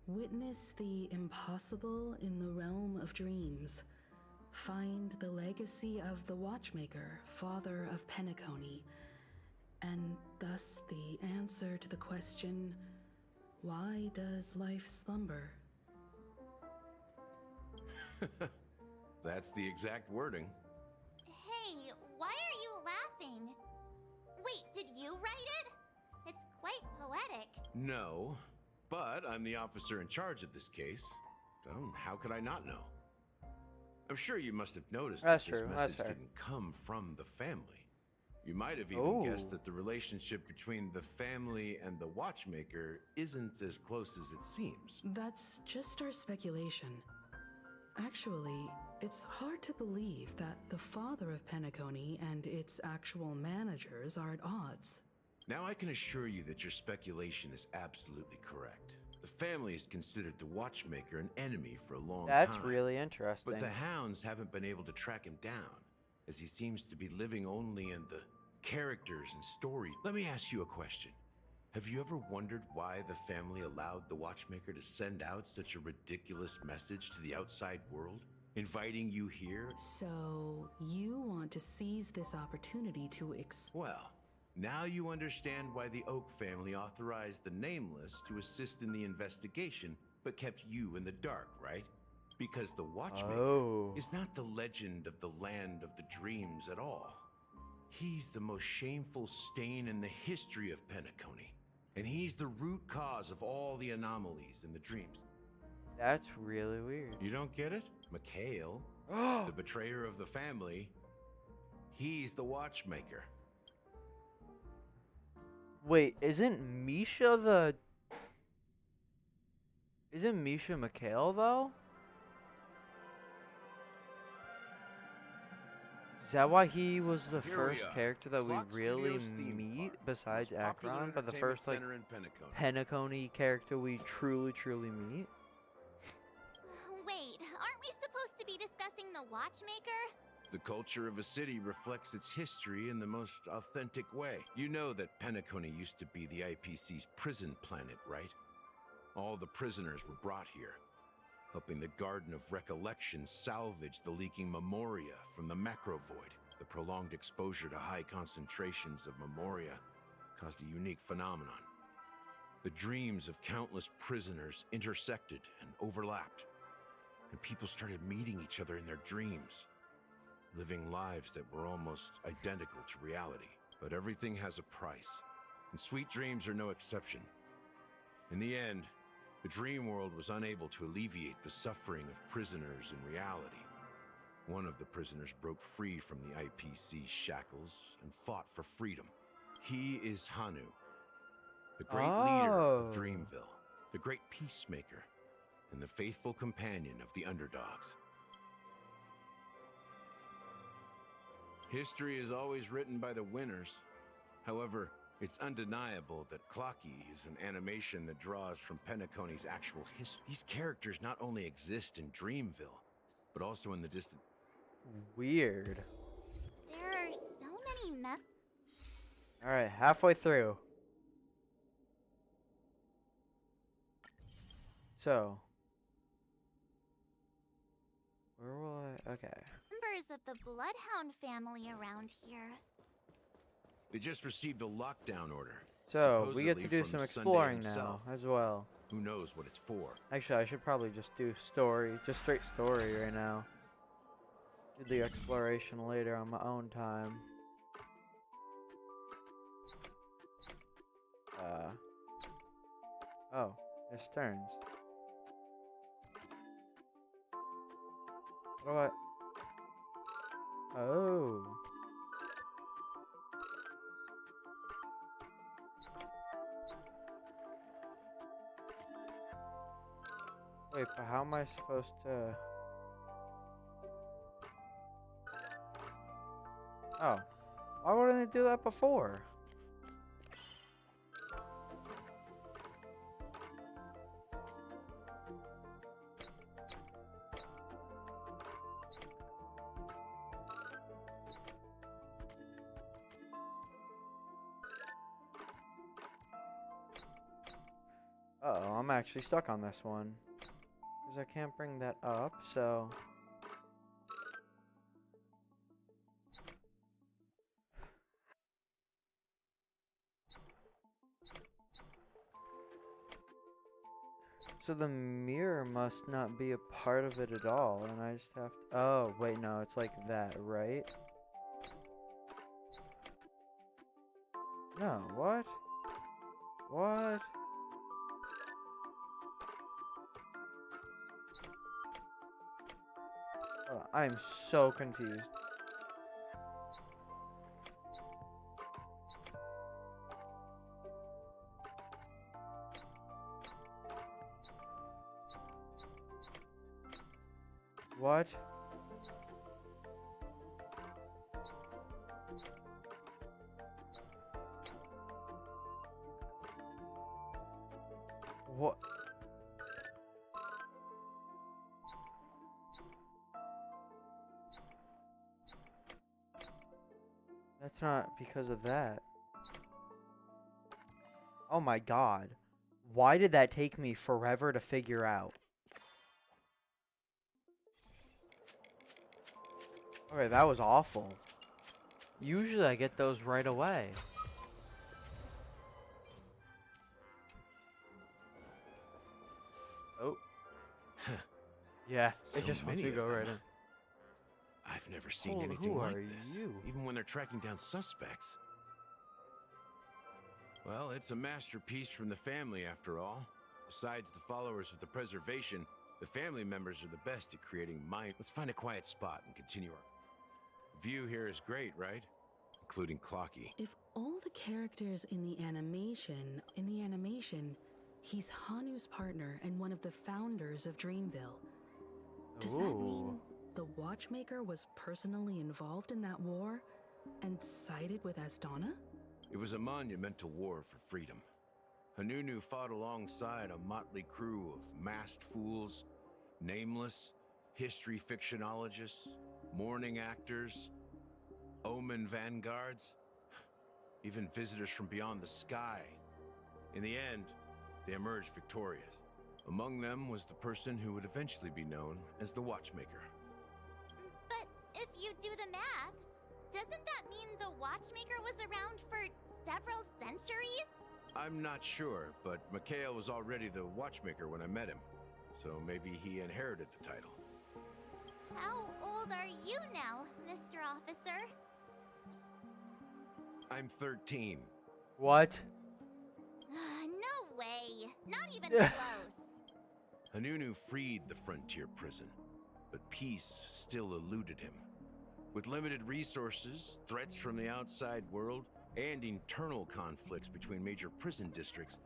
Witness the impossible in the realm of dreams. Find the legacy of the Watchmaker, father of Penacony, and thus the answer to the question, why does life slumber? That's the exact wording. Hey, why are you laughing? Wait, did you write it? It's quite poetic. No, but I'm the officer in charge of this case. So how could I not know? I'm sure you must have noticed That's that this true, message that's fair. didn't come from the family. You might have even Oh. guessed that the relationship between the family and the Watchmaker isn't as close as it seems. That's just our speculation. Actually, it's hard to believe that the father of Penacony and its actual managers are at odds. Now I can assure you that your speculation is absolutely correct. The family has considered the Watchmaker an enemy for a long That's time. really interesting. But the hounds haven't been able to track him down, as he seems to be living only in the characters and stories. Let me ask you a question. Have you ever wondered why the family allowed the Watchmaker to send out such a ridiculous message to the outside world, inviting you here? So, you want to seize this opportunity to Well, now you understand why the Oak family authorized the Nameless to assist in the investigation, but kept you in the dark, right? Because the Watchmaker is not the legend of the Land of the Dreams at all. He's the most shameful stain in the history of Penacony. And he's the root cause of all the anomalies in the dreams. That's really weird. You don't get it? Mikhail, the betrayer of the family, he's the Watchmaker. Wait, isn't Misha Mikhail though? Is that why he was the Here first we are. character that we Fox really Studios theme meet park, besides most popular Akron, but the entertainment first like center in Penacony. Penacony character we truly meet? Wait, aren't we supposed to be discussing the Watchmaker? The culture of a city reflects its history in the most authentic way. You know that Penacony used to be the IPC's prison planet, right? All the prisoners were brought here, helping the Garden of Recollection salvage the leaking memoria from the macrovoid. The prolonged exposure to high concentrations of memoria caused a unique phenomenon. The dreams of countless prisoners intersected and overlapped, and people started meeting each other in their dreams, living lives that were almost identical to reality. But everything has a price, and sweet dreams are no exception. In the end, the dream world was unable to alleviate the suffering of prisoners in reality. One of the prisoners broke free from the IPC shackles and fought for freedom. He is Hanu, the great leader of Dreamville, the great peacemaker, and the faithful companion of the underdogs. History is always written by the winners. However, it's undeniable that Clocky is an animation that draws from Penacony's actual history. These characters not only exist in Dreamville, but also in the distant... Weird. There are so many Alright, halfway through. So. Where will I? Okay. members of the Bloodhound family around here. They just received a lockdown order. So, we get to do supposedly some from exploring Sunday now, himself. as well. Who knows what it's for? Actually, I should probably just do story, just straight story right now. Do the exploration later on my own time. Oh, it's turns. What? Oh. Wait, but how am I supposed to... Oh. Why wouldn't they do that before? Uh-oh, I'm actually stuck on this one. Because I can't bring that up, so... So the mirror must not be a part of it at all, and I just have to... Oh, wait, no, it's like that, right? No, what? What? I'm so confused. What? What? That's not because of that. Oh my god. Why did that take me forever to figure out? Okay, that was awful. Usually I get those right away. Oh. Yeah, it So just makes many me of go them. right in. I've never seen Hold, anything who like are this, you? even when they're tracking down suspects. Well, it's a masterpiece from the family, after all. Besides the followers of the preservation, the family members are the best at creating mind. Let's find a quiet spot and continue our view here is great, right? Including Clocky. If all the characters in the animation, he's Hanu's partner and one of the founders of Dreamville. Does that mean the Watchmaker was personally involved in that war and sided with Asdana? It was a monumental war for freedom. Hanunu fought alongside a motley crew of masked fools, nameless, history fictionologists, mourning actors, omen vanguards, even visitors from beyond the sky. In the end, they emerged victorious. Among them was the person who would eventually be known as the Watchmaker. But if you do the math, doesn't that mean the Watchmaker was around for several centuries? I'm not sure, but Mikhail was already the Watchmaker when I met him, so maybe he inherited the title. How old are you now, Mr. Officer? I'm 13. What? No way. Not even close. Hanunu freed the frontier prison, but peace still eluded him. With limited resources, threats from the outside world, and internal conflicts between major prison districts,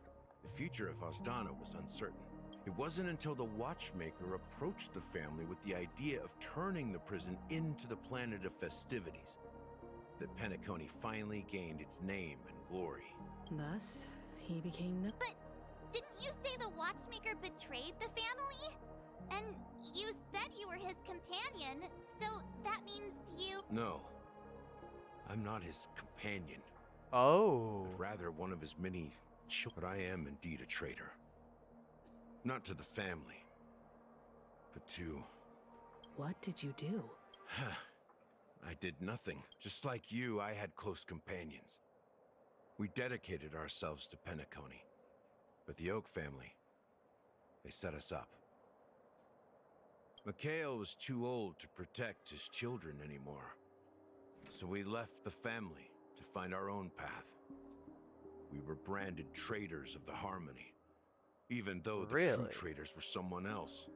the future of Asdana was uncertain. It wasn't until the Watchmaker approached the family with the idea of turning the prison into the planet of festivities that Penacony finally gained its name and glory. Thus, he became no— But didn't you say the Watchmaker betrayed the family? And you said you were his companion, so that means you— No, I'm not his companion. Oh. But rather one of his many children. But I am indeed a traitor. Not to the family, but to... What did you do? I did nothing. Just like you, I had close companions. We dedicated ourselves to Penacony. But the Oak family, they set us up. Mikhail was too old to protect his children anymore. So we left the family to find our own path. We were branded traitors of the Harmony, even though the true traitors were someone else.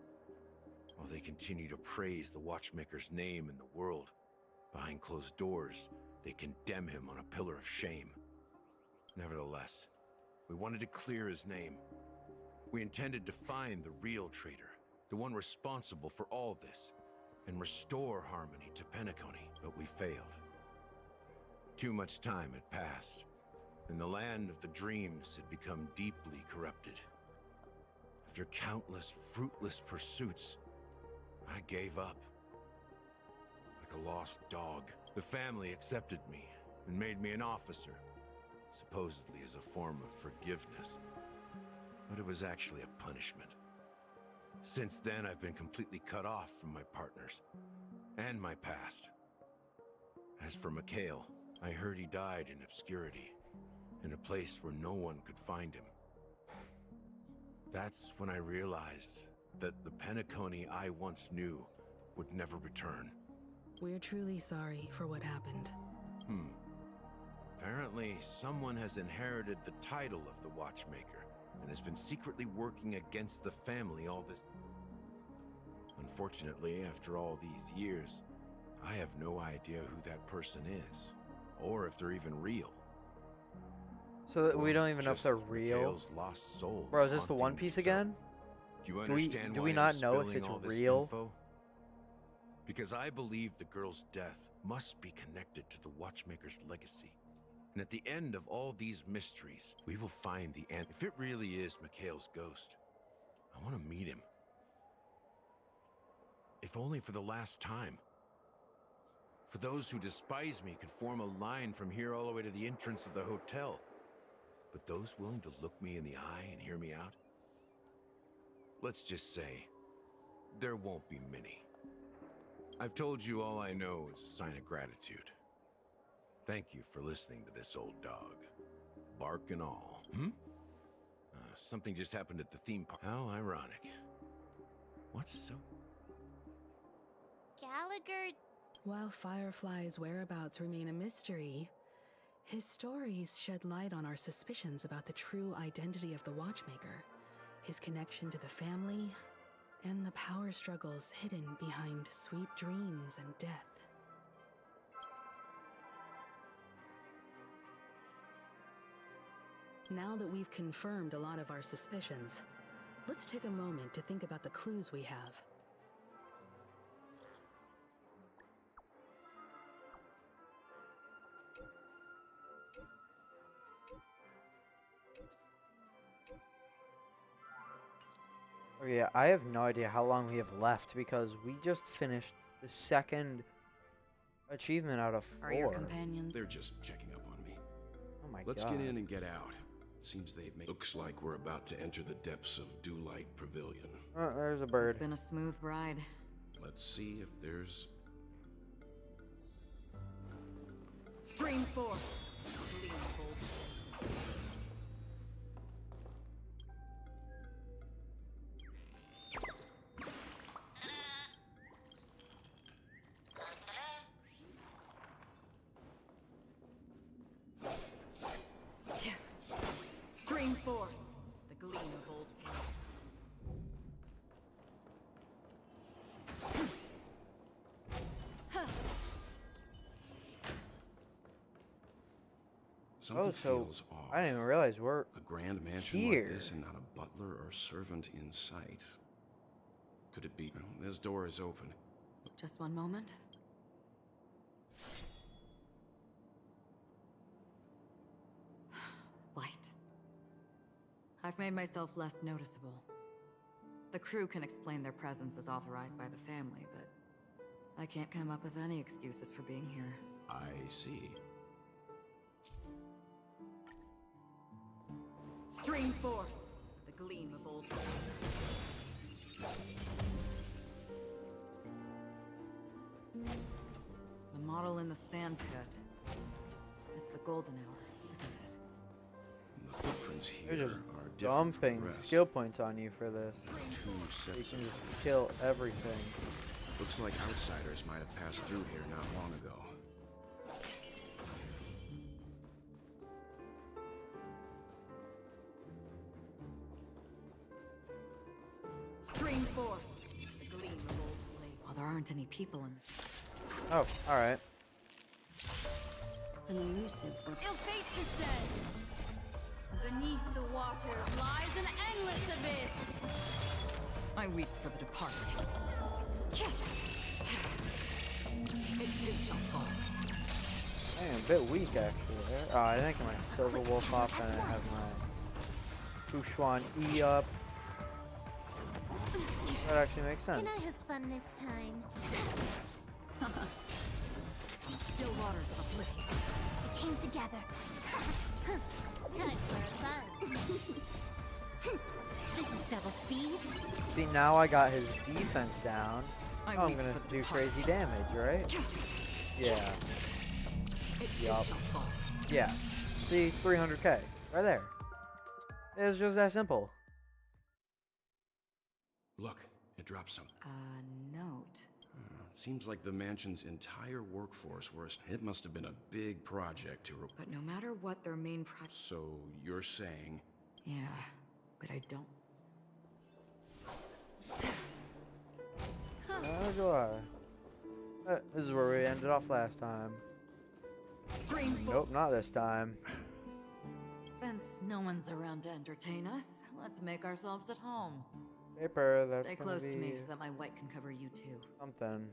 While they continue to praise the Watchmaker's name in the world, behind closed doors, they condemn him on a pillar of shame. Nevertheless, we wanted to clear his name. We intended to find the real traitor the one responsible for all this, and restore harmony to Penacony, but we failed. Too much time had passed, and the land of the dreams had become deeply corrupted. After countless fruitless pursuits, I gave up. Like a lost dog, the family accepted me and made me an officer, supposedly as a form of forgiveness. But it was actually a punishment. Since then, I've been completely cut off from my partners and my past. As for Mikhail, I heard he died in obscurity, in a place where no one could find him. That's when I realized that the Penacony I once knew would never return. We're truly sorry for what happened. Apparently, someone has inherited the title of the Watchmaker and has been secretly working against the family all this... Unfortunately, after all these years, I have no idea who that person is, or if they're even real. So that we don't even know if they're real. Mikhail's lost soul. Bro, is this the haunting One Piece the again? Do you Do we- understand do why we I'm not know if spilling it's all this real? info? Because I believe the girl's death must be connected to the Watchmaker's legacy. And at the end of all these mysteries, we will find the end. If it really is Mikhail's ghost, I want to meet him. If only for the last time. For those who despise me could form a line from here all the way to the entrance of the hotel. But those willing to look me in the eye and hear me out? Let's just say, there won't be many. I've told you all I know is a sign of gratitude. Thank you for listening to this old dog. Bark and all. Something just happened at the theme park. How ironic. What's so... Gallagher... While Firefly's whereabouts remain a mystery, his stories shed light on our suspicions about the true identity of the Watchmaker, his connection to the family, and the power struggles hidden behind sweet dreams and death. Now that we've confirmed a lot of our suspicions, let's take a moment to think about the clues we have. Oh yeah, I have no idea how long we have left because we just finished the second achievement out of 4. Are your companions? They're just checking up on me. Oh my Let's god. get in and get out. Seems they've made... Looks like we're about to enter the depths of Dewlight Pavilion. Oh, there's a bird. It's been a smooth ride. Let's see if there's... Stream forth. Gleam bold. Stream forth. The gleam of old worlds. Something so feels off. I didn't even realize we're A grand mansion here. like this and not a butler or servant in sight. Could it be? Well, this door is open. Just one moment. White. I've made myself less noticeable. The crew can explain their presence as authorized by the family, but I can't come up with any excuses for being here. I see. Stream forth, the gleam of old The model in the sand pit. It's the golden hour, isn't it? The footprints They're here just are different from dumping the rest. skill points on you for this. Two You sets can of... just kill everything. Looks like outsiders might have passed through here not long ago. Stream forth, the gleam of old blade. Well, there aren't any people in this. Oh, alright. An elusive Your fate is said. Beneath the waters lies an endless abyss. I weep for the departed. It too shall fall. I am a bit weak actually. Oh, I think my Silver Wolf up and I have my Kushuan E up. That actually makes sense. Can I have fun this time? Still waters of oblivion. We came together. Time for a fun. This is double speed. See, now I got his defense down. I Oh, I'm weep gonna for the do departed. crazy damage, right? Yeah. It too Yup. shall fall. Yeah. See, 300k. Right there. It's just that simple. Look, it dropped something. A note. Seems like the mansion's entire workforce was. It must have been a big project to. But no matter what their main project. So you're saying? Yeah, but I don't. How do I? This is where we ended off last time. Nope, not this time. Since no one's around to entertain us, let's make ourselves at home. Paper, that's Stay gonna close be to me so that my white can cover you too. something.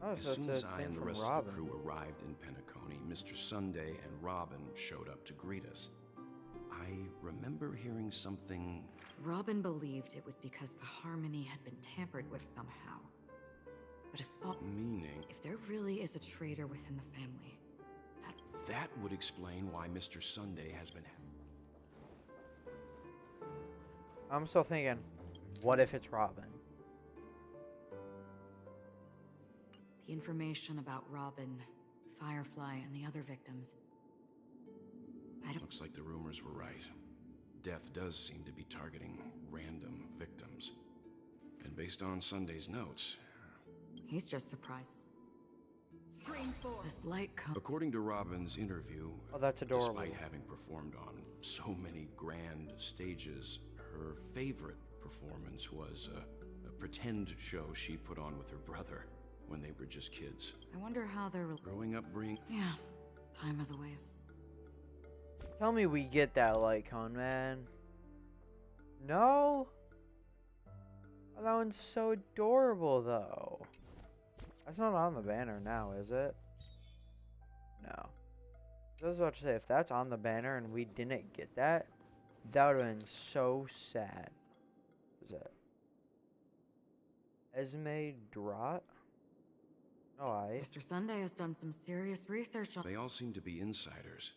Oh, As so soon it's as a I thing and the from rest Robin. of the crew arrived in Penacony, Mr. Sunday and Robin showed up to greet us. I remember hearing something. Robin believed it was because the harmony had been tampered with somehow. But as far Meaning? if there really is a traitor within the family, That would explain why Mr. Sunday has been. I'm still thinking, what if it's Robin? the information about Robin, Firefly, and the other victims. Looks like the rumors were right. Death does seem to be targeting random victims. And based on Sunday's notes, He's just surprised. This light comes. according to Robin's interview, Oh, that's adorable. despite having performed on so many grand stages, her favorite performance was a pretend show she put on with her brother when they were just kids. I wonder how they're Growing up bring. Yeah, time has a way of. Tell me we get that light cone, man. No? Oh, that one's so adorable, though. That's not on the banner now, is it? No. I was about to say, if that's on the banner and we didn't get that, that would have been so sad. What is that? Esme Drott? Oh, Mr. Sunday has done some serious research on. They all seem to be insiders,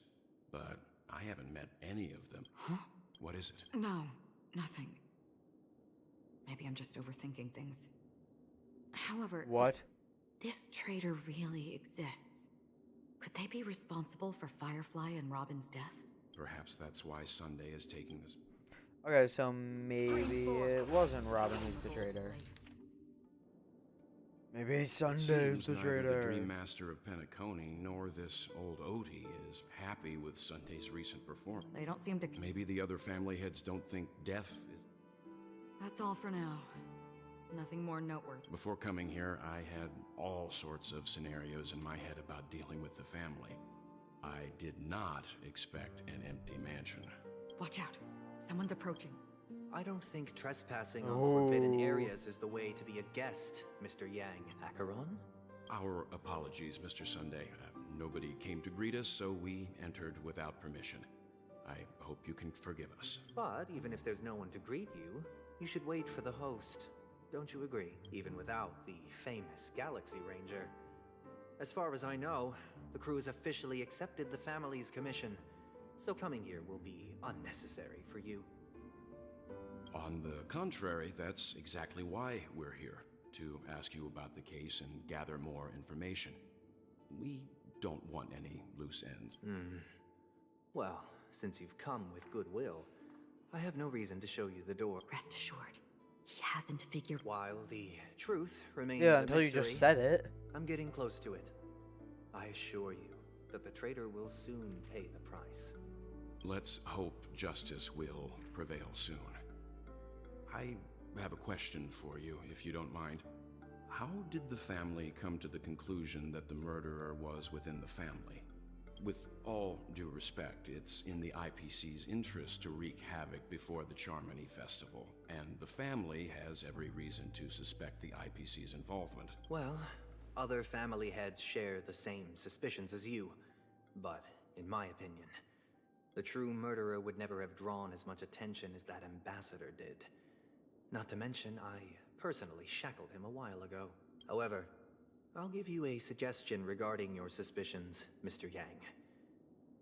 but I haven't met any of them. Huh? What is it? No, nothing. Maybe I'm just overthinking things. However, what? If this traitor really exists, could they be responsible for Firefly and Robin's deaths? Perhaps that's why Sunday is taking this. Okay, so maybe it wasn't Robin who's the traitor. Maybe Sunday's Seems the neither the traitor. Dream Master of Penacony nor this old Odie is happy with Sunday's recent performance. They don't seem to. Maybe the other family heads don't think death is. That's all for now. Nothing more noteworthy. Before coming here, I had all sorts of scenarios in my head about dealing with the family. I did not expect an empty mansion. Watch out. Someone's approaching. I don't think trespassing on forbidden areas is the way to be a guest, Mr. Yang. Acheron? Our apologies, Mr. Sunday. Nobody came to greet us, so we entered without permission. I hope you can forgive us. But even if there's no one to greet you, you should wait for the host. Don't you agree? Even without the famous Galaxy Ranger. As far as I know, the crew has officially accepted the family's commission, so coming here will be unnecessary for you. On the contrary, that's exactly why we're here, to ask you about the case and gather more information. We don't want any loose ends. Well, since you've come with goodwill, I have no reason to show you the door. Rest assured, he hasn't figured. While the truth remains Yeah, a until you mystery, just said it. I'm getting close to it. I assure you that the traitor will soon pay the price. Let's hope justice will prevail soon. I have a question for you, if you don't mind. How did the family come to the conclusion that the murderer was within the family? With all due respect, it's in the IPC's interest to wreak havoc before the Charmony Festival, and the family has every reason to suspect the IPC's involvement. Well, other family heads share the same suspicions as you, but in my opinion, the true murderer would never have drawn as much attention as that ambassador did. Not to mention, I personally shackled him a while ago. However, I'll give you a suggestion regarding your suspicions, Mr. Yang.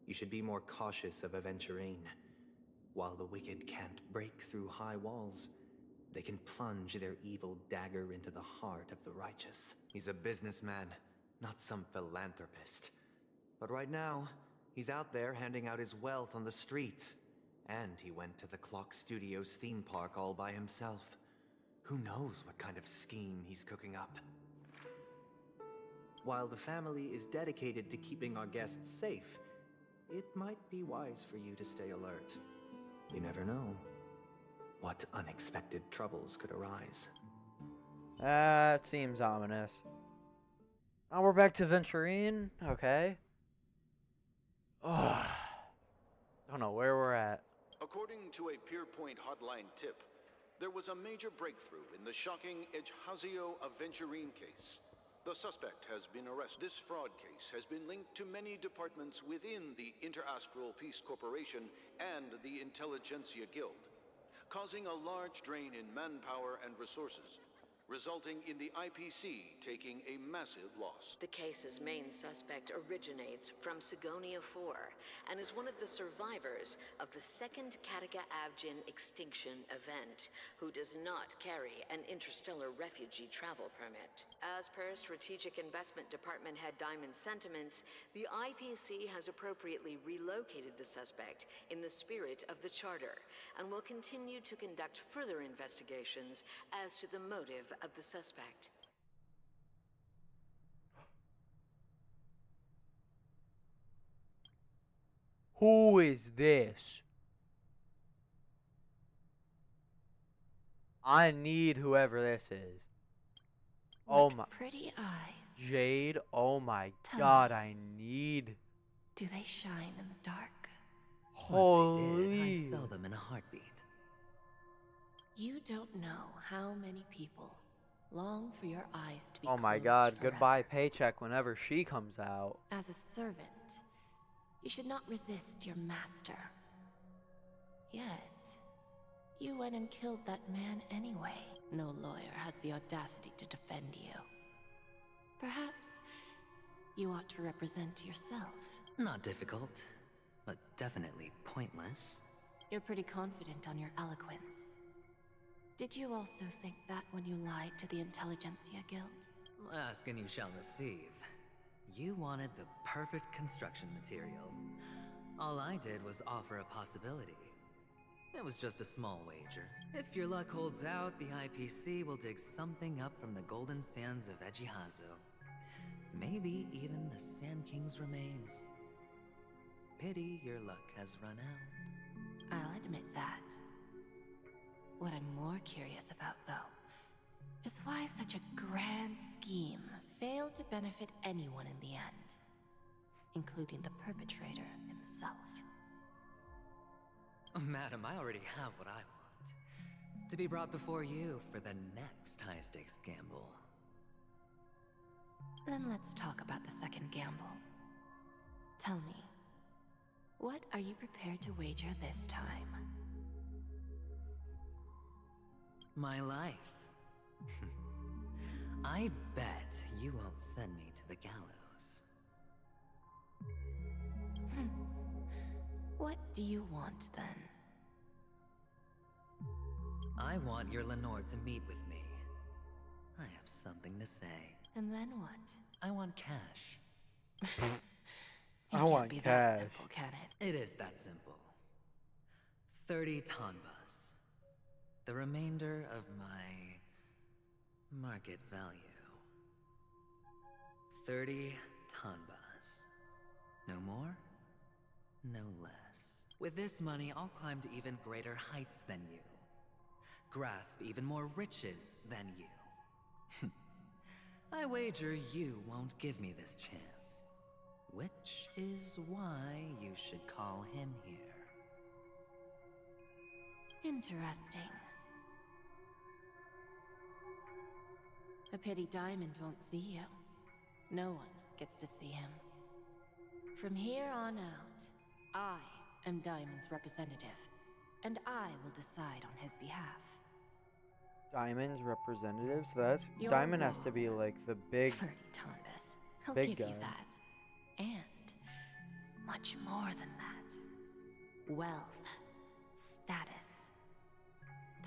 You should be more cautious of Aventurine. While the wicked can't break through high walls, they can plunge their evil dagger into the heart of the righteous. He's a businessman, not some philanthropist. But right now, he's out there handing out his wealth on the streets. And he went to the Clock Studios theme park all by himself. Who knows what kind of scheme he's cooking up? While the family is dedicated to keeping our guests safe, it might be wise for you to stay alert. You never know what unexpected troubles could arise. That seems ominous. Now we're back to Venturine. Okay. Ugh. Don't know where we're at. According to a Pierpoint hotline tip, there was a major breakthrough in the shocking Ejhazio Aventurine case. The suspect has been arrested. This fraud case has been linked to many departments within the Interastral Peace Corporation and the Intelligentsia Guild, causing a large drain in manpower and resources, resulting in the IPC taking a massive loss. The case's main suspect originates from Sigonia 4 and is one of the survivors of the second Kataka Abjin extinction event, who does not carry an interstellar refugee travel permit. As per Strategic Investment Department head Diamond's sentiments, the IPC has appropriately relocated the suspect in the spirit of the Charter and will continue to conduct further investigations as to the motive of the suspect. Who is this? I need whoever this is. Oh my. Pretty eyes. Jade, oh my Tell god, I need. Do they shine in the dark? Well, if they did, Holy. I'd sell them in a heartbeat. You don't know how many people long for your eyes to be Oh my closed god, forever. goodbye paycheck whenever she comes out. As a servant, you should not resist your master. Yet, you went and killed that man anyway. No lawyer has the audacity to defend you. Perhaps you ought to represent yourself. Not difficult, but definitely pointless. You're pretty confident on your eloquence. Did you also think that when you lied to the Intelligentsia Guild? Ask and you shall receive. You wanted the perfect construction material. All I did was offer a possibility. It was just a small wager. If your luck holds out, the IPC will dig something up from the golden sands of Ejhazio. Maybe even the Sand King's remains. Pity your luck has run out. I'll admit that. What I'm more curious about, though, is why such a grand scheme failed to benefit anyone in the end, including the perpetrator himself. Oh, madam, I already have what I want. To be brought before you for the next high-stakes gamble. Then let's talk about the second gamble. Tell me, what are you prepared to wager this time? My life. I bet you won't send me to the gallows. What do you want, then? I want your Lenore to meet with me. I have something to say. And then what? I want cash. It can't be that simple, can it? It is that simple. 30 tanbas. The remainder of my market value. 30 tanbas. No more, no less. With this money, I'll climb to even greater heights than you. Grasp even more riches than you. I wager you won't give me this chance. Which is why you should call him here. Interesting. A pity Diamond won't see you. No one gets to see him. From here on out, I am Diamond's representative, and I will decide on his behalf. Diamond's representative? So that's You're Diamond has to wrong. be like the big, Flirty Tombus. I'll big give guy. you that. And much more than that. Wealth, status,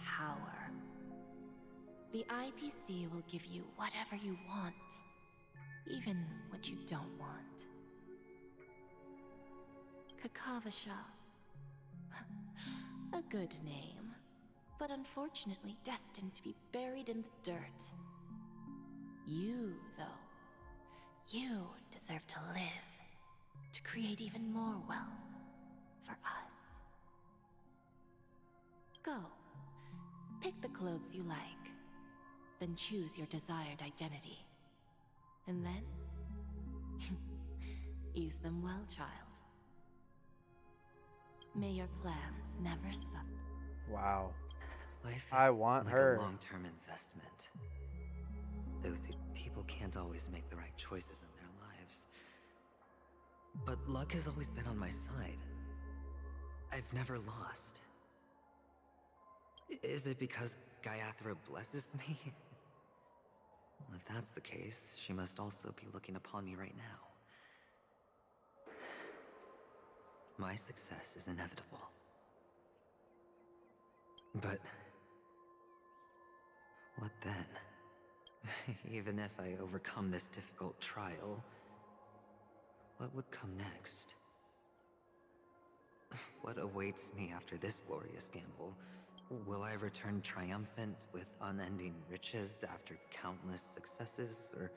power. The IPC will give you whatever you want, even what you don't want. Kakavasha. A good name, but unfortunately destined to be buried in the dirt. You, though, you deserve to live, to create even more wealth for us. Go, pick the clothes you like, then choose your desired identity. And then, use them well, child. May your plans never suffer. Wow. Life I is want like her. a long-term investment. People can't always make the right choices in their lives. But luck has always been on my side. I've never lost. Is it because Gaiathra blesses me? Well, if that's the case, she must also be looking upon me right now. My success is inevitable. But what then? Even if I overcome this difficult trial, what would come next? What awaits me after this glorious gamble? Will I return triumphant with unending riches after countless successes, or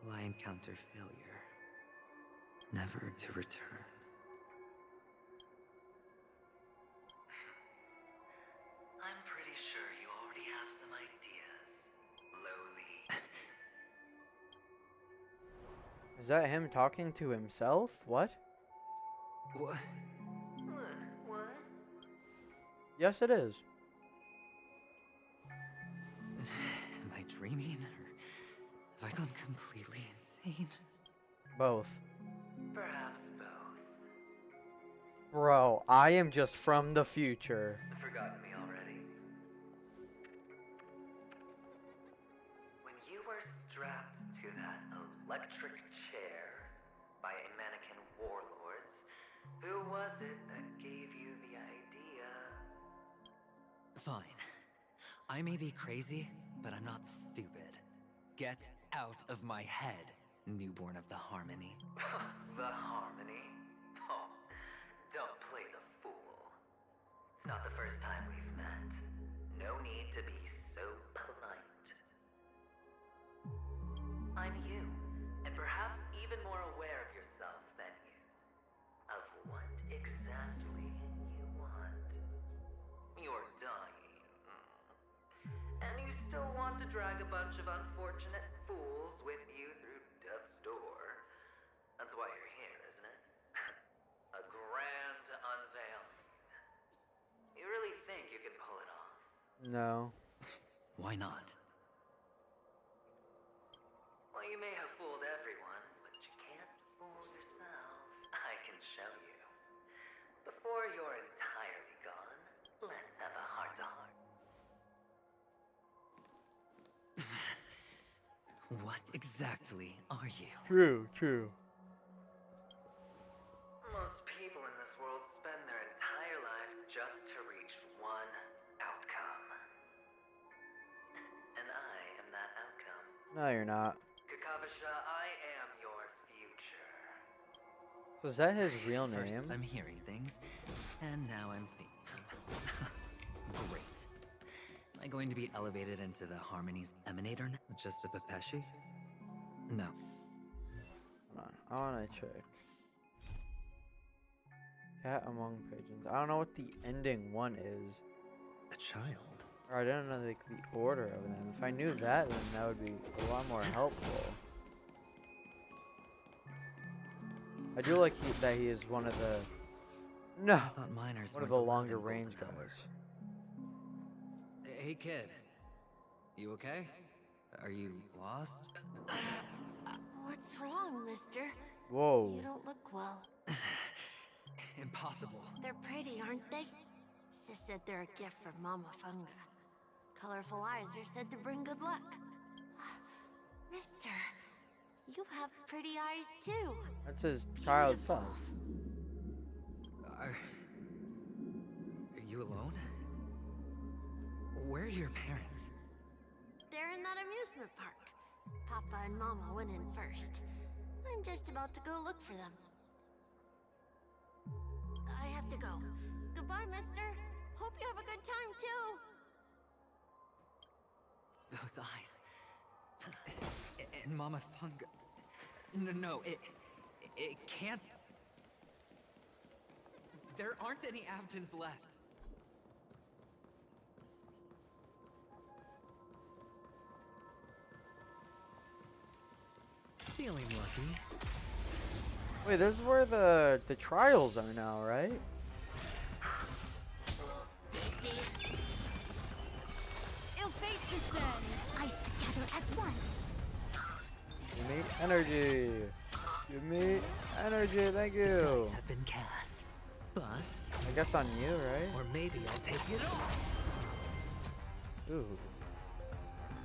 will I encounter failure, never to return? I'm pretty sure you already have some ideas, lowly. Is that him talking to himself? What? What? What? Yes, it is. Am I dreaming, or have I gone completely insane? Both. Perhaps both. Bro, I am just from the future. Forgotten me already. When you were strapped to that electric chair by a mannequin warlords, who was it that gave you the idea? Fine. I may be crazy, but I'm not stupid. Get out of my head, newborn of the Harmony. The Harmony? Oh, don't play the fool. It's not the first time we've met. No need to be so polite. I'm you, and perhaps even more aware of yourself than you. Of what exactly you want. You're dying. And you still want to drag a bunch of unfortunate fools with you through death's door. That's why you're here, isn't it? A grand unveiling. You really think you can pull it off? No. Why not? Well, you may have fooled everyone, but you can't fool yourself. I can show you. Before you're entirely gone, let's have a heart-to-heart. What exactly are you? True, true. Most people in this world spend their entire lives just to reach one outcome. And I am that outcome. No, you're not. Kakavasha, I am your future. So is that his real name? First, I'm hearing things, and now I'm seeing them. Great. Am I going to be elevated into the Harmony's emanator? Just a Pepeshi? No. Hold on, I wanna check. Cat among pigeons. I don't know what the ending one is. A child? Or I don't know like the order of them. If I knew that, then that would be a lot more helpful. I do like that he is one of the no, I thought miners one of weren't the allowed longer in Golden range Hour. guys. Hey, kid. You okay? Are you lost? What's wrong, mister? Whoa. You don't look well. Impossible. They're pretty, aren't they? Sis said they're a gift from Mama Funga. Colorful eyes are said to bring good luck. Mister, you have pretty eyes too. That's his child self. Are you alone? Where are your parents? They're in that amusement park. Papa and Mama went in first. I'm just about to go look for them. I have to go. Goodbye, mister. Hope you have a good time, too. Those eyes. And Mama Funga. No, it can't. There aren't any Avgens left. Feeling lucky. Wait, this is where the trials are now, right? Ill fate descend. I together as one. Give me energy. Give me energy. Thank you. The dice have been cast. Bust. I guess on you, right? Or maybe I'll take it all. Ooh.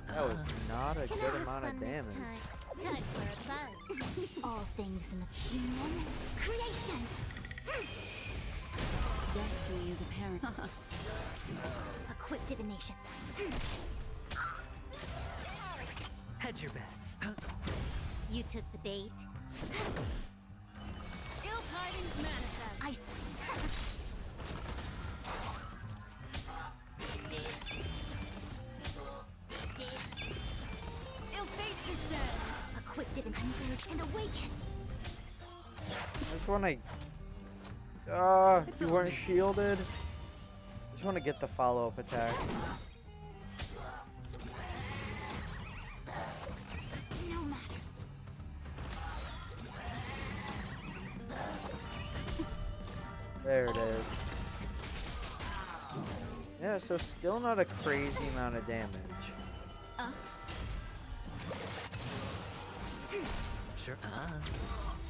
That was not a good amount of damage. Time for a fun. All things in the kingdom, creations. Destiny is apparent. A quick divination. Hedge your bets. You took the bait. Ill tidings manifest. I. Ill fate descend. A quick divination and awaken. I just want to. You weren't shielded. I just want to get the follow-up attack. No matter. There it is. Yeah, so still not a crazy amount of damage. Sure.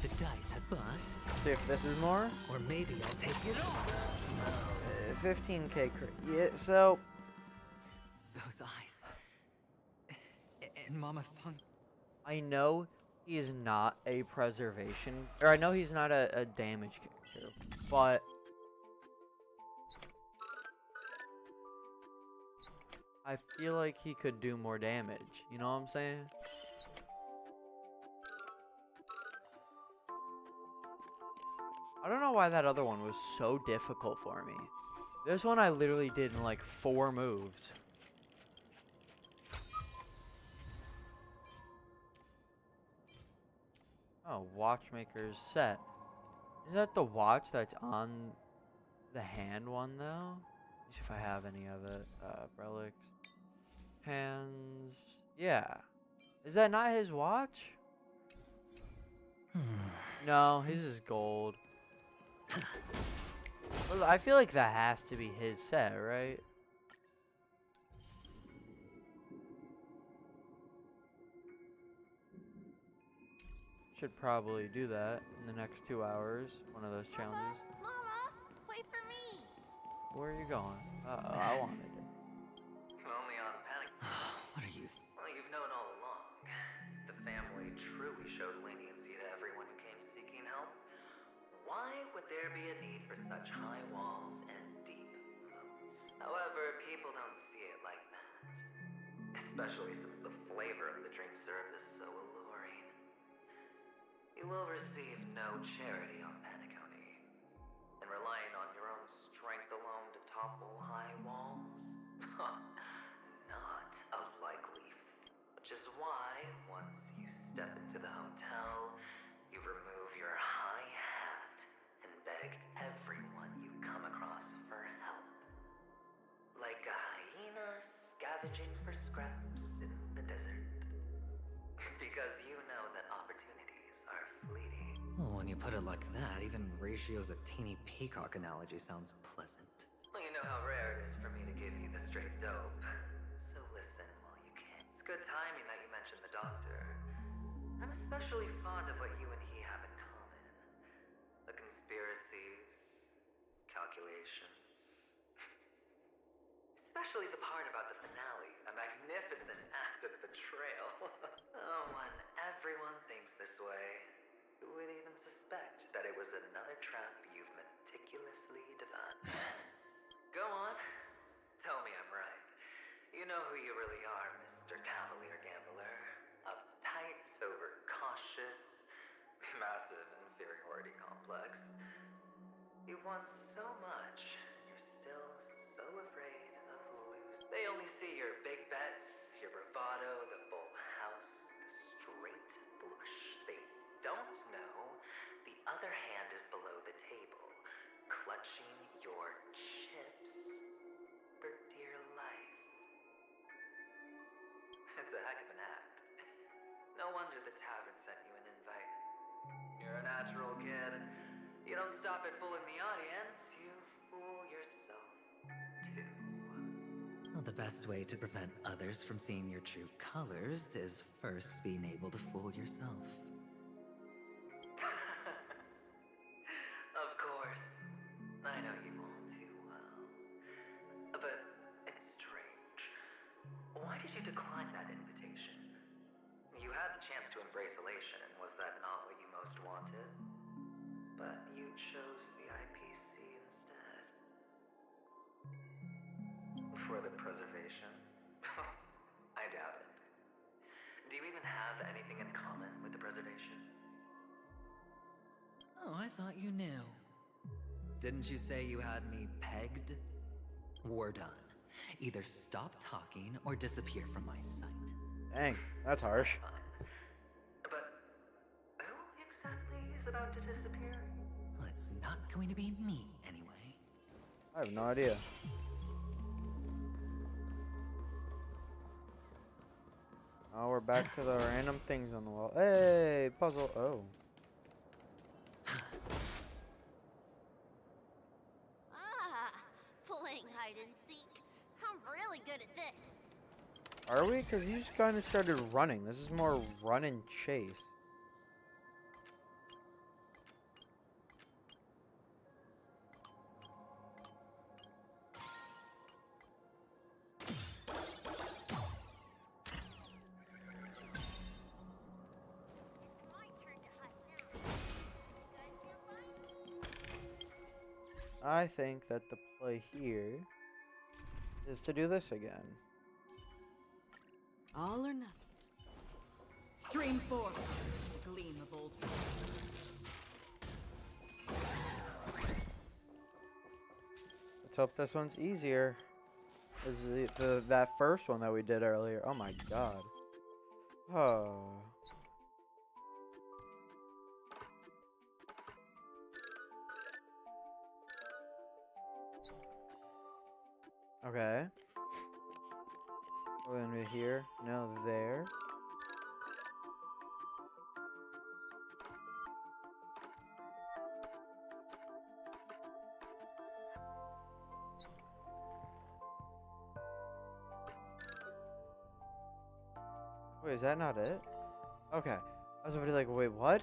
The dice have bust. See if this is more. Or maybe I'll take it all. 15k yeah, so Those eyes. And Mama Fung. I know he is not a preservation, or I know he's not a damage character, but I feel like he could do more damage. You know what I'm saying? I don't know why that other one was so difficult for me. This one I literally did in like 4 moves. Oh, watchmaker's set. Is that the watch that's on the hand one though? Let me see if I have any of it. Relics. Hands. Yeah. Is that not his watch? No, his is gold. Well, I feel like that has to be his set, right? Should probably do that in the next 2 hours. One of those challenges. Mama, wait for me. Where are you going? I wanted it. Only on panic. What are you? Well, you've known all along. The family truly showed leniency to everyone who came seeking help. Why would there be a need for such high walls and deep moats? However, people don't see it like that. Especially since the flavor of the dream syrup is so alluring. You will receive no charity on Panicone. And relying on your own strength alone to topple high walls? Not a likely Which is why, once you step into the hotel, you remove your high hat and beg everyone you come across for help. Like a hyena scavenging for scraps in the desert. Because you know that opportunities are fleeting. Oh, when you put it like that, even Ratio's a teeny peacock analogy sounds pleasant. Well, you know how rare it is for me to give you the straight dope. So listen while you can. It's good timing that you mentioned the doctor. I'm especially fond of what you and he have in common. The conspiracies, calculations. Especially the part about the finale, a magnificent act of betrayal. Oh, when everyone thinks this way, who would even suspect that it was another trap you've meticulously devised? Go on. Tell me I'm right. You know who you really are, Mr. Cavalier Gambler. Uptight, overcautious, massive inferiority complex. You want so much, and you're still so afraid of losing. They only see your big bets, your bravado, the full house, the straight flush. They don't know the other hand is below the table, clutching your chips for dear life. It's a heck of an act. No wonder the tavern sent you an invite. You're a natural kid. You don't stop at fooling the audience, you fool yourself too. Well, the best way to prevent others from seeing your true colors is first being able to fool yourself. Of course. I know you all too well. But it's strange. Why did you decline that invitation? You had the chance to embrace elation, and was that not what you most wanted? But you chose the IPC instead. For the preservation? I doubt it. Do you even have anything in common with the preservation? Oh, I thought you knew. Didn't you say you had me pegged? We're done. Either stop talking or disappear from my sight. Dang, that's harsh. But who exactly is about to disappear? Well, it's not going to be me, anyway. I have no idea. Oh, we're back to the random things on the wall. Hey, puzzle. Oh. Playing hide and seek. I'm really good at this. Are we? Because you just kind of started running. This is more run and chase. I think that the play here is to do this again. All or nothing. Stream forth, the gleam of old. Let's hope this one's easier. Is that first one that we did earlier? Oh my god. Oh. Okay. We're gonna be here. No, there. Wait, is that not it? Okay. I was already like, wait, what?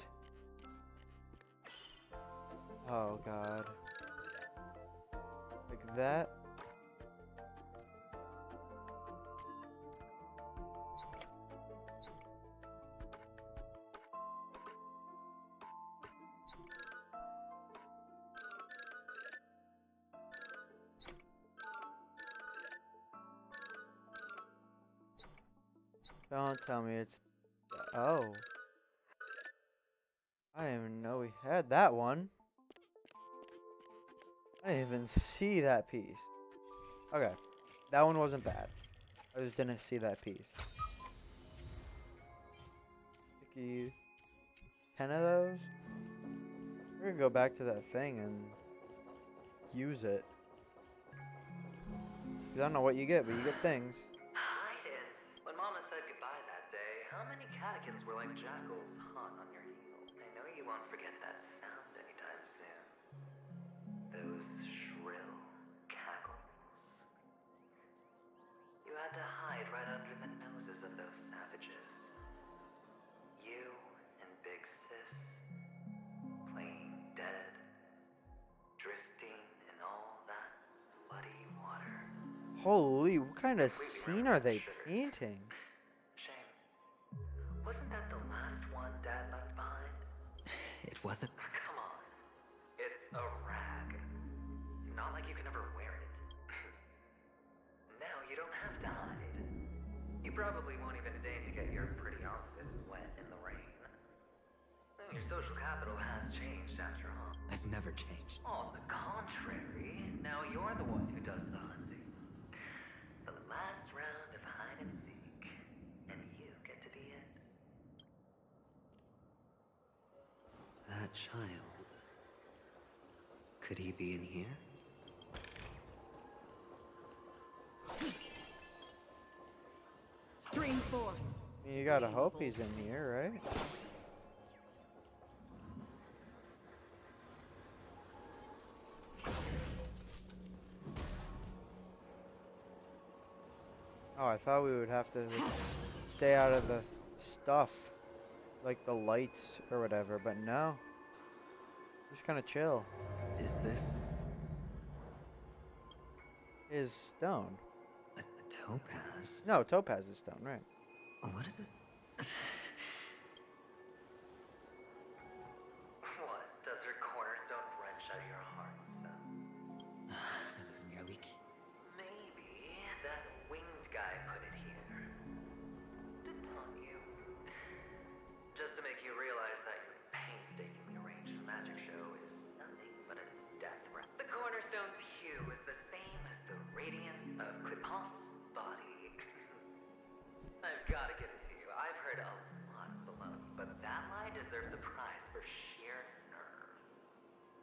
Oh god. Like that? Don't tell me it's... Oh. I didn't even know we had that one. I didn't even see that piece. Okay. That one wasn't bad. I just didn't see that piece. 10 of those? We're gonna go back to that thing and use it. 'Cause I don't know what you get, but you get things. Hi, Dance. When Mama said goodbye that day, how many catechins were like jackals hot on your heels? I know you won't forget that images. You and Big Sis, playing dead, drifting in all that bloody water. Holy, what kind of scene are they painting? Shame. Wasn't that the last one Dad left behind? It wasn't. Come on. It's a rag. It's not like you can ever wear it. Now you don't have to hide. You probably won't even deign to get your pretty outfit wet in the rain. Your social capital has changed after all. I've never changed. On the contrary, now you're the one who does the hunting. The last round of hide and seek, and you get to be it. That child. Could he be in here? Stream forth. You gotta hope he's in here, right? Oh, I thought we would have to like, stay out of the stuff, like the lights or whatever, but no. Just kind of chill. Is this Is stone. a topaz? No, topaz is stone, right? What is this? What? Does her cornerstone wrench out your heart, son? It was merely. Maybe that winged guy put it here. To taunt you. Just to make you realize that your painstakingly arranged magic show is nothing but a death trap. The cornerstone's hue is the same as the radiance of Clipant's body. I've got to give it to you. I've heard a lot of baloney, but that lie deserves a prize for sheer nerve.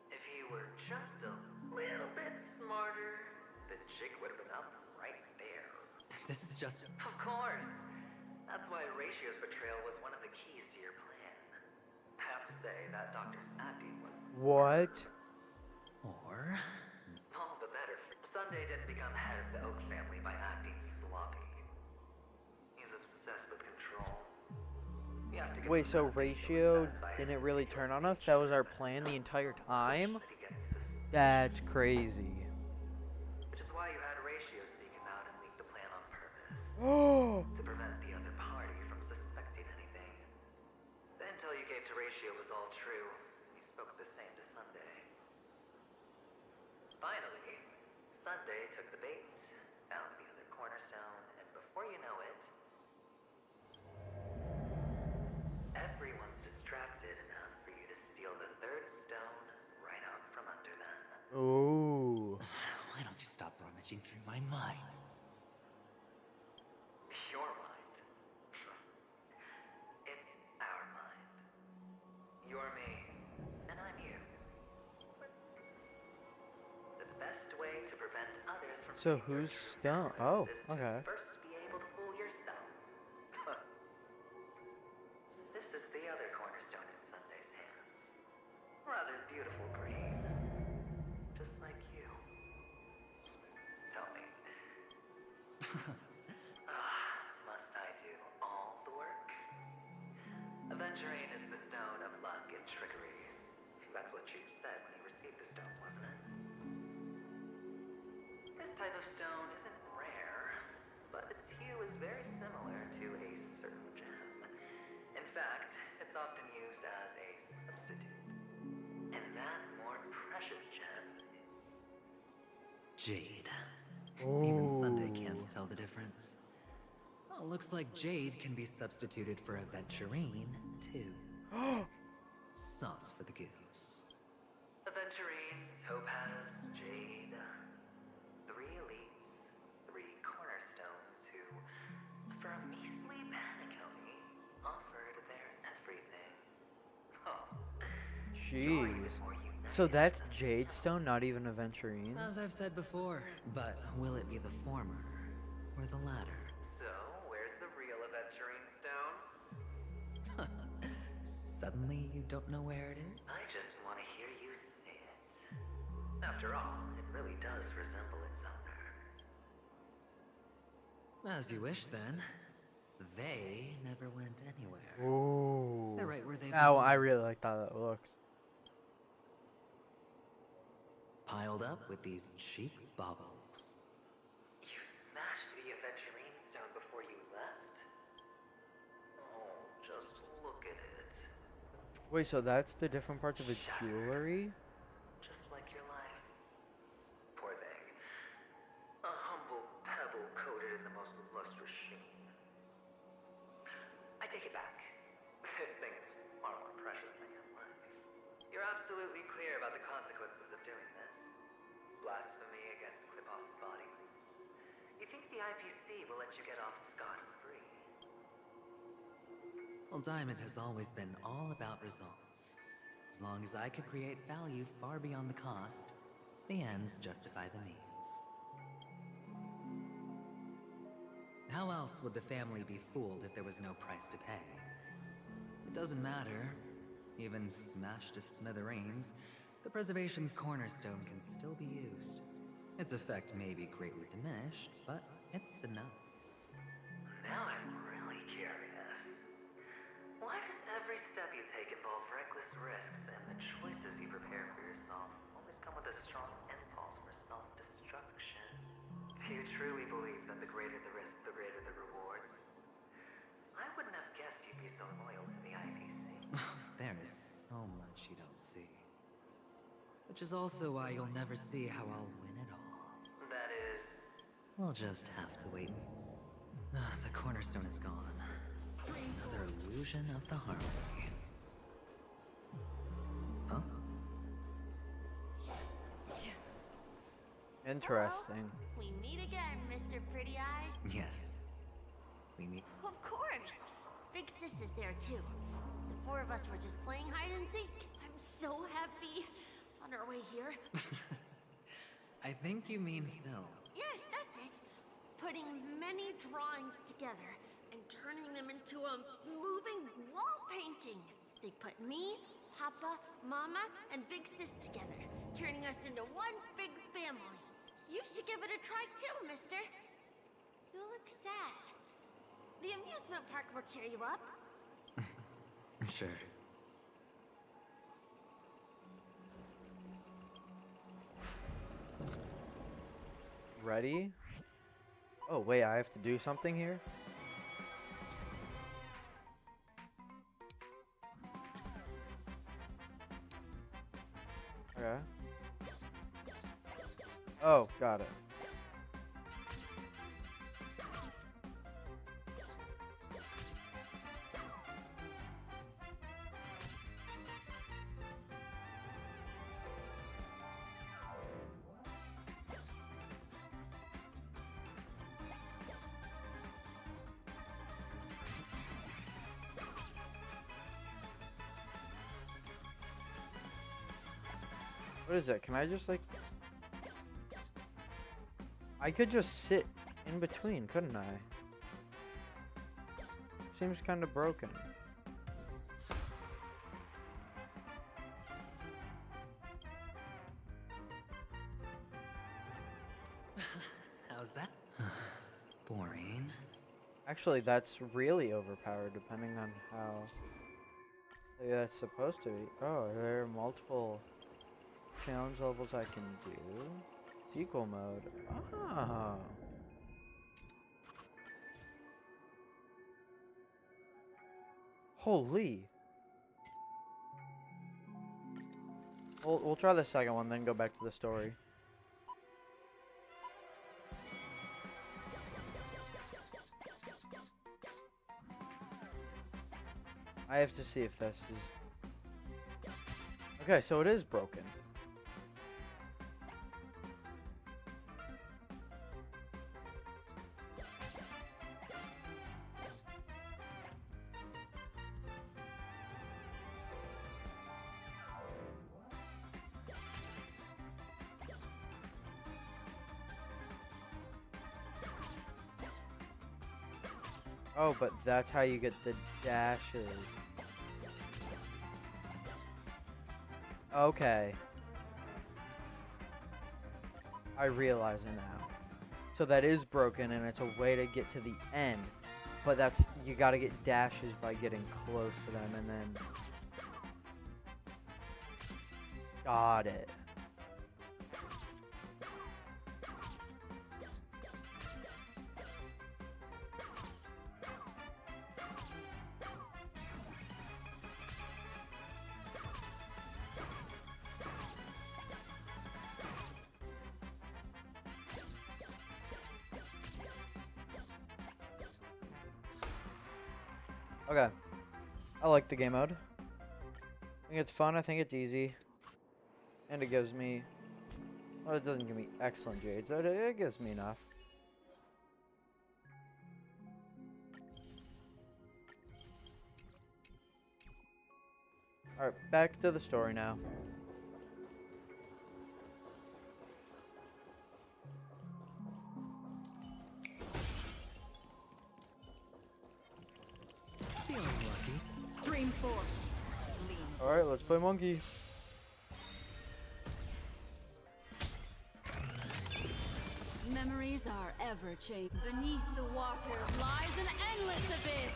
If he were just a little bit smarter, the jig would have been up right there. This is just. Of course. That's why Ratio's betrayal was one of the keys to your plan. I have to say, that doctor's acting was What? Or. all the better. Sunday didn't become head of the Oak family by acting sloppy. He's obsessed with control. You have to give Wait, him so that to Ratio satisfy his didn't really turn on us? nature That was our and plan the the entire push time? that he gets suspicious. That's crazy. Which is why you had Ratio seek him out and leak the plan on purpose. Oh! To prevent the other party from suspecting anything. The intel you gave to Ratio was all true. He spoke the same to Sunday. Finally, Sunday took the bait, found the other cornerstone, and before you know it, everyone's distracted enough for you to steal the third stone right out from under them. Ooh. Why don't you stop rummaging through my mind? Your mind. It's our mind. You're me, and I'm you. The best way to prevent others from So seeing your who's true stone? colors Oh, is to okay. first be able to fool yourself. This is the other cornerstone in Sunday's hands. Rather beautiful green. Just like you. Tell me. Must I do all the work? Aventurine is the stone of luck and trickery. That's what she said when you received the stone, wasn't it? This type of stone isn't rare, but its hue is very similar to a certain gem. In fact, it's often used as a substitute. And that more precious gem is Jade. Even Sunday Ooh. can't tell the difference. Well, looks like Jade can be substituted for Aventurine, too. Sauce for the goose. Aventurine, Topaz, Jade. 3 elites, 3 cornerstones who, for a measly penny, offered their everything. Oh. You're even Jeez. more united So that's than Jadestone, not even Aventurine? As I've said before, but will it be the former or the latter? So, where's the real Aventurine stone? Suddenly you don't know where it is? I just want to hear you say it. After all, it really does resemble its owner. As you wish, then. They never went anywhere. Ooh. They're right where they Oh, I belong. really like how that looks. Piled up with these cheap baubles. You smashed the Aventurine stone before you left? Oh, just look at it. Wait, so that's the different parts of the jewelry? Just like your life. Poor thing. A humble pebble coated in the most lustrous sheen. I take it back. This thing is far more precious than your life. You're absolutely clear about the consequences of doing this. Blasphemy against Klipoth's body. You think the IPC will let you get off scot-free? Well, Diamond has always been all about results. As long as I could create value far beyond the cost, the ends justify the means. How else would the family be fooled if there was no price to pay? It doesn't matter. Even smashed to smithereens, the preservation's cornerstone can still be used. Its effect may be greatly diminished, but it's enough. Now I'm really curious. Why does every step you take involve reckless risks, and the choices you prepare for yourself always come with a strong impulse for self-destruction? Do you truly believe that the greater the risk, the greater the rewards? I wouldn't have guessed you'd be so loyal to the IPC. There is so much you don't see. Which is also why you'll never see how I'll win it all. That is... We'll just have to wait and see. The cornerstone is gone. Another illusion of the harmony. Huh? Interesting. We meet again, Mr. Pretty Eyes. Yes. We meet. Of course. Big Sis is there too. The four of us were just playing hide and seek. I'm so happy. On our way here. I think you mean Phil. Yes, that's it. Putting many drawings together and turning them into a moving wall painting. They put me, Papa, Mama, and Big Sis together, turning us into one big family. You should give it a try too, mister. You look sad. The amusement park will cheer you up. Sure. Ready? Oh, wait, I have to do something here? Okay. Oh, got it. What is it? Can I just like... I could just sit in between, couldn't I? Seems kind of broken. How's that? Boring. Actually, that's really overpowered depending on how that's supposed to be. Oh, there are multiple challenge levels I can do. Sequel mode. Ah. Holy. We'll try the second one, then go back to the story. I have to see if this is... Okay, so it is broken. Oh, but that's how you get the dashes. Okay. I realize it now. So that is broken and it's a way to get to the end. But that's, you gotta get dashes by getting close to them, and then... Got it. Okay. I like the game mode. I think it's fun, I think it's easy. And it gives me... Well, it doesn't give me excellent jades, but it gives me enough. Alright, back to the story now. Feeling lucky. Stream 4. Alright, let's play monkey. Memories are ever changing. Beneath the waters lies an endless abyss.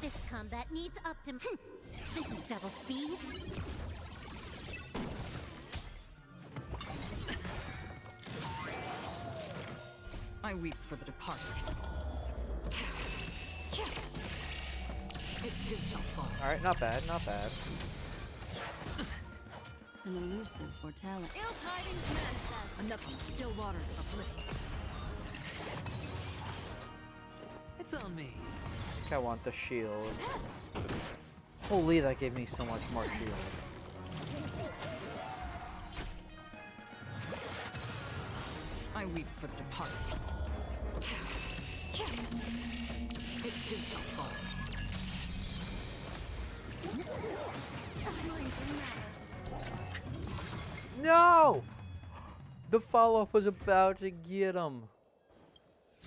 This combat needs This is double speed. I weep for the departed. It too shall fall. Alright, not bad, not bad. An elusive foretelling. Ill tidings manifest. Enough of still waters uplift. It's on me. I think I want the shield. Holy, that gave me so much more shield. I weep for the departed. It too shall fall. No! The follow-up was about to get him.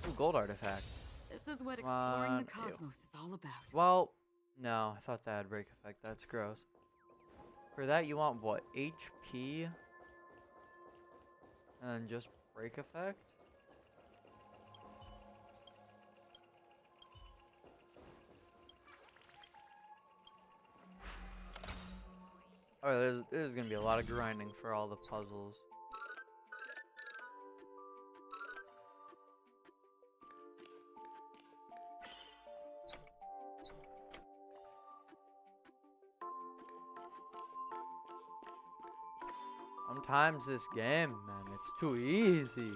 Ooh, gold artifact. This is what Come exploring on, the cosmos is all about. Well, no, I thought that had break effect. That's gross. For that, you want what? HP? And just break effect? Oh, there's gonna be a lot of grinding for all the puzzles. Sometimes this game, man, it's too easy.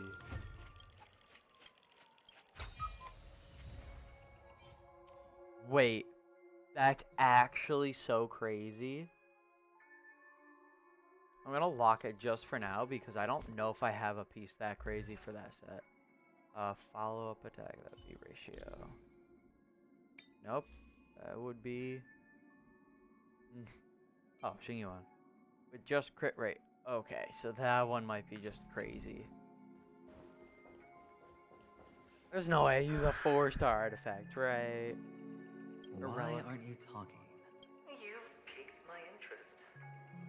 Wait, that's actually so crazy. I'm gonna lock it just for now because I don't know if I have a piece that crazy for that set. Follow-up attack, that'd be ratio. Nope, that would be... Oh, Xingyuan. With just crit rate. Okay, so that one might be just crazy. There's no way I use a 4-star artifact, right? Why aren't you talking? You've piqued my interest.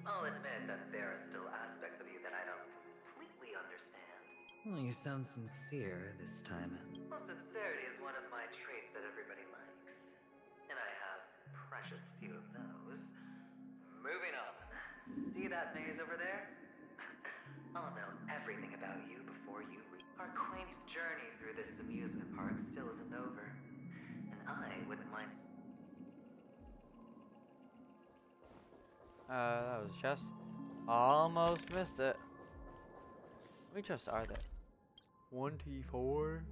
I'll admit that there are still aspects of you that I don't completely understand. Well, you sound sincere this time. Well, sincerity is one of my traits that everybody likes. And I have precious few of those. Moving on. See that maze over there? I'll know everything about you before you Our quaint journey through this amusement park still isn't over. And I wouldn't mind... That was a chest. Almost missed it. How many chests are there? 24?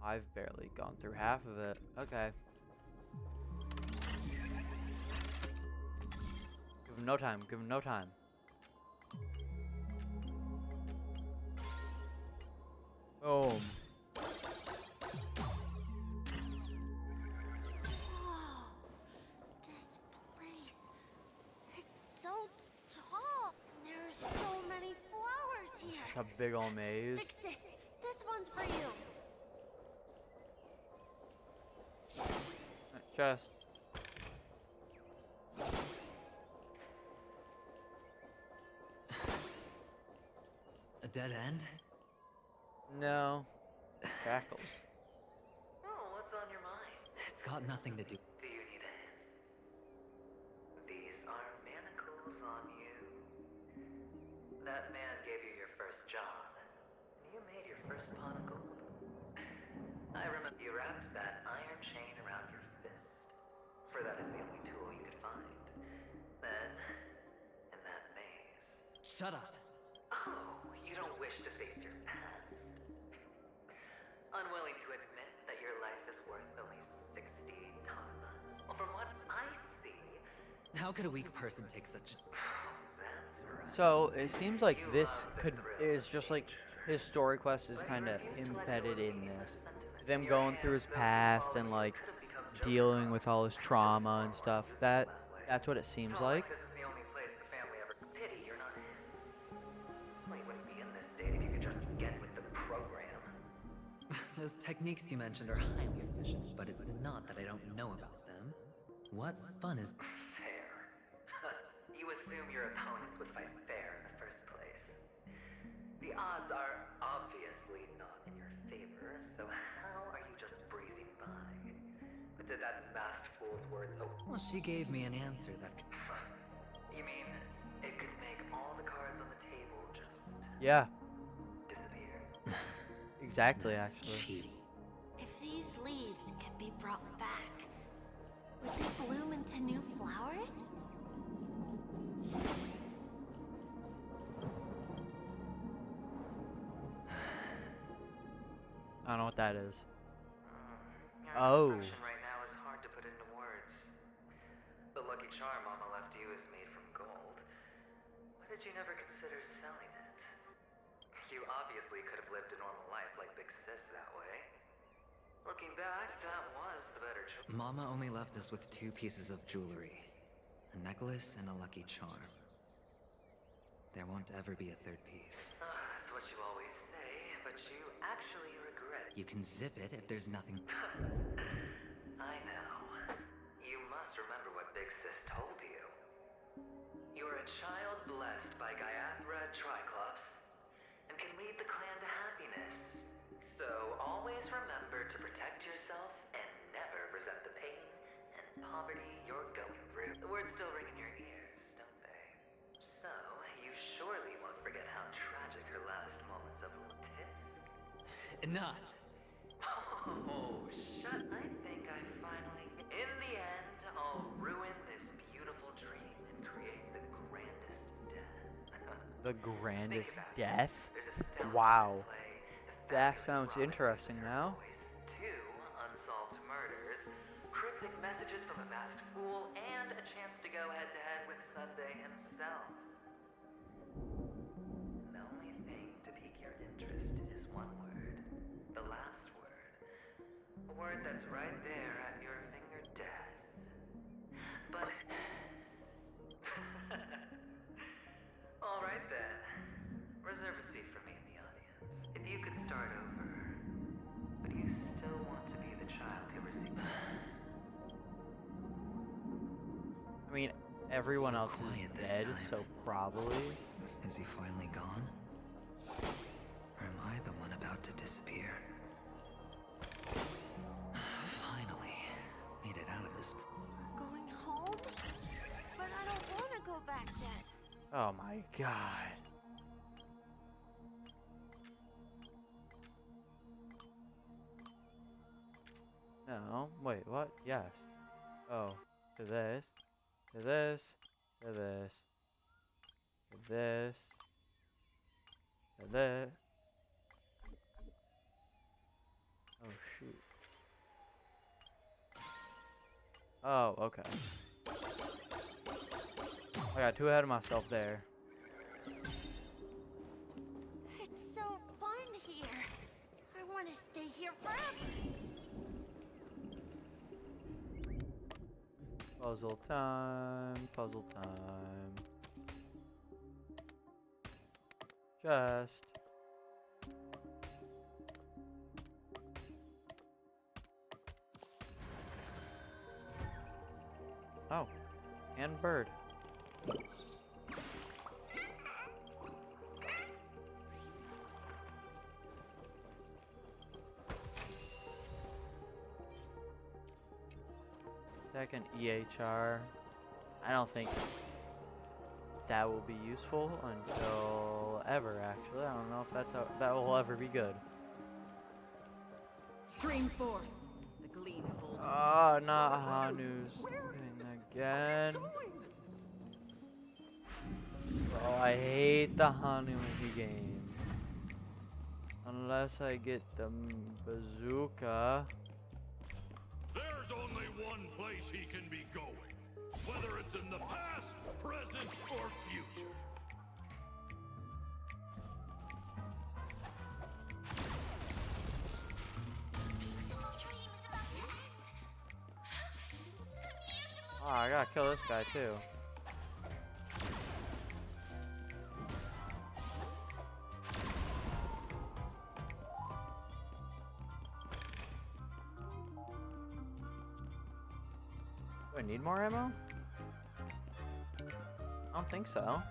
I've barely gone through half of it. Okay. Give him no time. Give him no time. Boom. A big old maze. Fix this. This one's for you. Chest. A dead end? No. Shackles. Oh, what's on your mind? It's got nothing to do. Do you need a hint? These are manacles on you. That man gave you your first job. You made your first pot of gold. I remember you wrapped that iron chain around your fist, for that is the only tool you could find. Then, in that maze... Shut up! Oh, you don't wish to face your past? Unwilling to admit that your life is worth only 60 tamas? Well, from what I see... How could a weak person take such a... That's right. So it seems like this is just like his story quest is kind of embedded in this. Them going through his past and like dealing with all his trauma and stuff. That's what it seems like. This is the only place the family ever... Pity you're not in. Well, you wouldn't be in this state if you could just get with the program. Those techniques you mentioned are highly efficient, but it's not that I don't know about them. What fun is... Fair. You assume your opponents would fight fair in the first place. The odds are obviously not in your favor, so how are you just breezing by? But did that masked fool's words... Oh, well, she gave me an answer that... You mean, it could make all the cards on the table just... Yeah. Disappear? Exactly, That's actually. cheating. If these leaves could be brought back, would they bloom into new flowers? I don't know what that is. Your Oh. expression right now is hard to put into words. The lucky charm Mama left you is made from gold. Why did you never consider selling it? You obviously could have lived a normal life like Big Sis that way. Looking back, that was the better choice. Mama only left us with 2 pieces of jewelry. A necklace and a lucky charm. There won't ever be a 3rd piece. That's what you always say, but you actually regret it. You can zip it if there's nothing... I know. You must remember what Big Sis told you. You're a child blessed by Gaiathra Triclops, and can lead the clan to happiness. So always remember to protect yourself and never resent the pain and poverty you're going through. The words still ring in your ears, don't they? So, you surely won't forget how tragic her last moments of tisk. Enough! Oh, shut. I think I finally... In the end, I'll ruin this beautiful dream and create the grandest death. The grandest Think about it. death? There's a stone Wow. play, The That Fabulous sounds Robin interesting Hood's now. Voice, 2 unsolved murders, cryptic messages from a masked fool, and a chance to go head-to-head with Sunday himself. The only thing to pique your interest is one word. The last word. A word that's right there at your finger, death. But... Alright then. Reserve a seat for me in the audience. If you could start over, would you still want to be the child who received... I mean, everyone So else quiet is this dead, time. so probably. Is he finally gone? Or am I the one about to disappear? Finally, made it out of this... Going home? But I don't want to go back yet. Oh my god. No, wait, what? Yes. Oh, to this, to this, to this, to this, to this. Oh shoot. Oh, okay. I got too ahead of myself there. It's so fun here. I want to stay here forever. Puzzle time, puzzle time. Just. Oh, and bird. check an EHR. I don't think that will be useful until ever, actually. I don't know if that will ever be good. Stream forth the gleam of old. Oh, not Hanu's thing again. Oh, I hate the Hanuki game. Unless I get the bazooka. There's only one place he can be going, whether it's in the past, present, or future. Oh, I gotta kill this guy too. Do I need more ammo? I don't think so.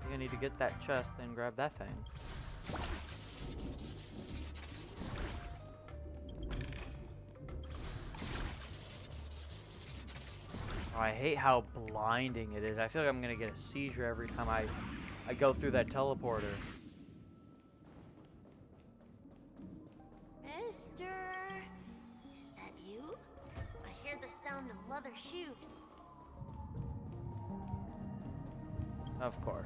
You're gonna need to get that chest and grab that thing. Oh, I hate how blinding it is. I feel like I'm gonna get a seizure every time I go through that teleporter. Mister, is that you? I hear the sound of leather shoes. Of course.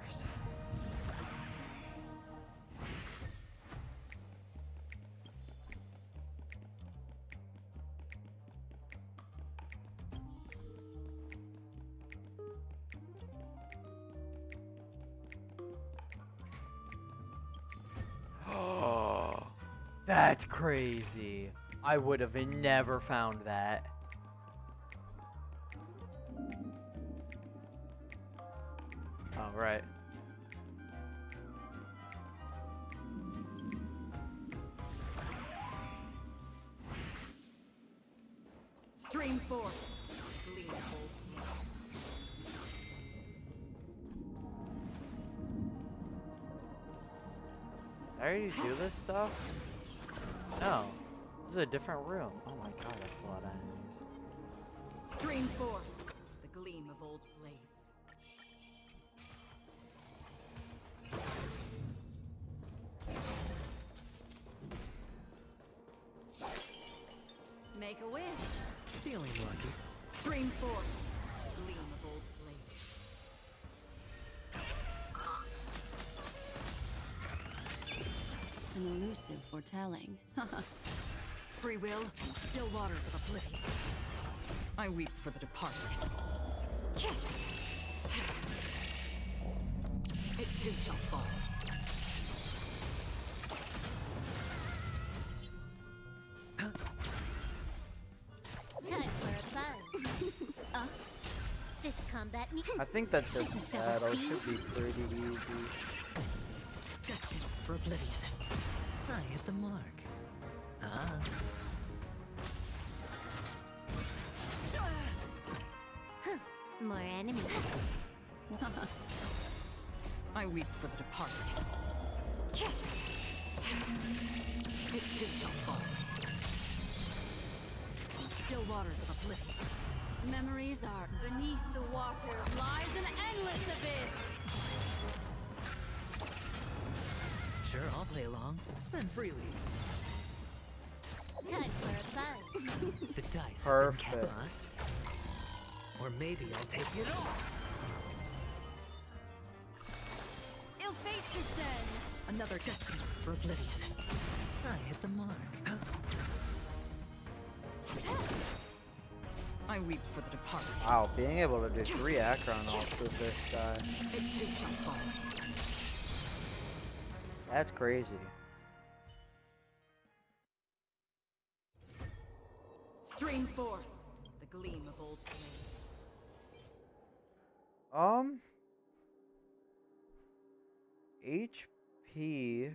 Oh, that's crazy. I would have never found that. Oh, right. Stream forth gleam of old. Did I already do this stuff? No. This is a different room. Oh my god, that's a lot of enemies. Stream forth the gleam of old blades. Make a wish. Feeling lucky. Stream forth gleam of old blades. An elusive foretelling. Free will, still waters of oblivion. I weep for the departed. It too shall fall. Time for a fun. This combat me. I think that this battle should be pretty easy. Destined for oblivion. I hit the mark. More enemies. I weep for the departed. It too shall fall. Still waters of oblivion. Memories are beneath the waters lies an endless abyss. Sure, I'll play along. Spend freely. Time for a fun. The dice Perfect. have been cast. Or maybe I'll take it all. Ill fate descends. Another destiny for oblivion. I hit the mark. I weep for the departed. Wow, being able to do 3 Akron ults with this guy. It too shall fall. That's crazy. Stream forth the gleam of old blades. HP.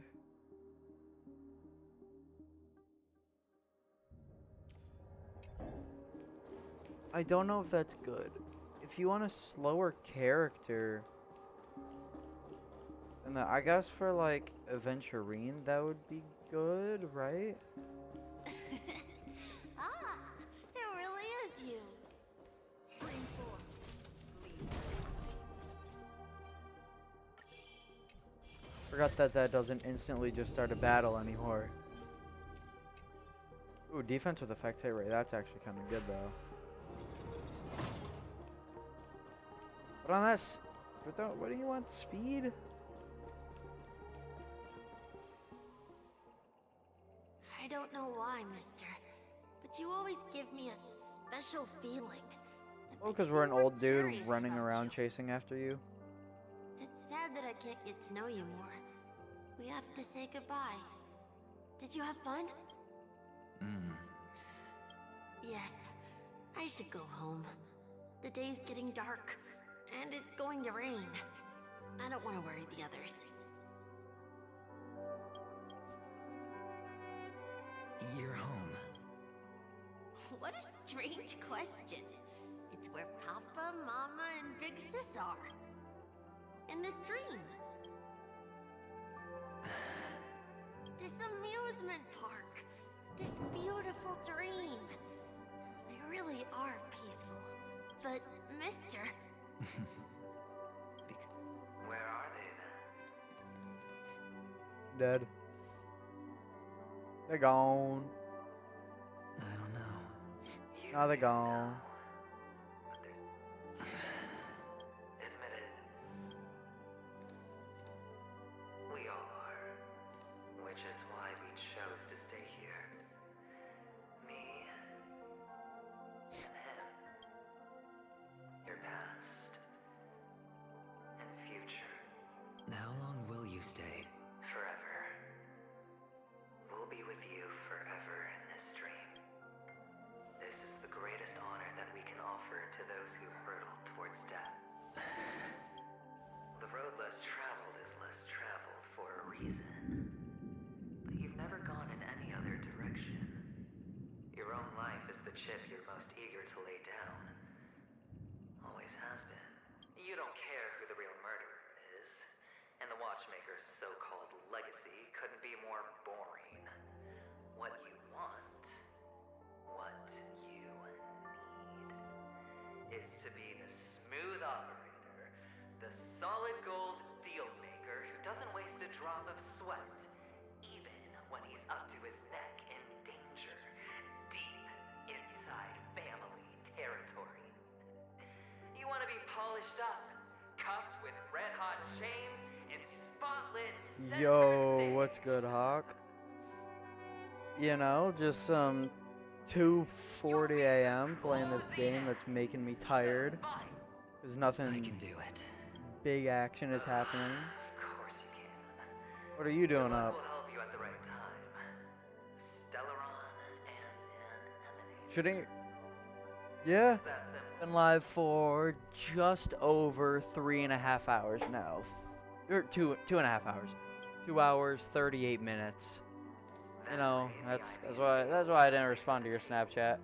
I don't know if that's good. If you want a slower character, and I guess for like Aventurine, that would be good, right? Ah, it really is you. Forgot that that doesn't instantly just start a battle anymore. Ooh, defense with effect hit rate. That's actually kind of good though. But on that, what do you want? Speed? I don't know why, mister, but you always give me a special feeling. Oh, because we're an old dude running around chasing after you. It's sad that I can't get to know you more. We have to say goodbye. Did you have fun? Yes. I should go home. The day's getting dark, and it's going to rain. I don't want to worry the others. You're home. What a strange question. It's where Papa, Mama, and Big Sis are. In this dream. This amusement park. This beautiful dream. They really are peaceful. But, mister... Where are they Dead. They're gone. then? I don't know. Now they're gone. Admit it. We all are. Which is why we chose to stay here. Me and him. Your past and future. How long will you stay? Forever. We'll be with you forever in this dream. This is the greatest honor that we can offer to those who hurtle towards death. The road less traveled is less traveled for a reason. But you've never gone in any other direction. Your own life is the chip you're most eager to lay down. Always has been. You don't care who the real murderer is. And the Watchmaker's so-called legacy couldn't be more boring. What you want, what you need, is to be the smooth operator, the solid gold deal maker who doesn't waste a drop of sweat, even when he's up to his neck in danger, deep inside family territory. You want to be polished up, cuffed with red-hot chains, and spotlit center Yo, stage. what's good, Hawk? You know, just some 2:40 a.m. playing this game that's making me tired. There's nothing. I can do it. Big action is happening. Of course you can. What are you doing Good luck up? will help you at the right time. Stellaron and an emanation. Shooting. Yeah. It's that simple. Been live for just over 3.5 hours now. Or 2.5 hours. 2 hours, 38 minutes. You know, that's why I didn't respond to your Snapchat.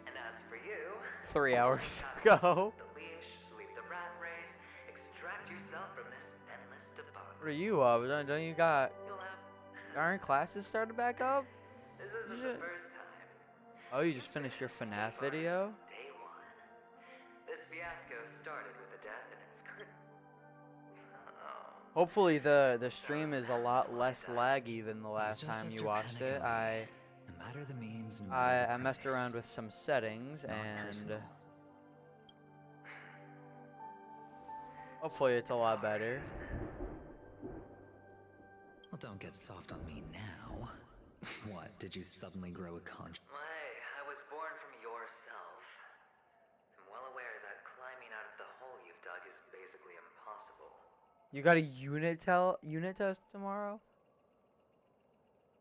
And as for you, 3 hours you ago. the leash, leave the rat race, extract yourself from this endless debacle. What are you up? Don't you got? You'll have. Aren't classes started back up? This isn't the first time. Oh, you just finished your FNAF video? Day one. This fiasco started with a death in its curtain. Hopefully the stream is a lot less laggy than the last just time you after watched it. Pentagon. No matter the means, no I matter the messed price. around with some settings It's not and personal. hopefully it's a lot better. Well, don't get soft on me now. What, did you suddenly grow a conscience? I was born from yourself. I'm well aware that climbing out of the hole you've dug is basically impossible. You got a unit test tomorrow?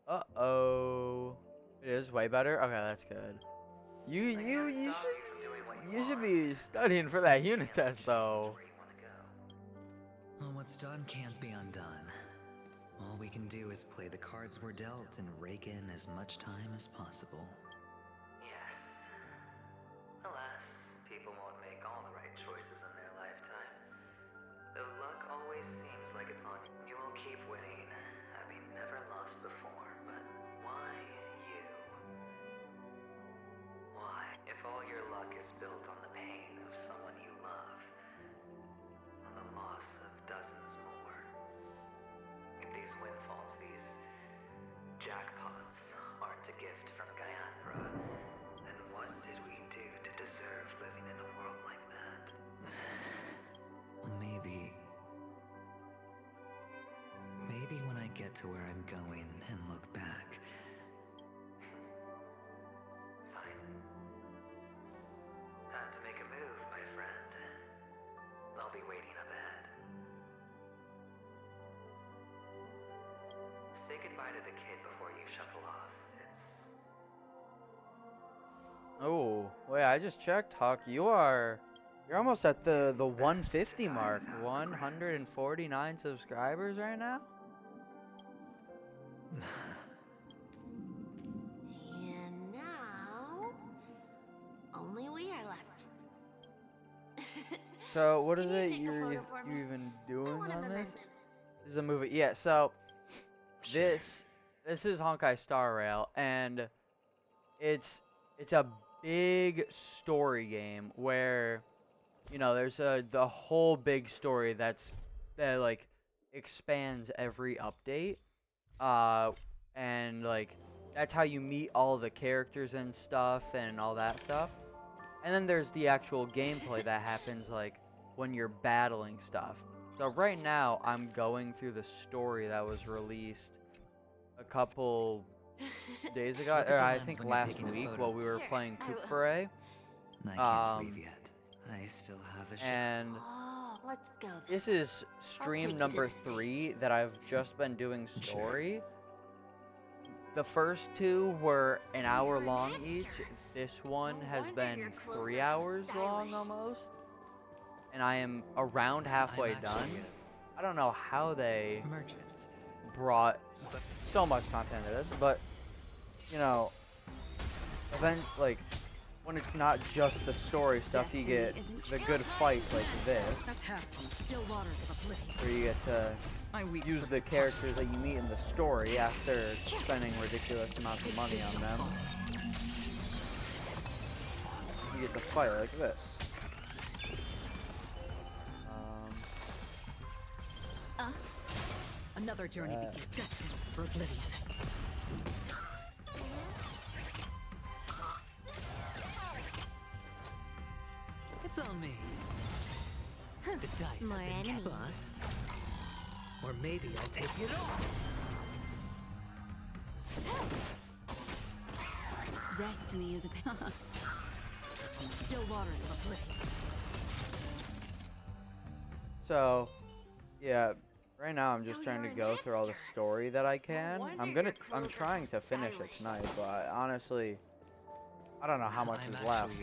Uh-oh. It is way better? Okay, that's good. You should be studying for that unit test though. Well, what's done can't be undone. All we can do is play the cards we're dealt and rake in as much time as possible. Yes. Alas, people won't make all the right choices in their lifetime. Though luck always seems like it's on you. Will keep winning, having never lost before, but why you? Why? If all your luck is built on the pain of someone you love, on the loss of dozens more, if the these windfalls, these jackpots, aren't a gift from Gaiathra, then what did we do to deserve living in a world like that? Well, maybe when I get to where I'm going and look back. Fine. Time to make a move, my friend. I'll be waiting up ahead. Say goodbye to the kid before you shuffle off. Oh, wait, I just checked, Huck. You're almost at the 150 mark. 149 subscribers right now? And now, only we are left. So, what is Can you it take a you're photo for me? even doing want a on this? memento. This is a movie. Yeah, so this is Honkai Star Rail, and it's a big story game where, you know, there's the whole big story that like expands every update. And like that's how you meet all the characters and stuff and all that stuff. And then there's the actual gameplay that happens like when you're battling stuff. So right now I'm going through the story that was released a couple days ago, or I think last week while we were playing Coup Foray. I can't leave yet. I still have a And Oh, let's go then. this is I'll stream take you to number the 3 that I've just been doing story. The first 2 were an hour long each. This one has been 3 hours long almost. And I am around halfway done. I don't know how they brought so much content to this, but you know, like when it's not just the story stuff, you get the good fights like this, where you get to use the characters that you meet in the story after spending ridiculous amounts of money on them. You get to fight like this. Another journey begins, destined for oblivion. It's on me. The dice More have been enemies. bust. Or maybe I'll take it all. Destiny is a still waters of oblivion. So, yeah, right now I'm just trying to go through all the story that I can. I'm trying to finish it tonight, but honestly, I don't know how much is left.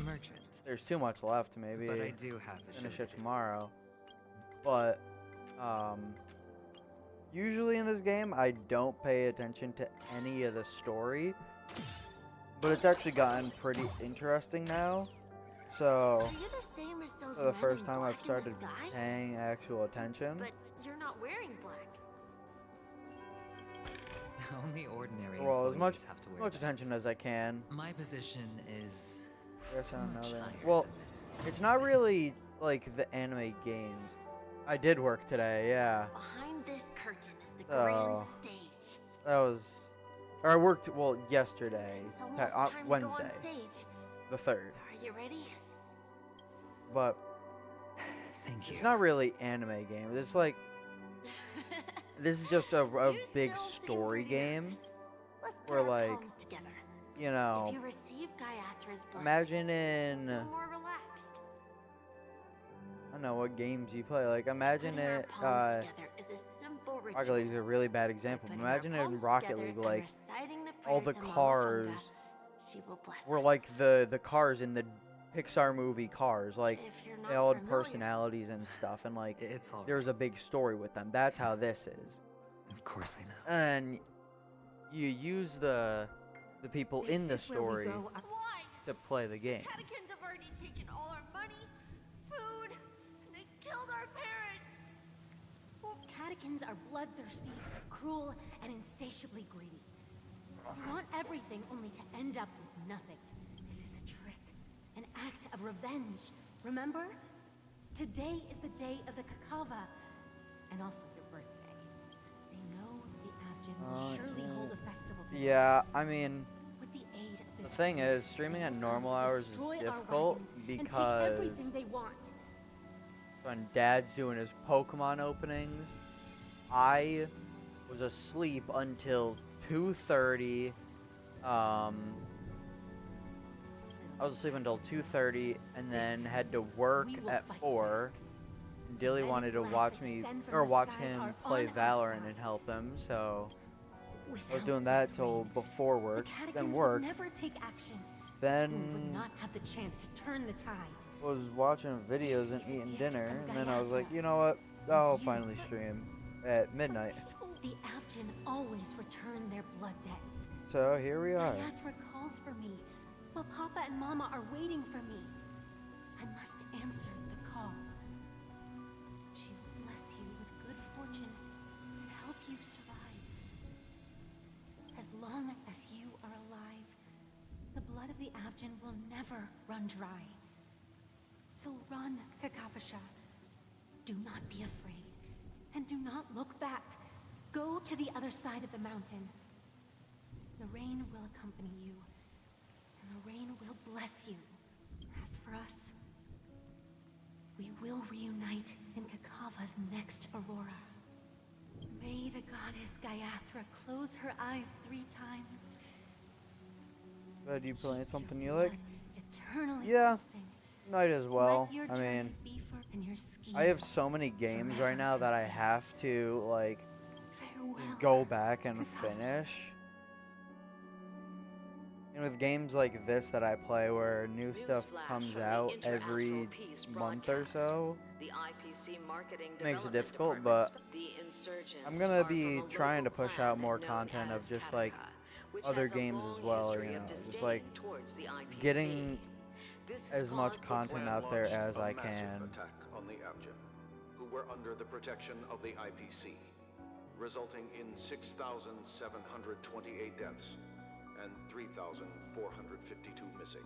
Merchant. There's too much left, maybe. But I do have a finish sugar it tomorrow. But, usually in this game, I don't pay attention to any of the story. But it's actually gotten pretty interesting now. So, Are you the same as those for the men first in time black I've in started the sky? paying actual attention. But you're not wearing black. Only ordinary Well, as employees have to wear much that. attention as I can. My position is Yes, I don't know much that. higher Well, than this. it's not really like the anime games. I did work today, yeah. Behind this curtain is the So, grand stage. that was, or I worked, well, yesterday, It's almost on time to go Wednesday, on stage. the 3rd. Are you ready? But Thank you. it's not really anime games. It's like, this is just a big story game Let's put where, our like, palms together. you know, If you receive Gaiathra's blessing, imagine in, feel more relaxed. I don't know what games you play. Like, imagine Putting our it, palms together is a simple ritual. Rocket League is a really bad example. Putting our Imagine it in palms Rocket together League, and like, reciting the all prayer the to Mama cars Funga, she will bless were us. like the cars in the Pixar movie Cars. Like, If you're they not all had familiar- personalities and stuff, and like, It's all there's a big story with them. That's how this is. Of course I know. And you use the people in the story to play the game. Catechins have already taken all our money, food, and they killed our parents. Catechins are bloodthirsty, cruel, and insatiably greedy. They want everything only to end up with nothing. This is a trick, an act of revenge. Remember? Today is the day of the Kakava, and also your Yeah, I mean, With the aid of the this thing ring, is, streaming at we'll normal learn to hours is destroy our difficult wagons and take because everything they want. when Dad's doing his Pokemon openings, I was asleep until 2:30. I was asleep until 2:30 and then had to work at 4. And Dilly wanted to watch me or watch him play Valorant and help him, so I was doing that till before work, then work, Never take action. then We would not have the chance to turn the tide. was watching videos and eating dinner, and then I was like, you know what, I'll finally stream at midnight. The Avgin always return their blood debts. So here we are. Gaiathra calls for me, while Papa and Mama are waiting for me. I must answer the call. She will bless you with good fortune and help you survive. As long as you are alive, the blood of the Avgin will never run dry. So run, Kakavasha. Do not be afraid, and do not look back. Go to the other side of the mountain. The rain will accompany you, and the rain will bless you. As for us, we will reunite in Kakava's next aurora. May the goddess Gaiathra close her eyes 3 times. Glad you playing something you like? Eternally Yeah, pulsing. might as well. Let your I mean, journey be and your I have schemes so many games forever right now that I concealed. have to like Farewell, just go back and finish. And with games like this that I play where new stuff Newsflash comes from the out Inter-Astral every Peace month or broadcast. so, The IPC marketing makes it development difficult, department's- but the insurgents I'm gonna are be from a trying to local push clan out more known content of as just like Kataka, which other has a games as long well, history you of know, just disdain like towards the IPC. getting This has as much caused the content clan out there launched as a I massive can. attack on the Abjad, who were under the protection of the IPC, resulting in 6,728 deaths and 3,452 missing.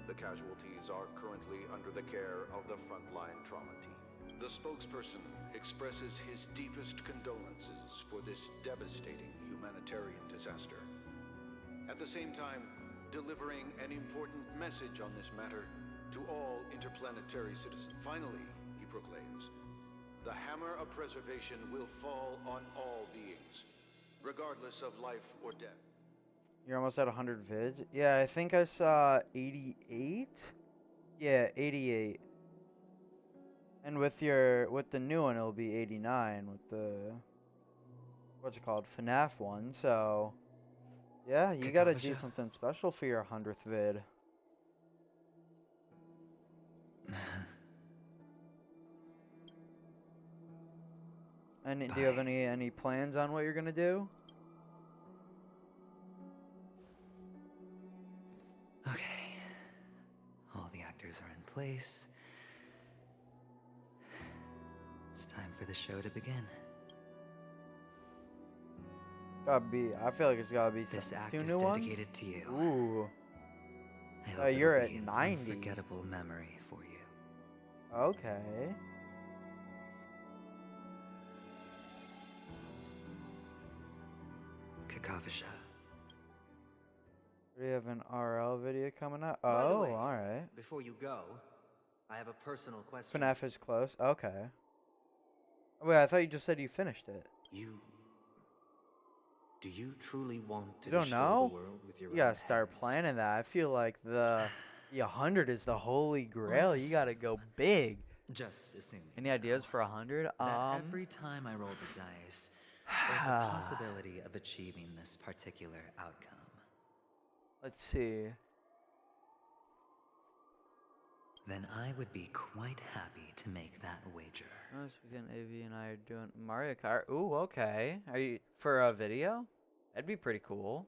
The casualties are currently under the care of the frontline trauma team. The spokesperson expresses his deepest condolences for this devastating humanitarian disaster. At the same time, delivering an important message on this matter to all interplanetary citizens. Finally, he proclaims, the hammer of preservation will fall on all beings, regardless of life or death. You're almost at 100 vids? Yeah, I think I saw 88? Yeah, 88. And with the new one it'll be 89 with the what's it called? FNAF one, so yeah, you gotta do something special for your 100th vid. And do you have any plans on what you're gonna do? Okay. All the actors are in place. It's time for the show to begin. Gotta be. I feel like it's gotta be This act 2 is new ones. dedicated to you. Ooh. I hope You're it'll at be an 90. unforgettable memory for you. Okay. Kakavasha. We have an RL video coming up. By the Oh, way, alright. Before you go, I have a personal question. FNAF is close. Okay. Wait, I thought you just said you finished it. Do you truly want to You don't destroy know? the world with your You gotta own start hands? planning that. I feel like the 100 is the holy grail. You Let's- gotta go big. Just assume Any ideas for 100? that every time I roll the dice, there's a possibility of achieving this particular outcome. Let's see. Then I would be quite happy to make that wager. This weekend, AV and I are doing Mario Kart. Ooh, okay. Are you for a video? That'd be pretty cool.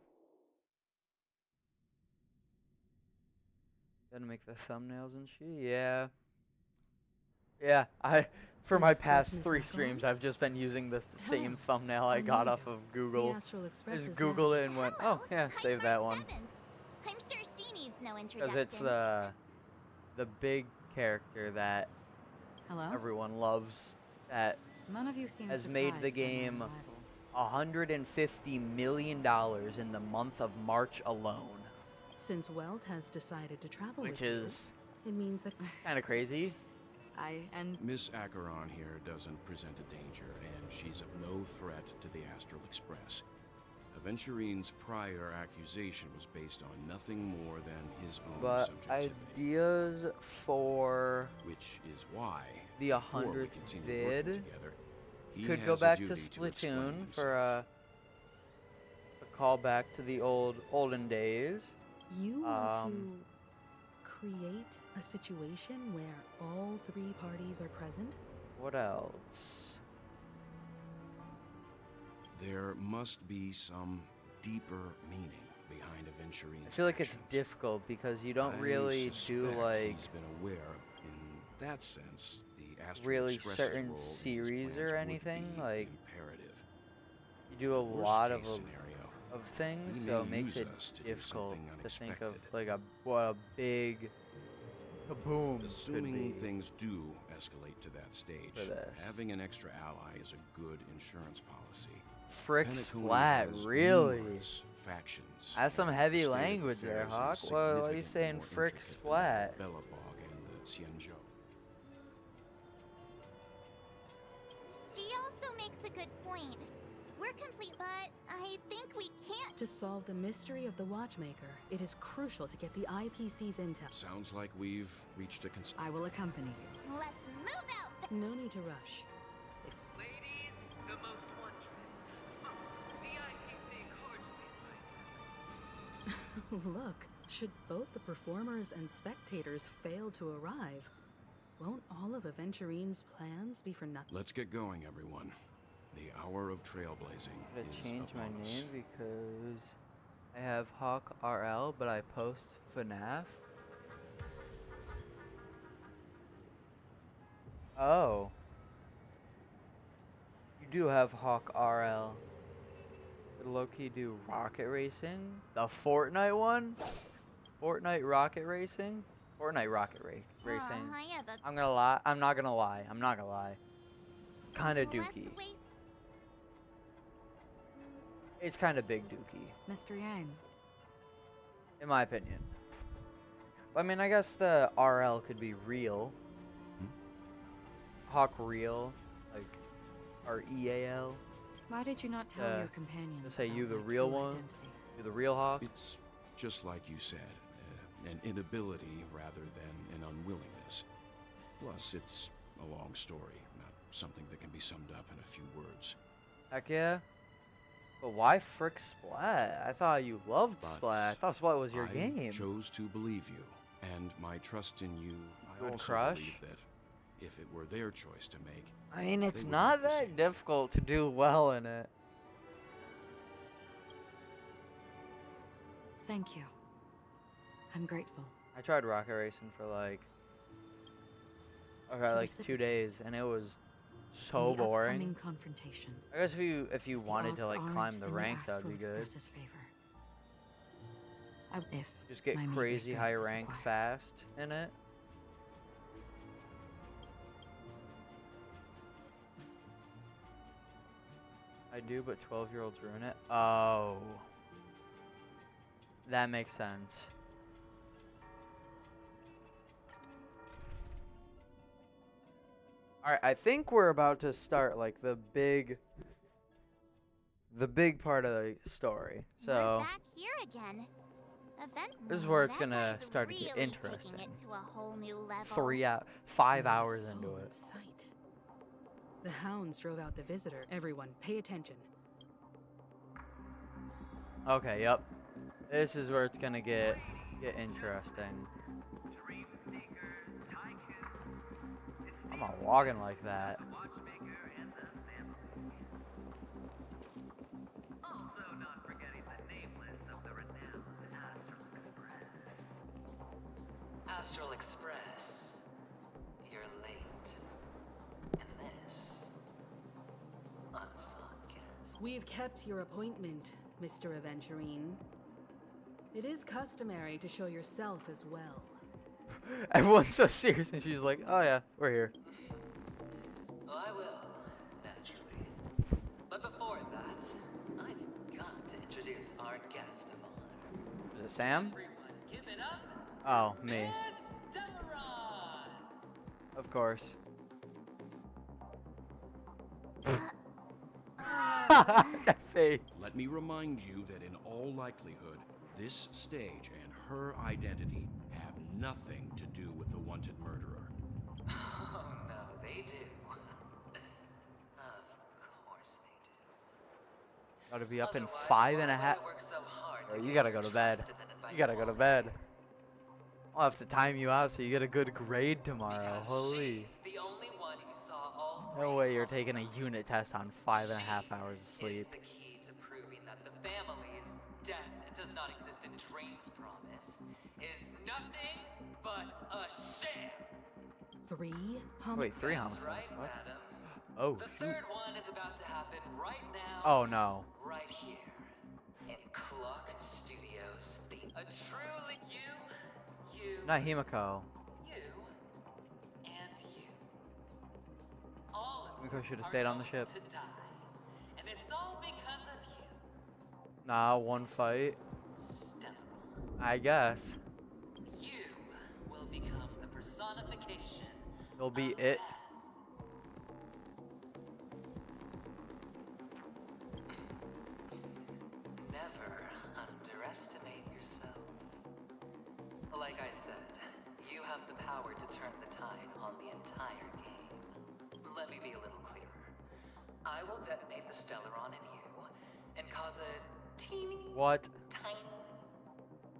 Gotta make the thumbnails and shit. Yeah. Yeah. For my past 3 streams, I've just been using the same thumbnail I got off of Google. Just Googled it and went, oh yeah, save that one. I'm sure she needs no Because introduction. it's the big character that Hello? everyone loves that None of you seem has made the surprised by my game arrival. $150 million in the month of March alone. Since Welt has decided to travel Which with is you, it means that kind of crazy. Miss Acheron here doesn't present a danger, and she's of no threat to the Astral Express. Aventurine's prior accusation was based on nothing more than his own But subjectivity. ideas for which is why the before we 100th continue working vid together, he could has go a back to duty explain Splatoon himself. for a callback to the olden days. you want to create a situation where all three parties are present. What else? There must be some deeper meaning behind Aventurine's I feel like it's actions. difficult because you don't I really do suspect like he's been aware, in that sense, the Astral really Express's certain role in his series plans or would anything. be Like imperative. you do a Worst lot of case scenario, things, he so may it makes use it us to do difficult something to think of unexpected. like a big kaboom. could Assuming be. things do escalate to that stage, For this. having an extra ally is a good insurance policy. Frick's Penacony flat, has really? numerous factions. That's some and heavy the state of language there, affairs is Hawk. What are you significantly saying, more Frick's intricate than flat? the Bellabog and the Xianzhou. She also makes a good point. We're complete, but I think we can't. To solve the mystery of the Watchmaker, it is crucial to get the IPC's intel. Sounds like we've reached a I will accompany you. Let's move out. No need to rush. Ladies, the most wondrous, most VIPC cordially Look, should both the performers and spectators fail to arrive, won't all of Aventurine's plans be for nothing? Let's get going, everyone. The hour of trailblazing I'm gonna is change my upon us. name because I have Hawk RL, but I post FNAF. Oh. You do have Hawk RL. Could low-key do rocket racing? The Fortnite one? Fortnite rocket racing? Fortnite rocket racing. I have a I'm gonna lie. I'm not gonna lie. I'm not gonna lie. Kinda dookie. Let's waste It's kinda big dookie, Mr. Yang. in my opinion. I mean, I guess the RL could be real. Hawk real, like REAL. Why did you not tell your companions? Just say about you the my real true one. identity? You the real Hawk. It's just like you said, an inability rather than an unwillingness. Plus, it's a long story, not something that can be summed up in a few words. Heck yeah. But why frick Splat? I thought you loved But Splat. I thought Splat was your I game. chose to believe you, and my trust in you, I Good also crush? believe that if it were their choice to make, I mean, it's they would not make the that difficult to do well in it. Thank you. I'm grateful. I tried rocket racing for like, okay, like 2 days, and it was so In the boring. upcoming confrontation, I guess if you wanted to odds like aren't climb the in ranks, that'd be Astral good. Express's favor. If Just get my meager crazy strength high is rank required. fast in it. I do, but 12-year-olds ruin it. Oh. That makes sense. Alright, I think we're about to start like the big part of the story. We're So back here again. Event this is where it's that gonna guy's start to get really interesting. taking it to a whole new level. 5 hours into Soul it. in sight. The hounds drove out the visitor. Everyone, pay attention. Okay, yep. This is where it's gonna get interesting. I'm not walking like that. Astral Express. You're late. And this unsung guest. We've kept your appointment, Mr. Aventurine. It is customary to show yourself as well. Everyone's so serious, and she's like, "Oh yeah, we're here." Oh, I will, naturally. But before that, Sam? Oh, me. Of course. That face. Let me remind you that in all likelihood, this stage and her identity have nothing to do with the wanted murderer. Oh no, they do. Of course they do. Gotta be up in 5.5. Bro, you gotta go to bed. You gotta go to bed. I'll have to time you out so you get a good grade tomorrow. Holy. The only one who saw all No way you're taking a unit test on 5.5 hours of sleep. the key to proving that the family's death does not exist in Dream's promise is nothing but a sham. 3 Wait, 3 That's homicides? right, What? madam. Oh, The shoot. third one is about to happen right now. Oh, no. Right here. In Clock Studios. A truly you, Not Himiko. and you. All of Himiko should have are stayed on the going ship. to die. And it's all because of you. Nah, one fight. I guess. You will become the personification. It'll be it. Never underestimate yourself. Like I said, you have the power to turn the tide on the entire game. Let me be a little clearer. I will detonate the Stellaron in you and cause a teeny What? tiny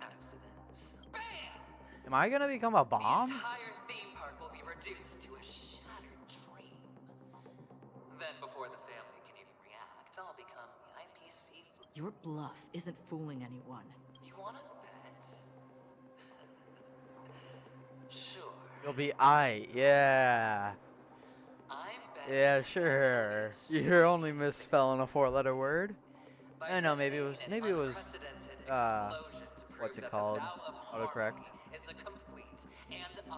accident. Bam! Am I gonna become a bomb? The entire theme park will be reduced to a shattered dream. Then before the family can even react, I'll become the IPC for... Your bluff isn't fooling anyone. You wanna bet? Sure. You'll be yeah. Yeah, sure. You're only misspelling a 4-letter word. I know, maybe it was, what's it called? Autocorrect.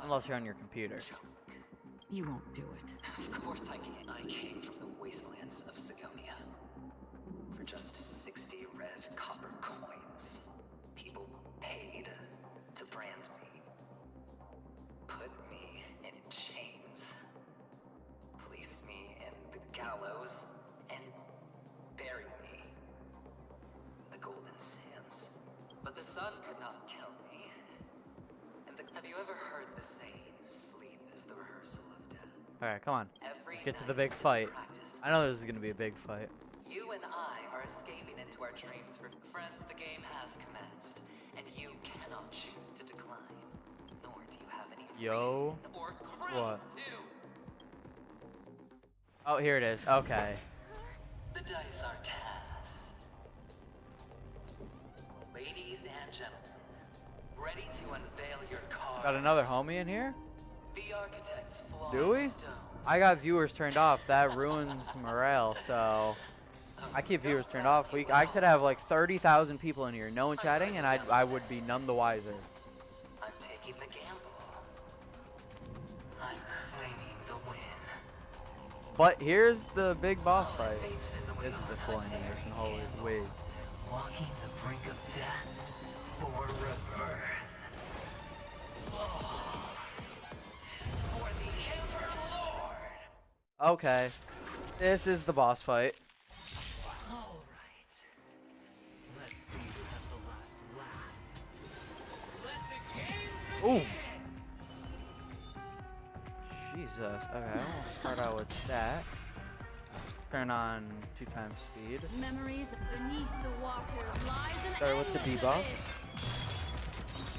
Unless you're on your computer. You won't do it. Of course I can't. I came from the wastelands of Sigonia. For just 60 red copper coins, people paid to brand me. Put me in chains. Place me in the gallows and bury me in the golden sands. But the sun could not kill me. And have you ever heard the saying, sleep is the rehearsal of death? Alright, come on. Let's get to the big fight. I know this is gonna be a big fight. You and I are escaping into our dreams for friends. The game has commenced, and you cannot choose to decline. Nor do you have any Yo. reason or grounds What? to. Oh, here it is. Okay. The dice are cast. Ladies and gentlemen, ready to unveil your cards. Got another homie in here? The architect's flawed Do we? stone. I got viewers turned off. That ruins morale, so I keep viewers turned off. I could have like 30,000 people in here, no one chatting, and I would be none the wiser. I'm taking the gamble. I'm claiming the win. But here's the big boss fight. This is a cool animation. Holy wait. Walking the brink of death for rebirth. For the Emperor Lord. Okay. This is the boss fight. All right. Let's see who has the last laugh. Let the game Ooh. Jesus. Okay, I want to start out with that. Turn on 2x speed. Memories beneath the waters lies an Start with the endless debuff. abyss.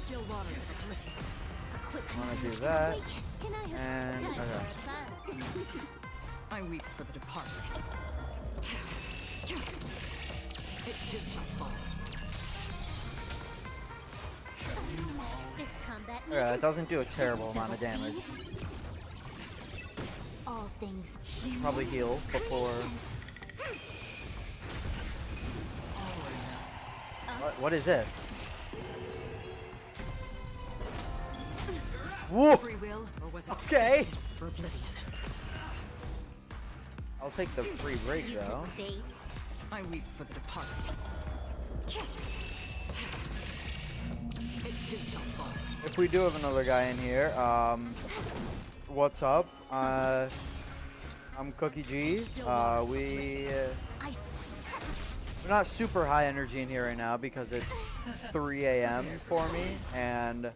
Still waters are flickering. I'm gonna do that. And okay. I weep for the departed. It too shall fall. This combat Yeah, it doesn't do a terrible amount of damage. all things Probably heal before. What is this? Whoa! Free will, or was it Okay. for oblivion? I'll take the free break though. I weep for the departed. If we do have another guy in here, what's up? I'm Cookie G. We're not super high energy in here right now because it's 3 a.m. for me, and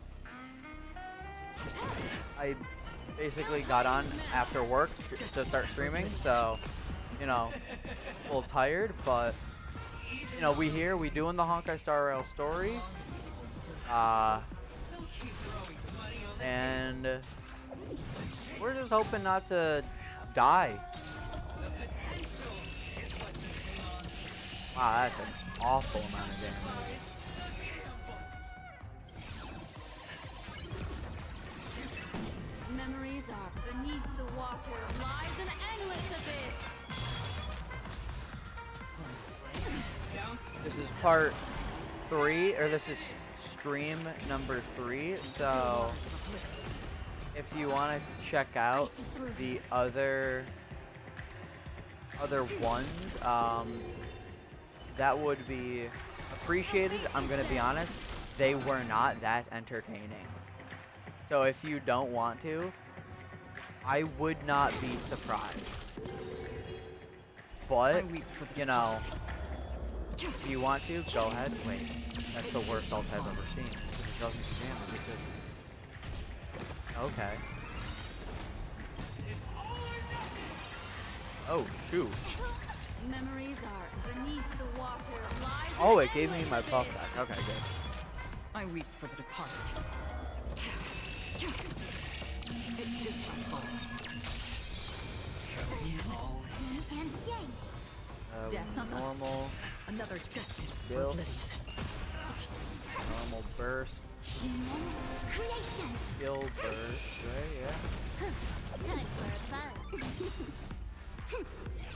I basically got on after work to start streaming, so, you know, a little tired, but, you know, we doing the Honkai Star Rail story, and we're just hoping not to die. Wow, that's an awful amount of damage. Memories are beneath the water, lies an endless abyss. This is part 3, or this is stream number 3, so if you want to check out the other ones, that would be appreciated. I'm gonna be honest, they were not that entertaining. So if you don't want to, I would not be surprised. But, you know, if you want to, go ahead. Wait, that's the worst ult I've ever seen. It doesn't do damage, it just... Okay. Oh, shoot. Memories are beneath the water, lies Oh, it gave me my buff back. Okay, good. I weep for the departed. It too shall fall. And yang. Normal. Another destined for Skill. oblivion. Normal burst. Creations. Skill burst, right? Yeah. Time for a buzz.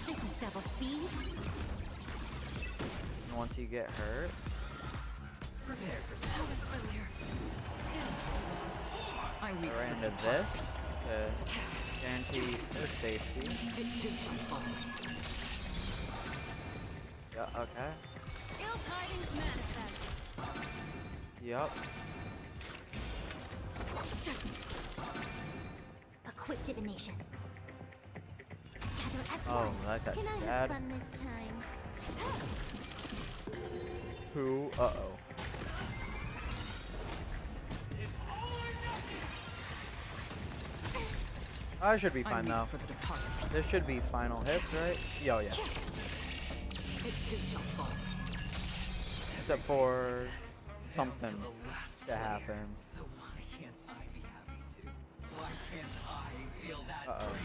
This is double speed. And once you get hurt, Prepare for something familiar. I weep right for into the this to guarantee their safety. It too shall fall. Yeah, okay. ill tidings manifest. Yup. A quick divination. Together as Oh, one. that got Can I have bad. fun this time? Who? Uh-oh. I should be fine though. This should be final hits, right? Yo, yeah. It too shall fall. Except for something to happen. So why can't I be happy too? Why can't I feel that Uh-oh.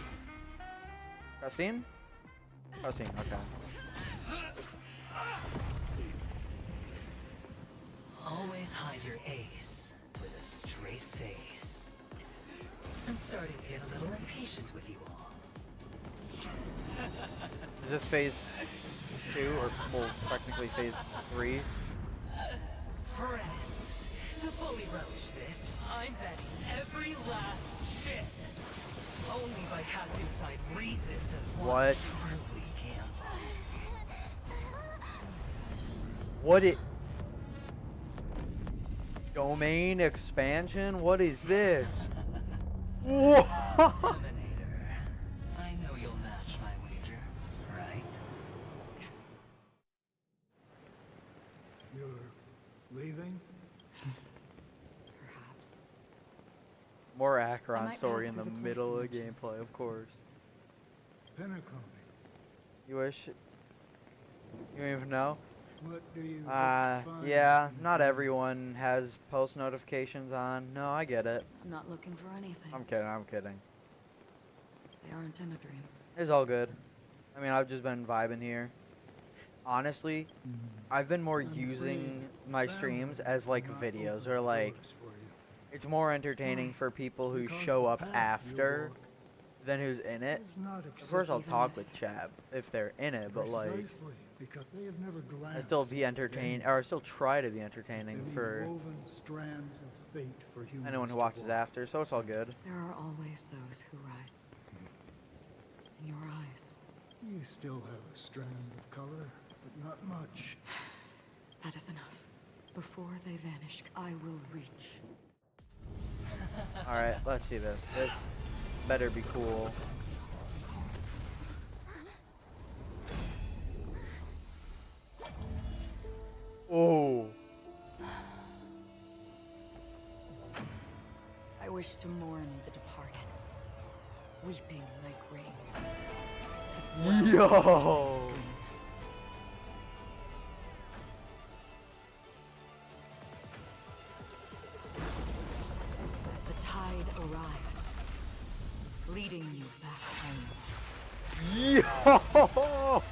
Cutscene? Cutscene, okay. Always hide your ace with a straight face. I'm starting to get a little impatient with you all. Is this phase 2 or well, technically phase 3? Friends, to fully relish this, I'm betting every last shit. Only by casting aside reason does one What? truly gamble. What it? Domain expansion? What is this? Whoa! Terminator, I know you'll match my wager, right? You're leaving? Perhaps. More I Acheron might story pass in the through the middle of place gameplay, of course. Penacony. You wish? You don't even know? What do you hope to find Yeah, in not here? everyone has post notifications on. No, I get it. I'm not looking for anything. I'm kidding, I'm kidding. They aren't in a dream. It's all good. I mean, I've just been vibing here. Honestly, I've been more using my streams as like videos, or like, it's more entertaining for people who show up after than who's in it. Of course, I'll talk with chat if they're in it, but like, Precisely because they have never I still glanced be entertaining, or I still try to be entertaining at the for woven strands of fate for humans anyone who to watches walk. after, so it's all good. There are always those who rise. In your eyes. You still have a strand of color, but not much. That is enough. Before they vanish, I will reach. Alright, let's see this. This better be cool. Oh. I wish to mourn the departed, weeping like rain. To swell the Yo. rising stream. As the tide arrives, leading you back home. Yo.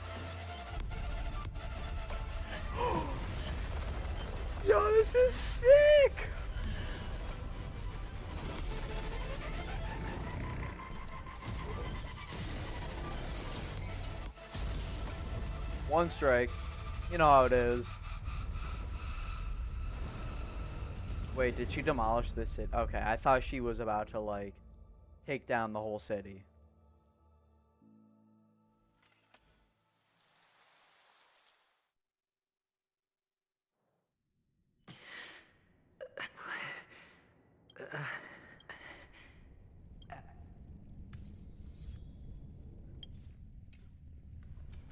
Yo, this is sick. One strike. You know how it is. Wait, did she demolish this city? Okay, I thought she was about to, like, take down the whole city.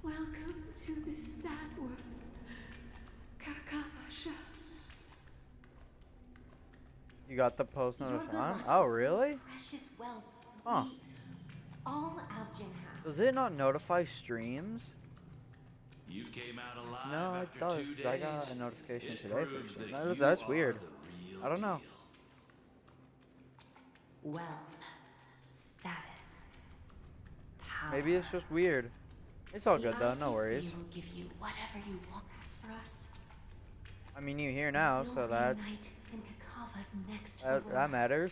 Welcome to this sad world, Kakavasha. You got the post Your notice good on? luck Oh, is really? precious wealth. Huh. We, all Avgin have. Does it not notify streams? You came out alive No, it after does, 2 because I got days. a notification It today for proves stream. that you That's are weird. the real I don't know. deal. Wealth, status, power. Maybe it's just weird. It's all The good though, no IPC worries. will give you whatever you want. As for us, I mean, you're here now, We'll so that's reunite in Kakava's next that aurora. matters.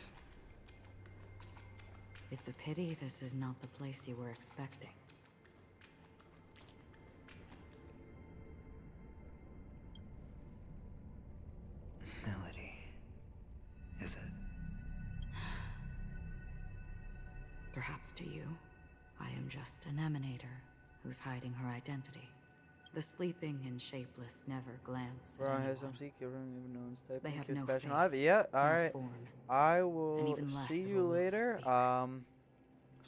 It's a pity this is not the place you were expecting. Melody. Is it? Perhaps to you, I am just an emanator who's hiding her identity. The sleeping and shapeless never glance at Brian anyone. has some secret room, even known as type. They have Cute no fashion. face, Yeah, no alright. form, I and will even less see of a you will to later. speak.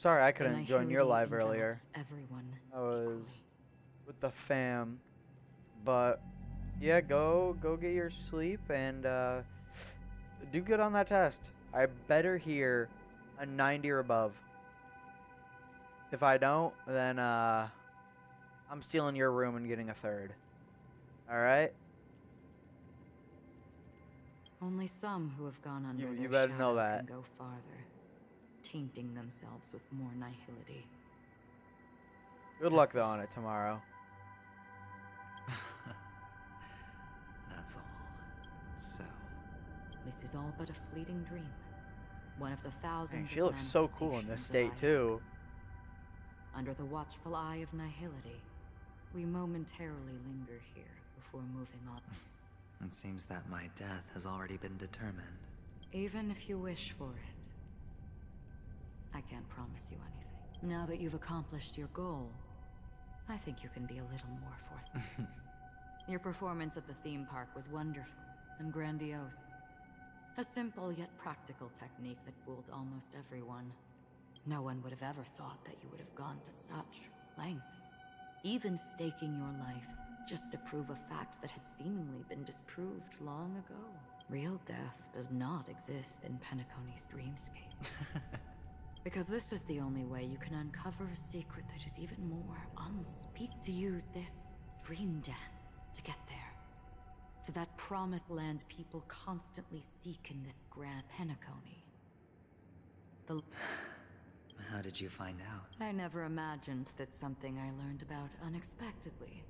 Sorry I The couldn't join your nihility live earlier. envelops everyone I was with the fam. But yeah, go get your sleep and do good on that test. I better hear a 90 or above. If I don't, then I'm stealing your room and getting a third. Alright? Only some who have gone under You their better shadow know that. can go farther, tainting themselves with more nihility. Good luck though on it tomorrow. That's all. So, This is all but a fleeting dream. One of the thousands She of looks so cool in this manifestations state of too. Under the watchful eye of nihility, we momentarily linger here before moving on. it seems that my death has already been determined. Even if you wish for it, I can't promise you anything. Now that you've accomplished your goal, I think you can be a little more forthright. Your performance at the theme park was wonderful and grandiose. A simple yet practical technique that fooled almost everyone. No one would have ever thought that you would have gone to such lengths. Even staking your life just to prove a fact that had seemingly been disproved long ago. Real death does not exist in Penacony's dreamscape. Because this is the only way you can uncover a secret that is even more unspeakable. To use this dream death to get there. To that promised land people constantly seek in this grand Penacony. How did you find out? I never imagined that something I learned about unexpectedly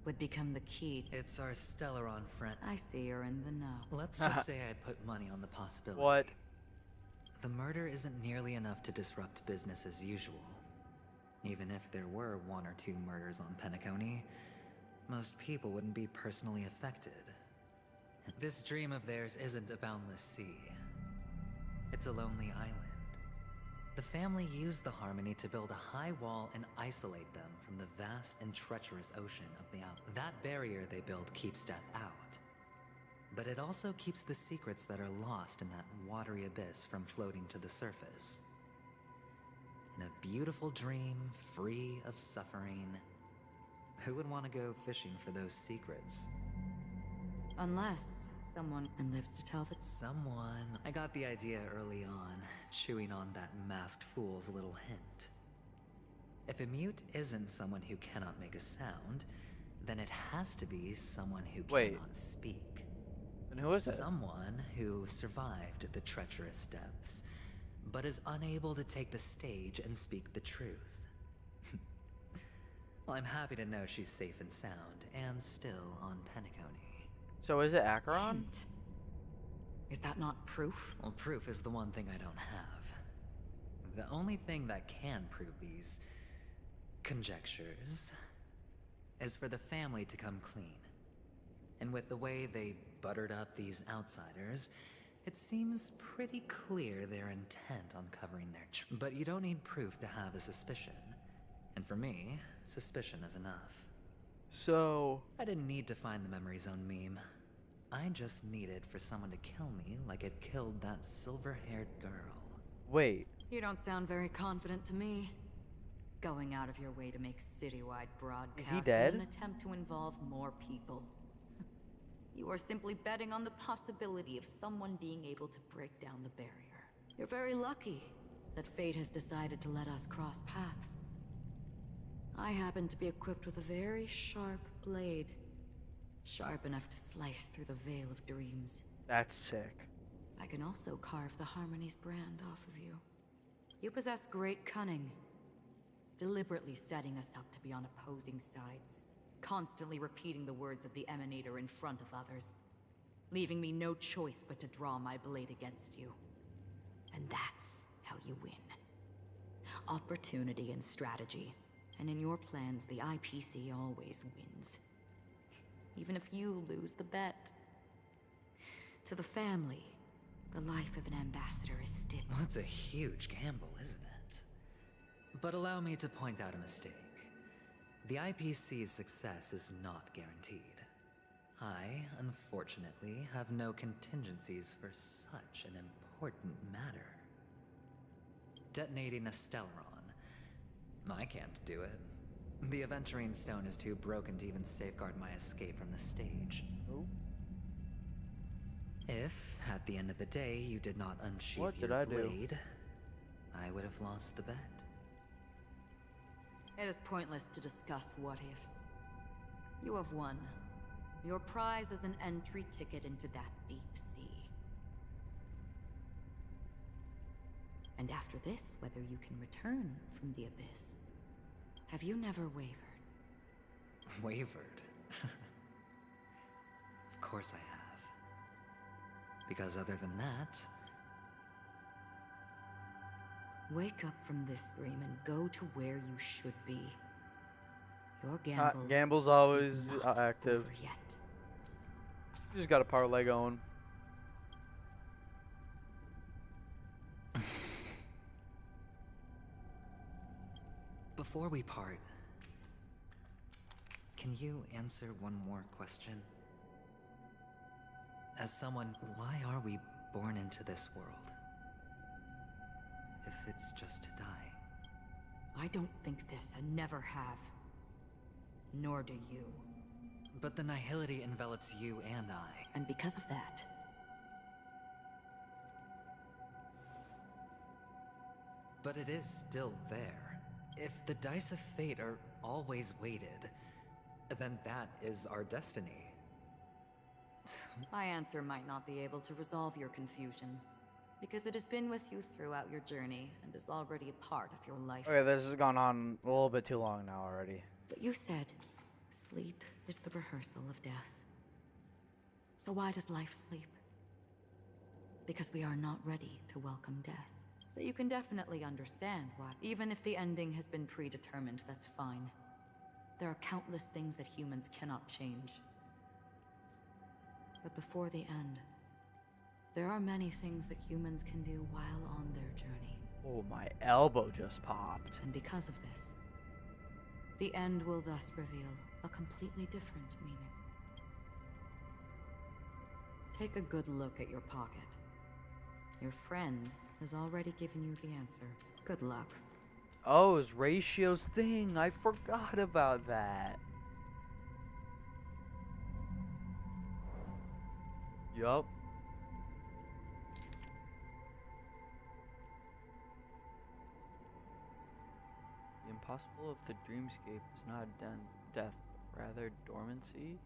would become the key. It's our Stellaron friend. I see you're in the know. Let's just say I put money on the possibility. What? The murder isn't nearly enough to disrupt business as usual. Even if there were 1 or 2 murders on Penacony, most people wouldn't be personally affected. This dream of theirs isn't a boundless sea. It's a lonely island. The family used the Harmony to build a high wall and isolate them from the vast and treacherous ocean of the Alps. That barrier they built keeps death out. but it also keeps the secrets that are lost in that watery abyss from floating to the surface. In a beautiful dream, free of suffering, who would want to go fishing for those secrets? Unless someone lives to tell the... Someone. I got the idea early on, chewing on that masked fool's little hint. If a mute isn't someone who cannot make a sound, then it has to be someone who cannot speak. And who is it? Someone who survived the treacherous depths, but is unable to take the stage and speak the truth. Well, I'm happy to know she's safe and sound, and still on Penacony. So is it Acheron? Hint. Is that not proof? Well, proof is the one thing I don't have. The only thing that can prove these conjectures is for the family to come clean. And with the way they buttered up these outsiders, it seems pretty clear they're intent on covering their but you don't need proof to have a suspicion. And for me, suspicion is enough. So... I didn't need to find the memory zone meme. I just needed for someone to kill me like it killed that silver-haired girl. Wait. You don't sound very confident to me. Going out of your way to make citywide broadcasts in an attempt to involve more people. You are simply betting on the possibility of someone being able to break down the barrier. You're very lucky that fate has decided to let us cross paths. I happen to be equipped with a very sharp blade. Sharp enough to slice through the veil of dreams. That's sick. I can also carve the Harmony's brand off of you. You possess great cunning, deliberately setting us up to be on opposing sides, constantly repeating the words of the Emanator in front of others, leaving me no choice but to draw my blade against you. And that's how you win. Opportunity and strategy. And in your plans, the IPC always wins. Even if you lose the bet. To the family, the life of an ambassador is still... Well, it's a huge gamble, isn't it? But allow me to point out a mistake. The IPC's success is not guaranteed. I, unfortunately, have no contingencies for such an important matter. Detonating a Stellaron. I can't do it. The Aventurine Stone is too broken to even safeguard my escape from the stage. Oh. If, at the end of the day, you did not unsheath your blade, I would have lost the bet. It is pointless to discuss what-ifs. You have won. Your prize is an entry ticket into that deep sea. And after this, whether you can return from the abyss. Have you never wavered? Wavered? Of course I have. Because other than that... Wake up from this dream and go to where you should be. Your gamble gamble's always is not active. over yet. You just got a parlay going. Before we part, can you answer one more question? As someone, why are we born into this world? If it's just to die. I don't think this and never have. Nor do you. But the nihility envelops you and I. And because of that, but it is still there. If the dice of fate are always weighted, then that is our destiny. my answer might not be able to resolve your confusion, because it has been with you throughout your journey and is already a part of your life. Okay, this has gone on a little bit too long now already. But you said, sleep is the rehearsal of death. So why does life sleep? Because we are not ready to welcome death. So you can definitely understand why. Even if the ending has been predetermined, that's fine. There are countless things that humans cannot change. But before the end, there are many things that humans can do while on their journey. Oh, my elbow just popped. And because of this, the end will thus reveal a completely different meaning. Take a good look at your pocket. Your friend has already given you the answer. Good luck. Oh, it's Ratio's thing. I forgot about that. Yup. The impossible of the dreamscape is not death, but rather dormancy.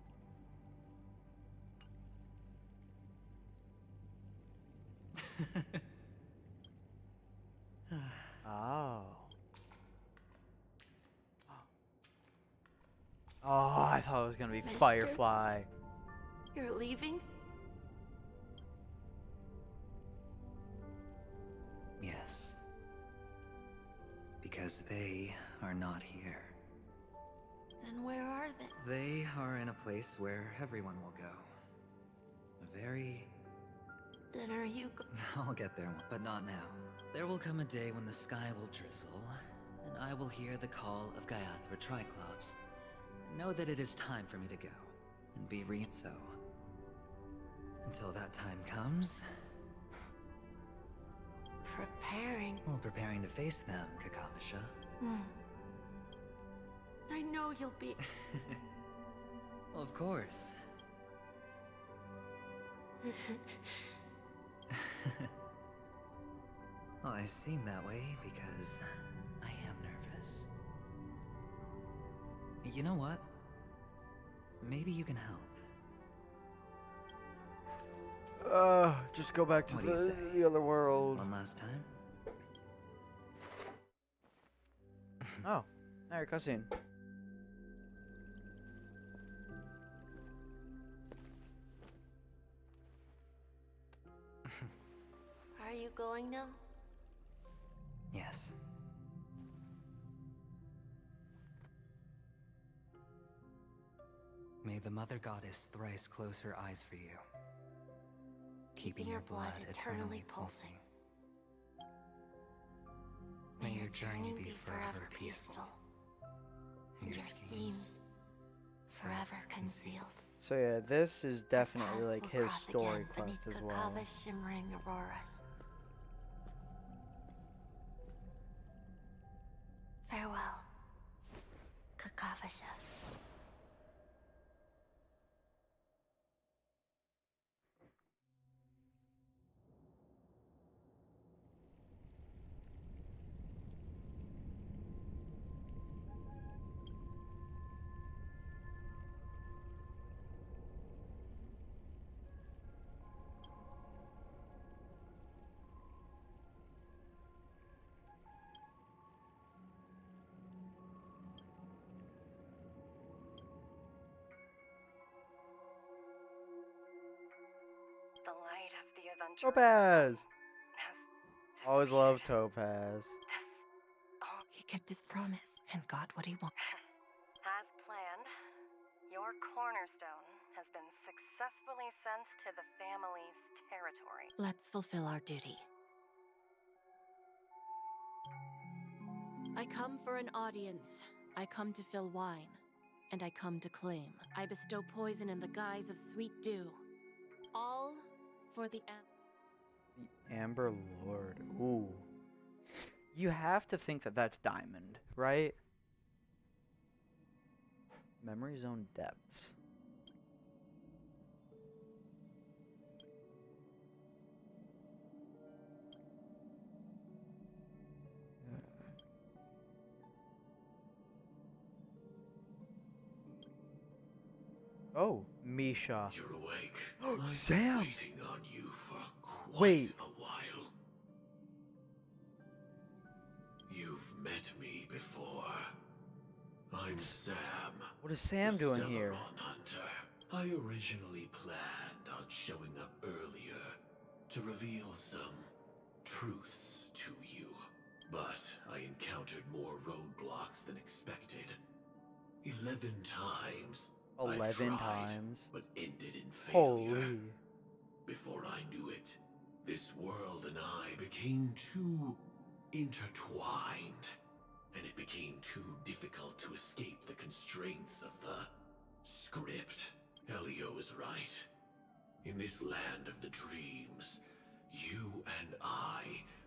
Oh. Oh, I thought it was gonna be Mister? Firefly. You're leaving? Yes. Because they are not here. Then where are they? They are in a place where everyone will go. A very... Then are you I'll get there, but not now. There will come a day when the sky will drizzle, and I will hear the call of Gayatra Triclops. Know that it is time for me to go, and be so. Until that time comes... Preparing? Well, preparing to face them, Kakavasha. I know you'll be... Well, of course. Well, I seem that way because I am nervous. You know what? Maybe you can help. Just go back to What do you say? the other world. One last time? Oh, alright, cutscene. Are you going now? Yes. May the Mother Goddess thrice close her eyes for you, keeping your blood eternally pulsing. May your journey be forever peaceful, and your schemes forever concealed. So yeah, this is definitely Paths like will his cross story again quest beneath as well. Kakava's shimmering auroras. Farewell, Kakavasha. The light of the adventure. Topaz! Always loved Topaz. He kept his promise and got what he wanted. As planned, your cornerstone has been successfully sent to the family's territory. Let's fulfill our duty. I come for an audience. I come to fill wine. And I come to claim. I bestow poison in the guise of sweet dew. All for the Amber Lord. Ooh. You have to think that that's Diamond, right? Memory Zone Depths. Oh, Misha. You're awake. Oh, I've Sam! been waiting on you for quite Wait. a while. You've met me before. I'm Sam. What is Sam the doing here? Stellaron Hunter. I originally planned on showing up earlier to reveal some truths to you. But I encountered more roadblocks than expected. 11 times. 11 I've tried, times. but ended in failure. Holy. Before I knew it, this world and I became too intertwined, and it became too difficult to escape the constraints of the script. Elio is right. In this land of the dreams, you and I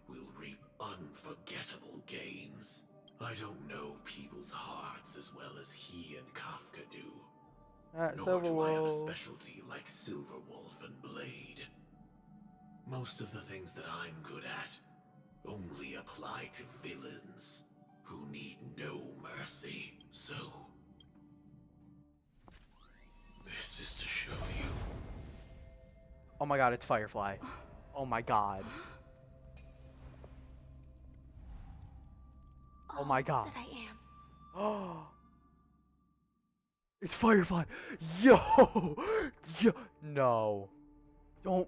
will reap unforgettable gains. I don't know people's hearts as well as he and Kafka do. Nor do I have a specialty like Silverwolf and Blade. Most of the things that I'm good at only apply to villains who need no mercy. So, this is to show you. Oh my god, it's Firefly. Oh my god. Oh my god. That I am. Oh. It's Firefly. Yo. Yo. No. Don't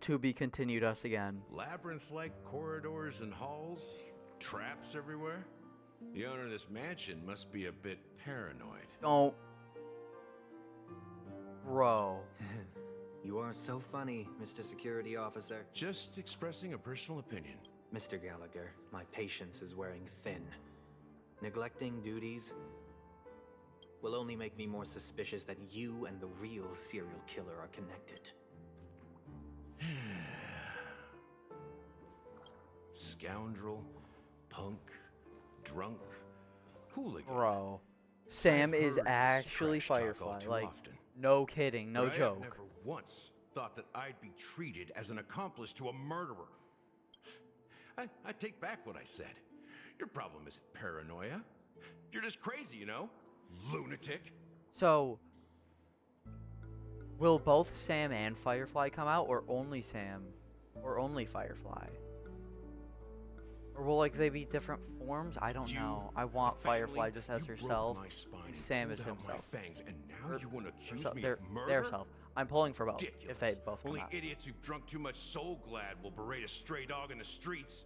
to be continued us again. Labyrinth-like corridors and halls, traps everywhere. The owner of this mansion must be a bit paranoid. Don't. Bro. You are so funny, Mr. Security Officer. Just expressing a personal opinion. Mr. Gallagher, my patience is wearing thin. Neglecting duties will only make me more suspicious that you and the real serial killer are connected. Scoundrel, punk, drunk, hooligan. Bro. Sam I've is heard this actually trash talk all Firefly. too Like, often. no kidding, no But joke. I have never once thought that I'd be treated as an accomplice to a murderer. I take back what I said. Your problem isn't paranoia. You're just crazy, you know? Lunatic. So, will both Sam and Firefly come out, or only Sam? Or only Firefly? Or will, like, they be different forms? I don't know. I want Firefly just as herself, and Sam as himself. Fangs, and now you want to accuse me Their of murder? self. I'm pulling for both, Ridiculous. if they both come Only out. idiots who've drunk too much Soul Glad will berate a stray dog in the streets.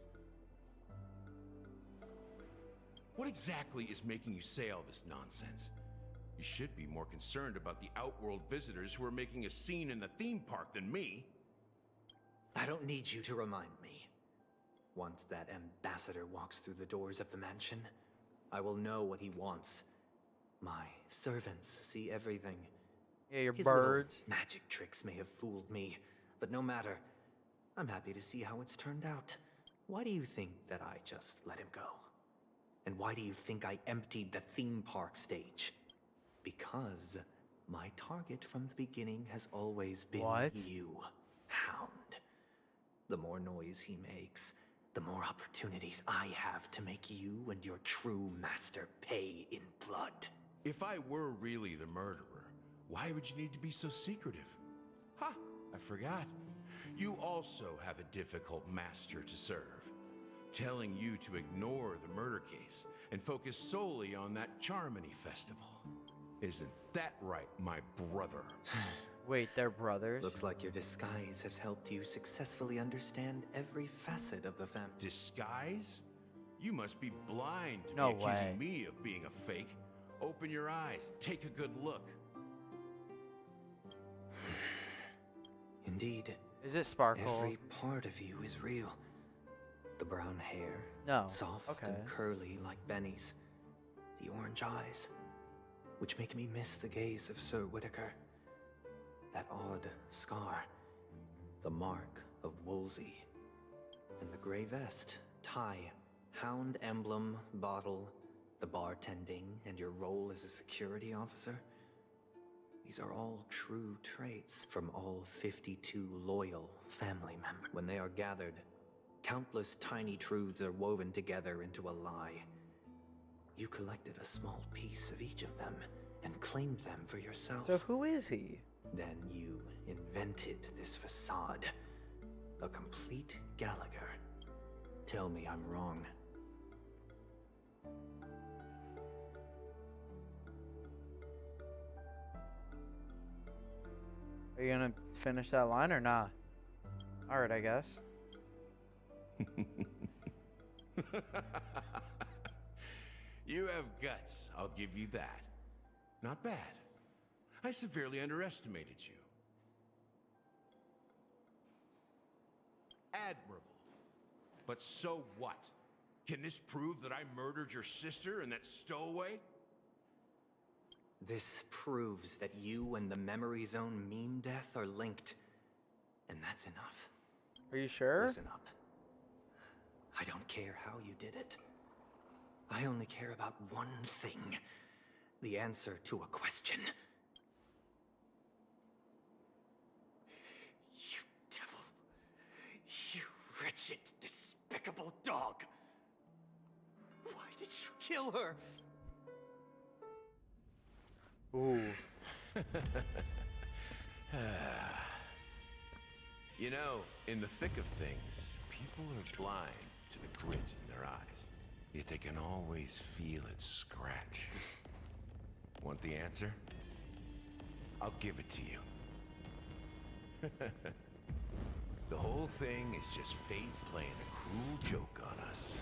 What exactly is making you say all this nonsense? You should be more concerned about the Outworld visitors who are making a scene in the theme park than me. I don't need you to remind me. Once that ambassador walks through the doors of the mansion, I will know what he wants. My servants see everything. Yeah, your His birds. little magic tricks may have fooled me, but no matter. I'm happy to see how it's turned out. Why do you think that I just let him go? And why do you think I emptied the theme park stage? Because my target from the beginning has always been you, Hound. The more noise he makes, the more opportunities I have to make you and your true master pay in blood. If I were really the murderer, why would you need to be so secretive? Ha! I forgot. You also have a difficult master to serve, telling you to ignore the murder case and focus solely on that Charmony festival. Isn't that right, my brother? Wait, they're brothers? Looks like your disguise has helped you successfully understand every facet of the family. Disguise? You must be blind to No be accusing way. me of being a fake. Open your eyes, take a good look. Indeed. Is it Sparkle? Every part of you is real. The brown hair, No. soft and curly like Benny's. The orange eyes, which make me miss the gaze of Sir Whitaker. That odd scar, the mark of Wolsey. And the gray vest, tie, hound emblem, bottle, the bartending, and your role as a security officer. These are all true traits from all 52 loyal family members. When they are gathered, countless tiny truths are woven together into a lie. You collected a small piece of each of them and claimed them for yourself. So who is he? Then you invented this facade. A complete Gallagher. Tell me I'm wrong. Are you gonna finish that line or not? Alright, I guess. You have guts, I'll give you that. Not bad. I severely underestimated you. Admirable. But so what? Can this prove that I murdered your sister and that stowaway? This proves that you and the Memory Zone meme death are linked. And that's enough. Are you sure? Listen up. I don't care how you did it. I only care about one thing. The answer to a question. You devil. You wretched, despicable dog. Why did you kill her? Ooh. You know, in the thick of things, people are blind to the grit in their eyes. Yet they can always feel it scratch. Want the answer? I'll give it to you. The whole thing is just fate playing a cruel joke on us.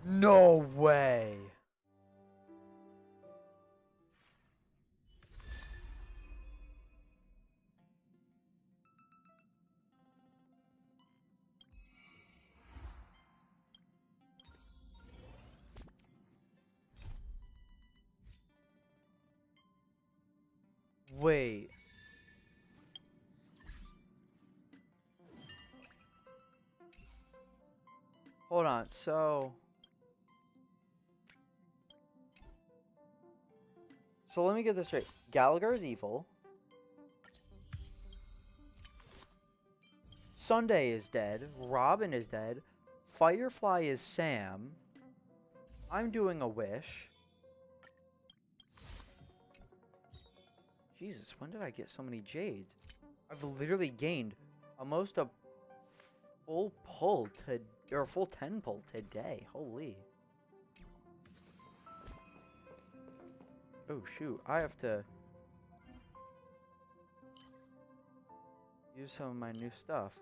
No way. Wait. Hold on, so let me get this straight. Gallagher is evil. Sunday is dead. Robin is dead. Firefly is Sam. I'm doing a wish. Jesus, when did I get so many jades? I've literally gained almost a full pull to, or a full 10 pull today. Holy. Oh shoot, I have to use some of my new stuff.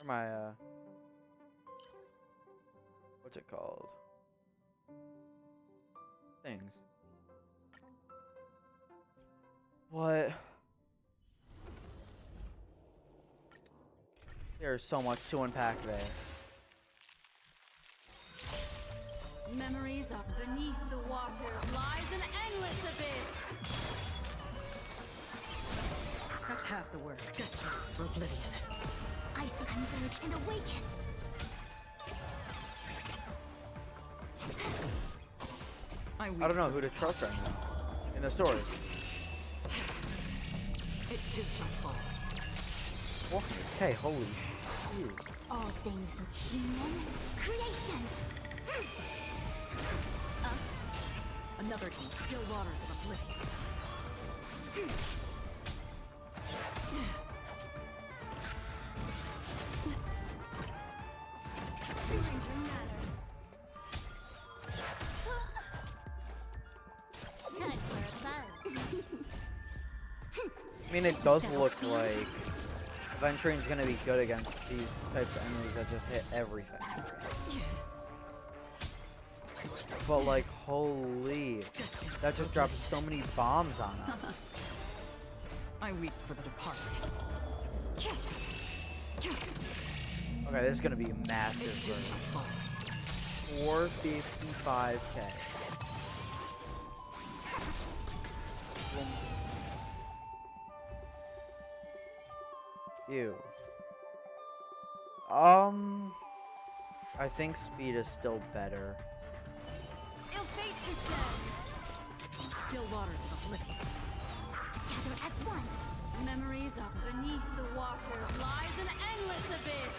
Or my, what's it called? Things. What? There's so much to unpack there. Memories of beneath the waters lies an endless abyss. That's half the work. Just for oblivion. I see converge and awaken. I don't know who to trust right now in the story. It too shall fall. Okay, holy shoot. All things human creations. Another team, still waters of oblivion. I mean, it does look like Aventuring's gonna be good against these types of enemies that just hit everything. But like, holy, that just dropped so many bombs on us. I weep for the departed. Okay, this is gonna be a massive burn. 455k. Ew. I think speed is still better. Still waters of oblivion. Together as one. Memories of beneath the waters lies an endless abyss.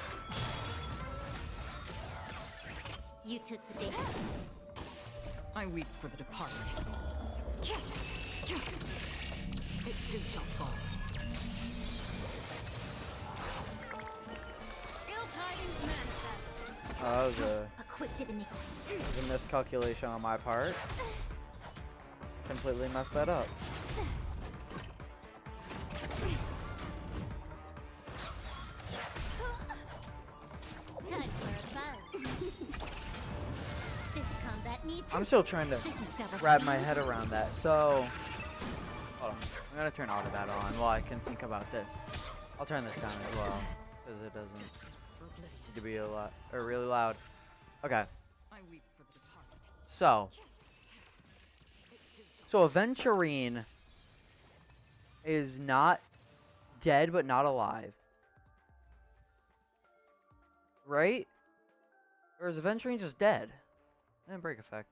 You took the bait. I weep for the departed. It too shall fall. Ill tidings manifest. That was a quick miscalculation on my part. Completely messed that up. I'm still trying to wrap my head around that. So, hold on. I'm gonna turn auto battle on while I can think about this. I'll turn this down as well because it doesn't need to be a lot or really loud. Okay. So, So Aventurine is not dead, but not alive. Right? Or is Aventurine just dead? And break effect.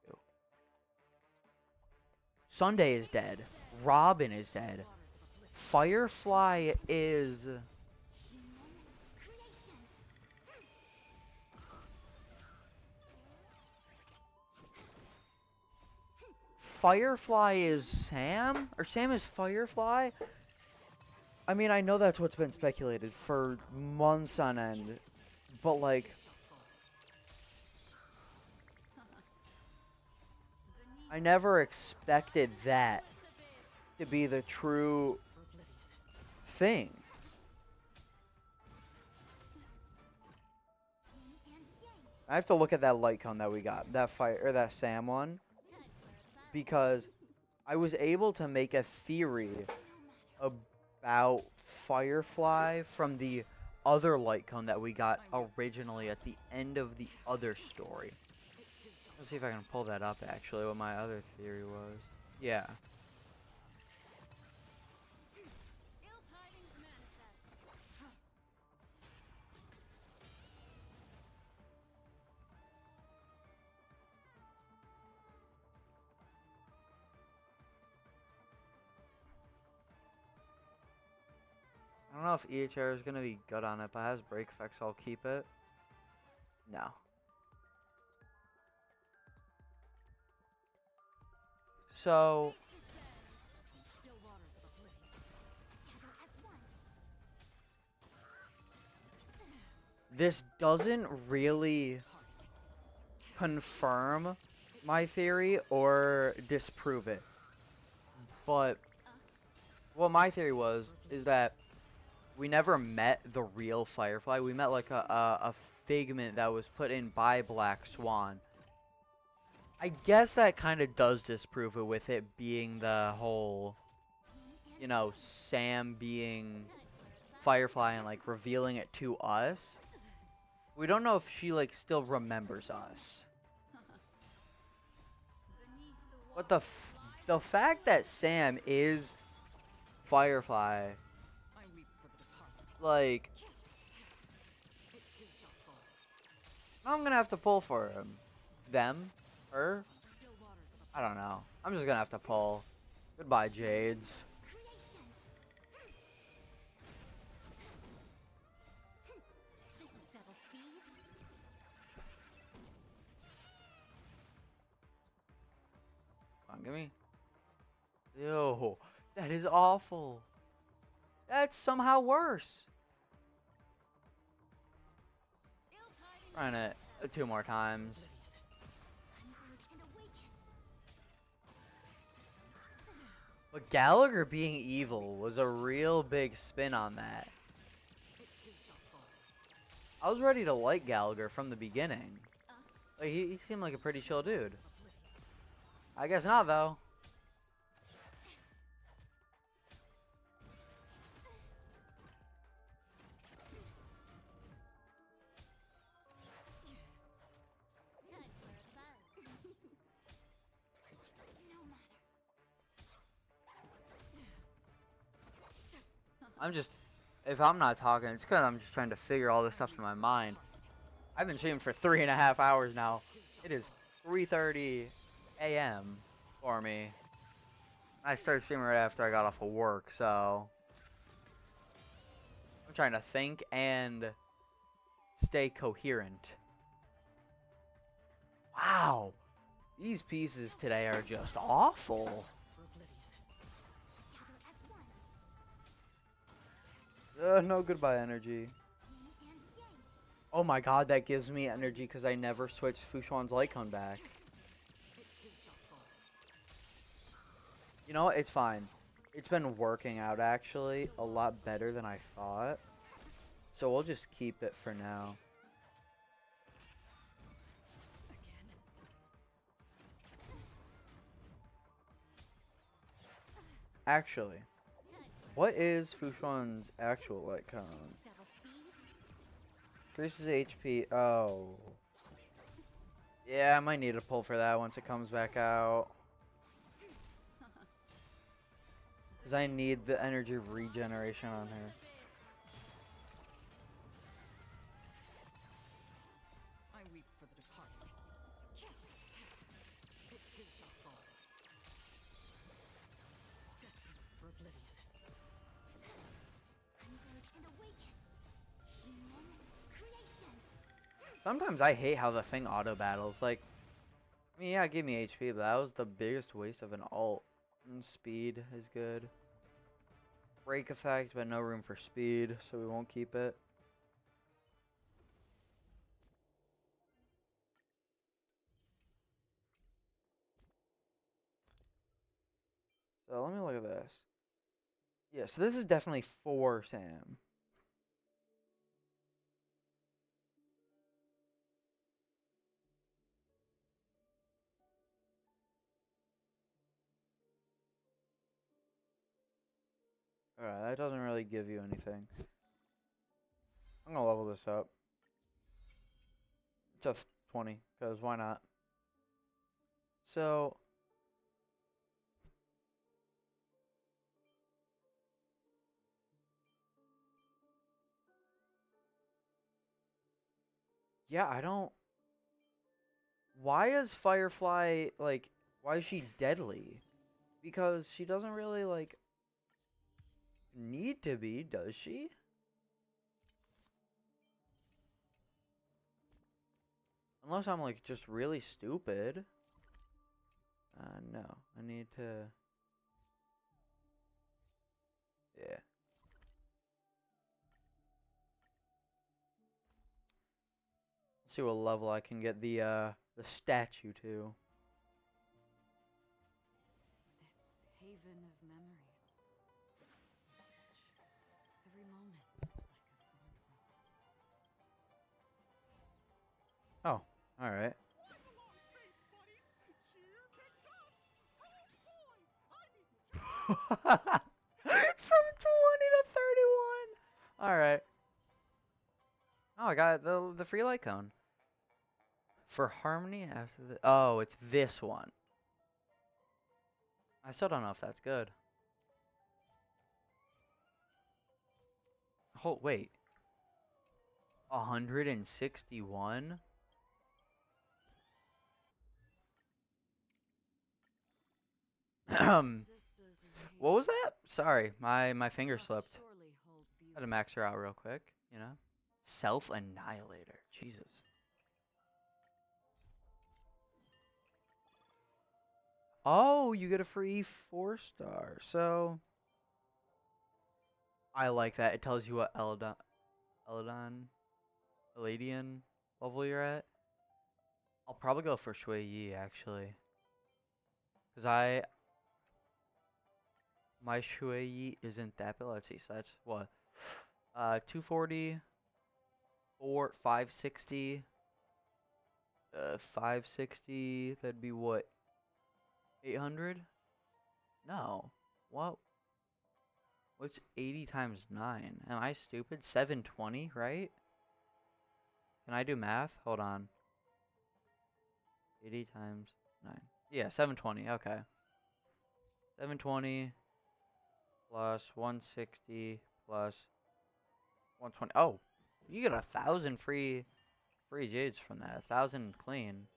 Ew. Sunday is dead. Robin is dead. Firefly is... Firefly is Sam? Or Sam is Firefly? I mean, I know that's what's been speculated for months on end. But, like... I never expected that to be the true thing. I have to look at that light cone that we got, that that Sam one, because I was able to make a theory about Firefly from the other light cone that we got originally at the end of the other story. Let's see if I can pull that up actually, what my other theory was. Yeah. I don't know if EHR is going to be good on it, but it has break effects, so I'll keep it. No. So... this doesn't really confirm my theory or disprove it. But what my theory was is that we never met the real Firefly. We met like a figment that was put in by Black Swan. I guess that kind of does disprove it with it being the whole, you know, Sam being Firefly and like revealing it to us. We don't know if she like still remembers us. But the fact that Sam is Firefly, like, I'm gonna have to pull for him. Them? Her? I don't know. I'm just gonna have to pull. Goodbye, Jades. Come on, give me. Ew, that is awful. That's somehow worse. Run it 2 more times. But Gallagher being evil was a real big spin on that. I was ready to like Gallagher from the beginning. Like, he seemed like a pretty chill dude. I guess not, though. I'm just, if I'm not talking, it's because I'm just trying to figure all this stuff in my mind. I've been streaming for 3.5 hours now. It is 3:30 a.m. for me. I started streaming right after I got off of work, so I'm trying to think and stay coherent. Wow, these pieces today are just awful. No goodbye energy. Oh my god, that gives me energy because I never switched Fushuan's light cone back. You know what? It's fine. It's been working out actually a lot better than I thought. So we'll just keep it for now. Actually, what is Fushuan's actual light cone? Increases HP. Oh. Yeah, I might need a pull for that once it comes back out. Because I need the energy of regeneration on her. I weep for the departed. It is our fall. Destined for oblivion. Converge and awaken. Humongous creations. Sometimes I hate how the thing auto battles. Like, I mean, yeah, give me HP, but that was the biggest waste of an ult. And speed is good. Break effect, but no room for speed, so we won't keep it. So let me look at this. Yeah, so this is definitely for Sam. Alright, that doesn't really give you anything. I'm gonna level this up. To 20, because why not? So, yeah, I don't... Why is Firefly, like, why is she deadly? Because she doesn't really, like, need to be, does she? Unless I'm, like, just really stupid. No. I need to... Yeah. Let's see what level I can get the statue to. This haven of memories. Every moment is like a thorned rose. Oh, alright. From 20 to 31! Alright. Oh, I got the free light cone. For Harmony after the... Oh, it's this one. I still don't know if that's good. Oh, wait. 161? What was that? Sorry, my finger slipped. Had to max her out real quick, you know? Self-Annihilator. Jesus. Oh, you get a free 4-star. So, I like that. It tells you what Eladian level you're at. I'll probably go for Shui Yi, actually. Because my Shui Yi isn't that bad. Let's see, so that's what? 240, 560, 560, that'd be what? 800? No. What? What's 80 times 9? Am I stupid? 720, right? Can I do math? Hold on. 80 times 9. Yeah, 720. Okay. 720 plus 160 plus 120. Oh, you get 1,000 free jades from that. 1,000 clean.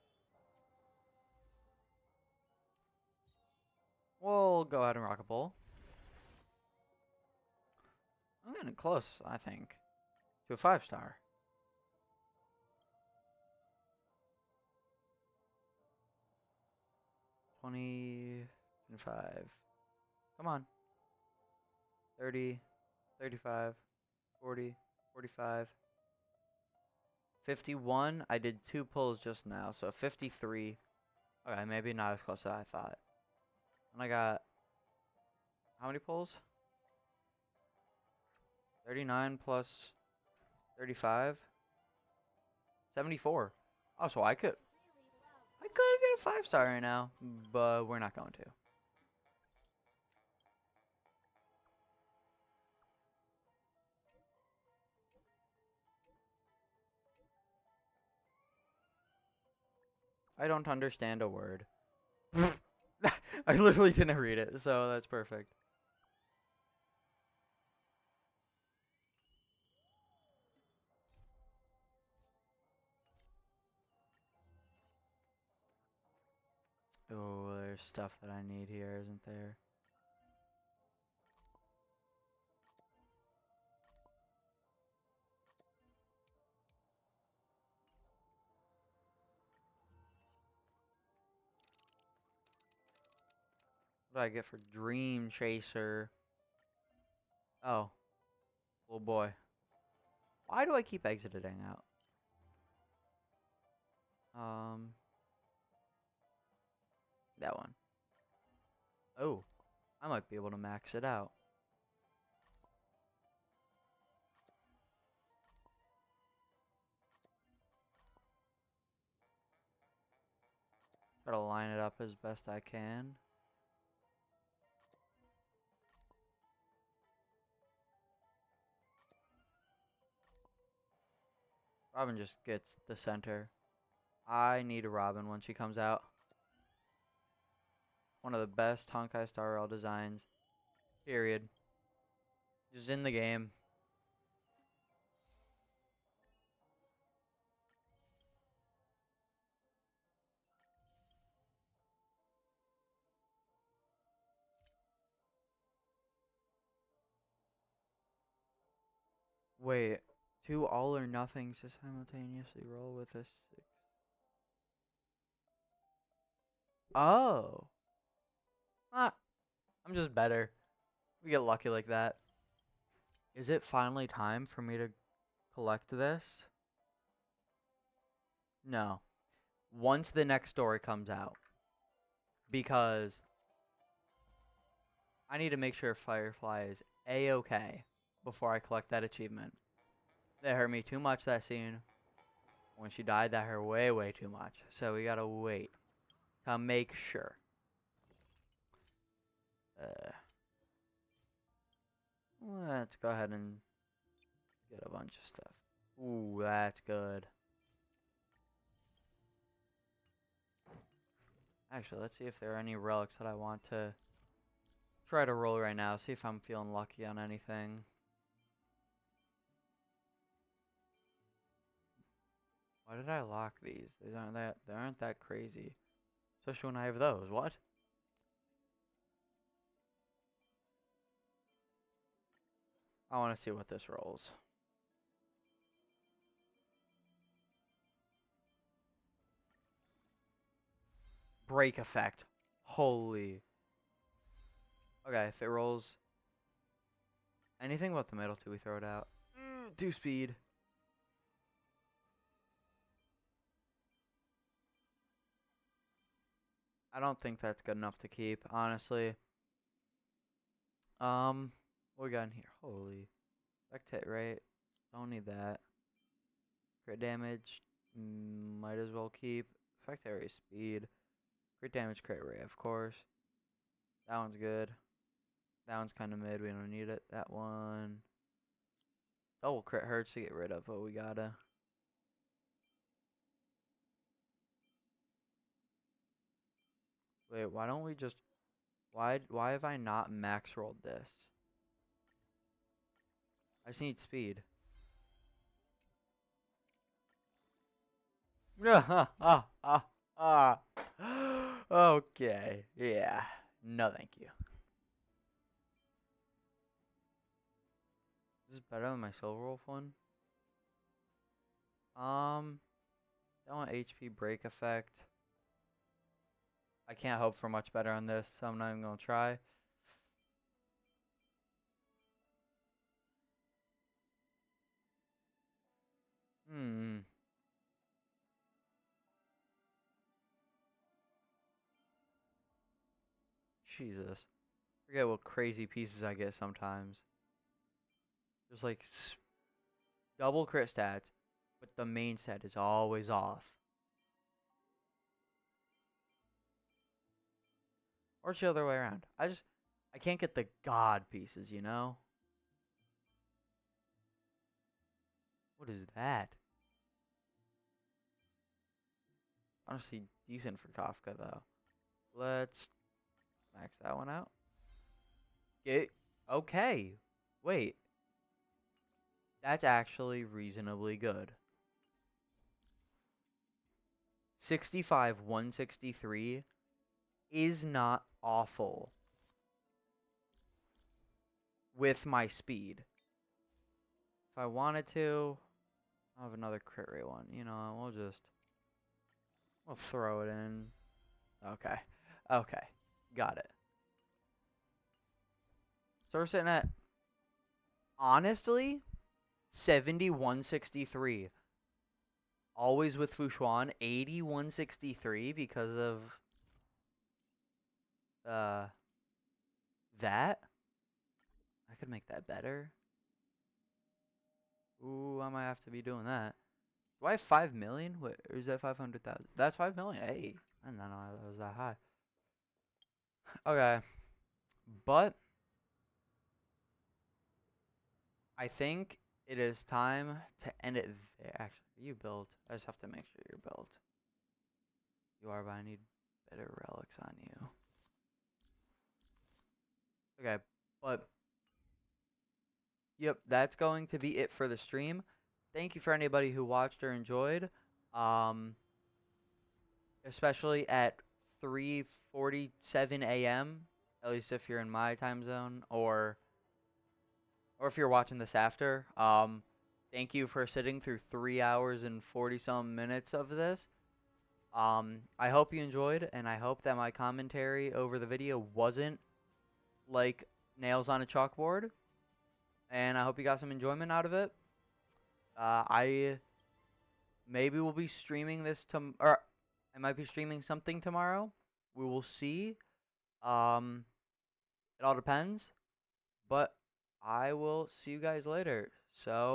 We'll go ahead and rock a bowl. I'm getting close, I think, to a 5-star. $25. Come on. 30, 35, 40, 45. 51. I did 2 pulls just now, so 53. Okay, maybe not as close as I thought. And I got how many pulls? 39 plus 35. 74. Oh, so I could get a 5-star right now, but we're not going to. I don't understand a word. I literally didn't read it, so that's perfect. Oh, there's stuff that I need here, isn't there? What do I get for Dream Chaser? Oh. Oh boy. Why do I keep exiting out? That one. Oh. I might be able to max it out. Try to line it up as best I can. Robin just gets the center. I need a Robin when she comes out. One of the best Honkai Star Rail designs. Period. Just in the game. Wait. 2 all or nothings to simultaneously roll with a 6. Oh. Ah. I'm just better. We get lucky like that. Is it finally time for me to collect this? No. Once the next story comes out. Because I need to make sure Firefly is A-okay before I collect that achievement. That hurt me too much, that scene. When she died, that hurt way, way too much. So we gotta wait to make sure. Let's go ahead and get a bunch of stuff. Ooh, that's good. Actually, let's see if there are any relics that I want to try to roll right now. See if I'm feeling lucky on anything. Why did I lock these? They aren't that crazy. Especially when I have those. What? I want to see what this rolls. Break effect. Holy. Okay, if it rolls anything but the middle two, we throw it out. 2 speed. I don't think that's good enough to keep, honestly. What we got in here? Holy. Spectate rate. Don't need that. Crit damage. Might as well keep. Effect area speed. Crit damage, crit rate, of course. That one's good. That one's kind of mid. We don't need it. That one. Double crit hurts to get rid of, but we gotta. Wait, why don't we just... Why have I not max rolled this? I just need speed. Okay. Yeah. No, thank you. This is better than my Silver Wolf one. That one HP break effect. I can't hope for much better on this, so I'm not even gonna try. Jesus. Forget what crazy pieces I get sometimes. There's like double crit stats, but the main set is always off. Or it's the other way around. I can't get the god pieces, you know? What is that? Honestly, decent for Kafka, though. Let's max that one out. Okay. Wait. That's actually reasonably good. 65, 163 is not awful with my speed. If I wanted to, I'll have another crit rate one. You know, we'll throw it in. Okay. Okay. Got it. So we're sitting at, honestly, 7163. Always with Fushuan, 8163 because of that. I could make that better. Ooh, I might have to be doing that. Do I have 5 million? Wait, or is that 500,000? That's 5 million. Hey, I didn't know that was that high. Okay, but I think it is time to end it there. Actually, are you built? I just have to make sure you're built. You are, but I need better relics on you. Okay, but yep, that's going to be it for the stream. Thank you for anybody who watched or enjoyed. Especially at 3:47 a.m. At least if you're in my time zone, or if you're watching this after. Thank you for sitting through 3 hours and 40 some minutes of this. I hope you enjoyed, and I hope that my commentary over the video wasn't like nails on a chalkboard. And I hope you got some enjoyment out of it. I maybe will be streaming this or I might be streaming something tomorrow. We will see. It all depends. But I will see you guys later. So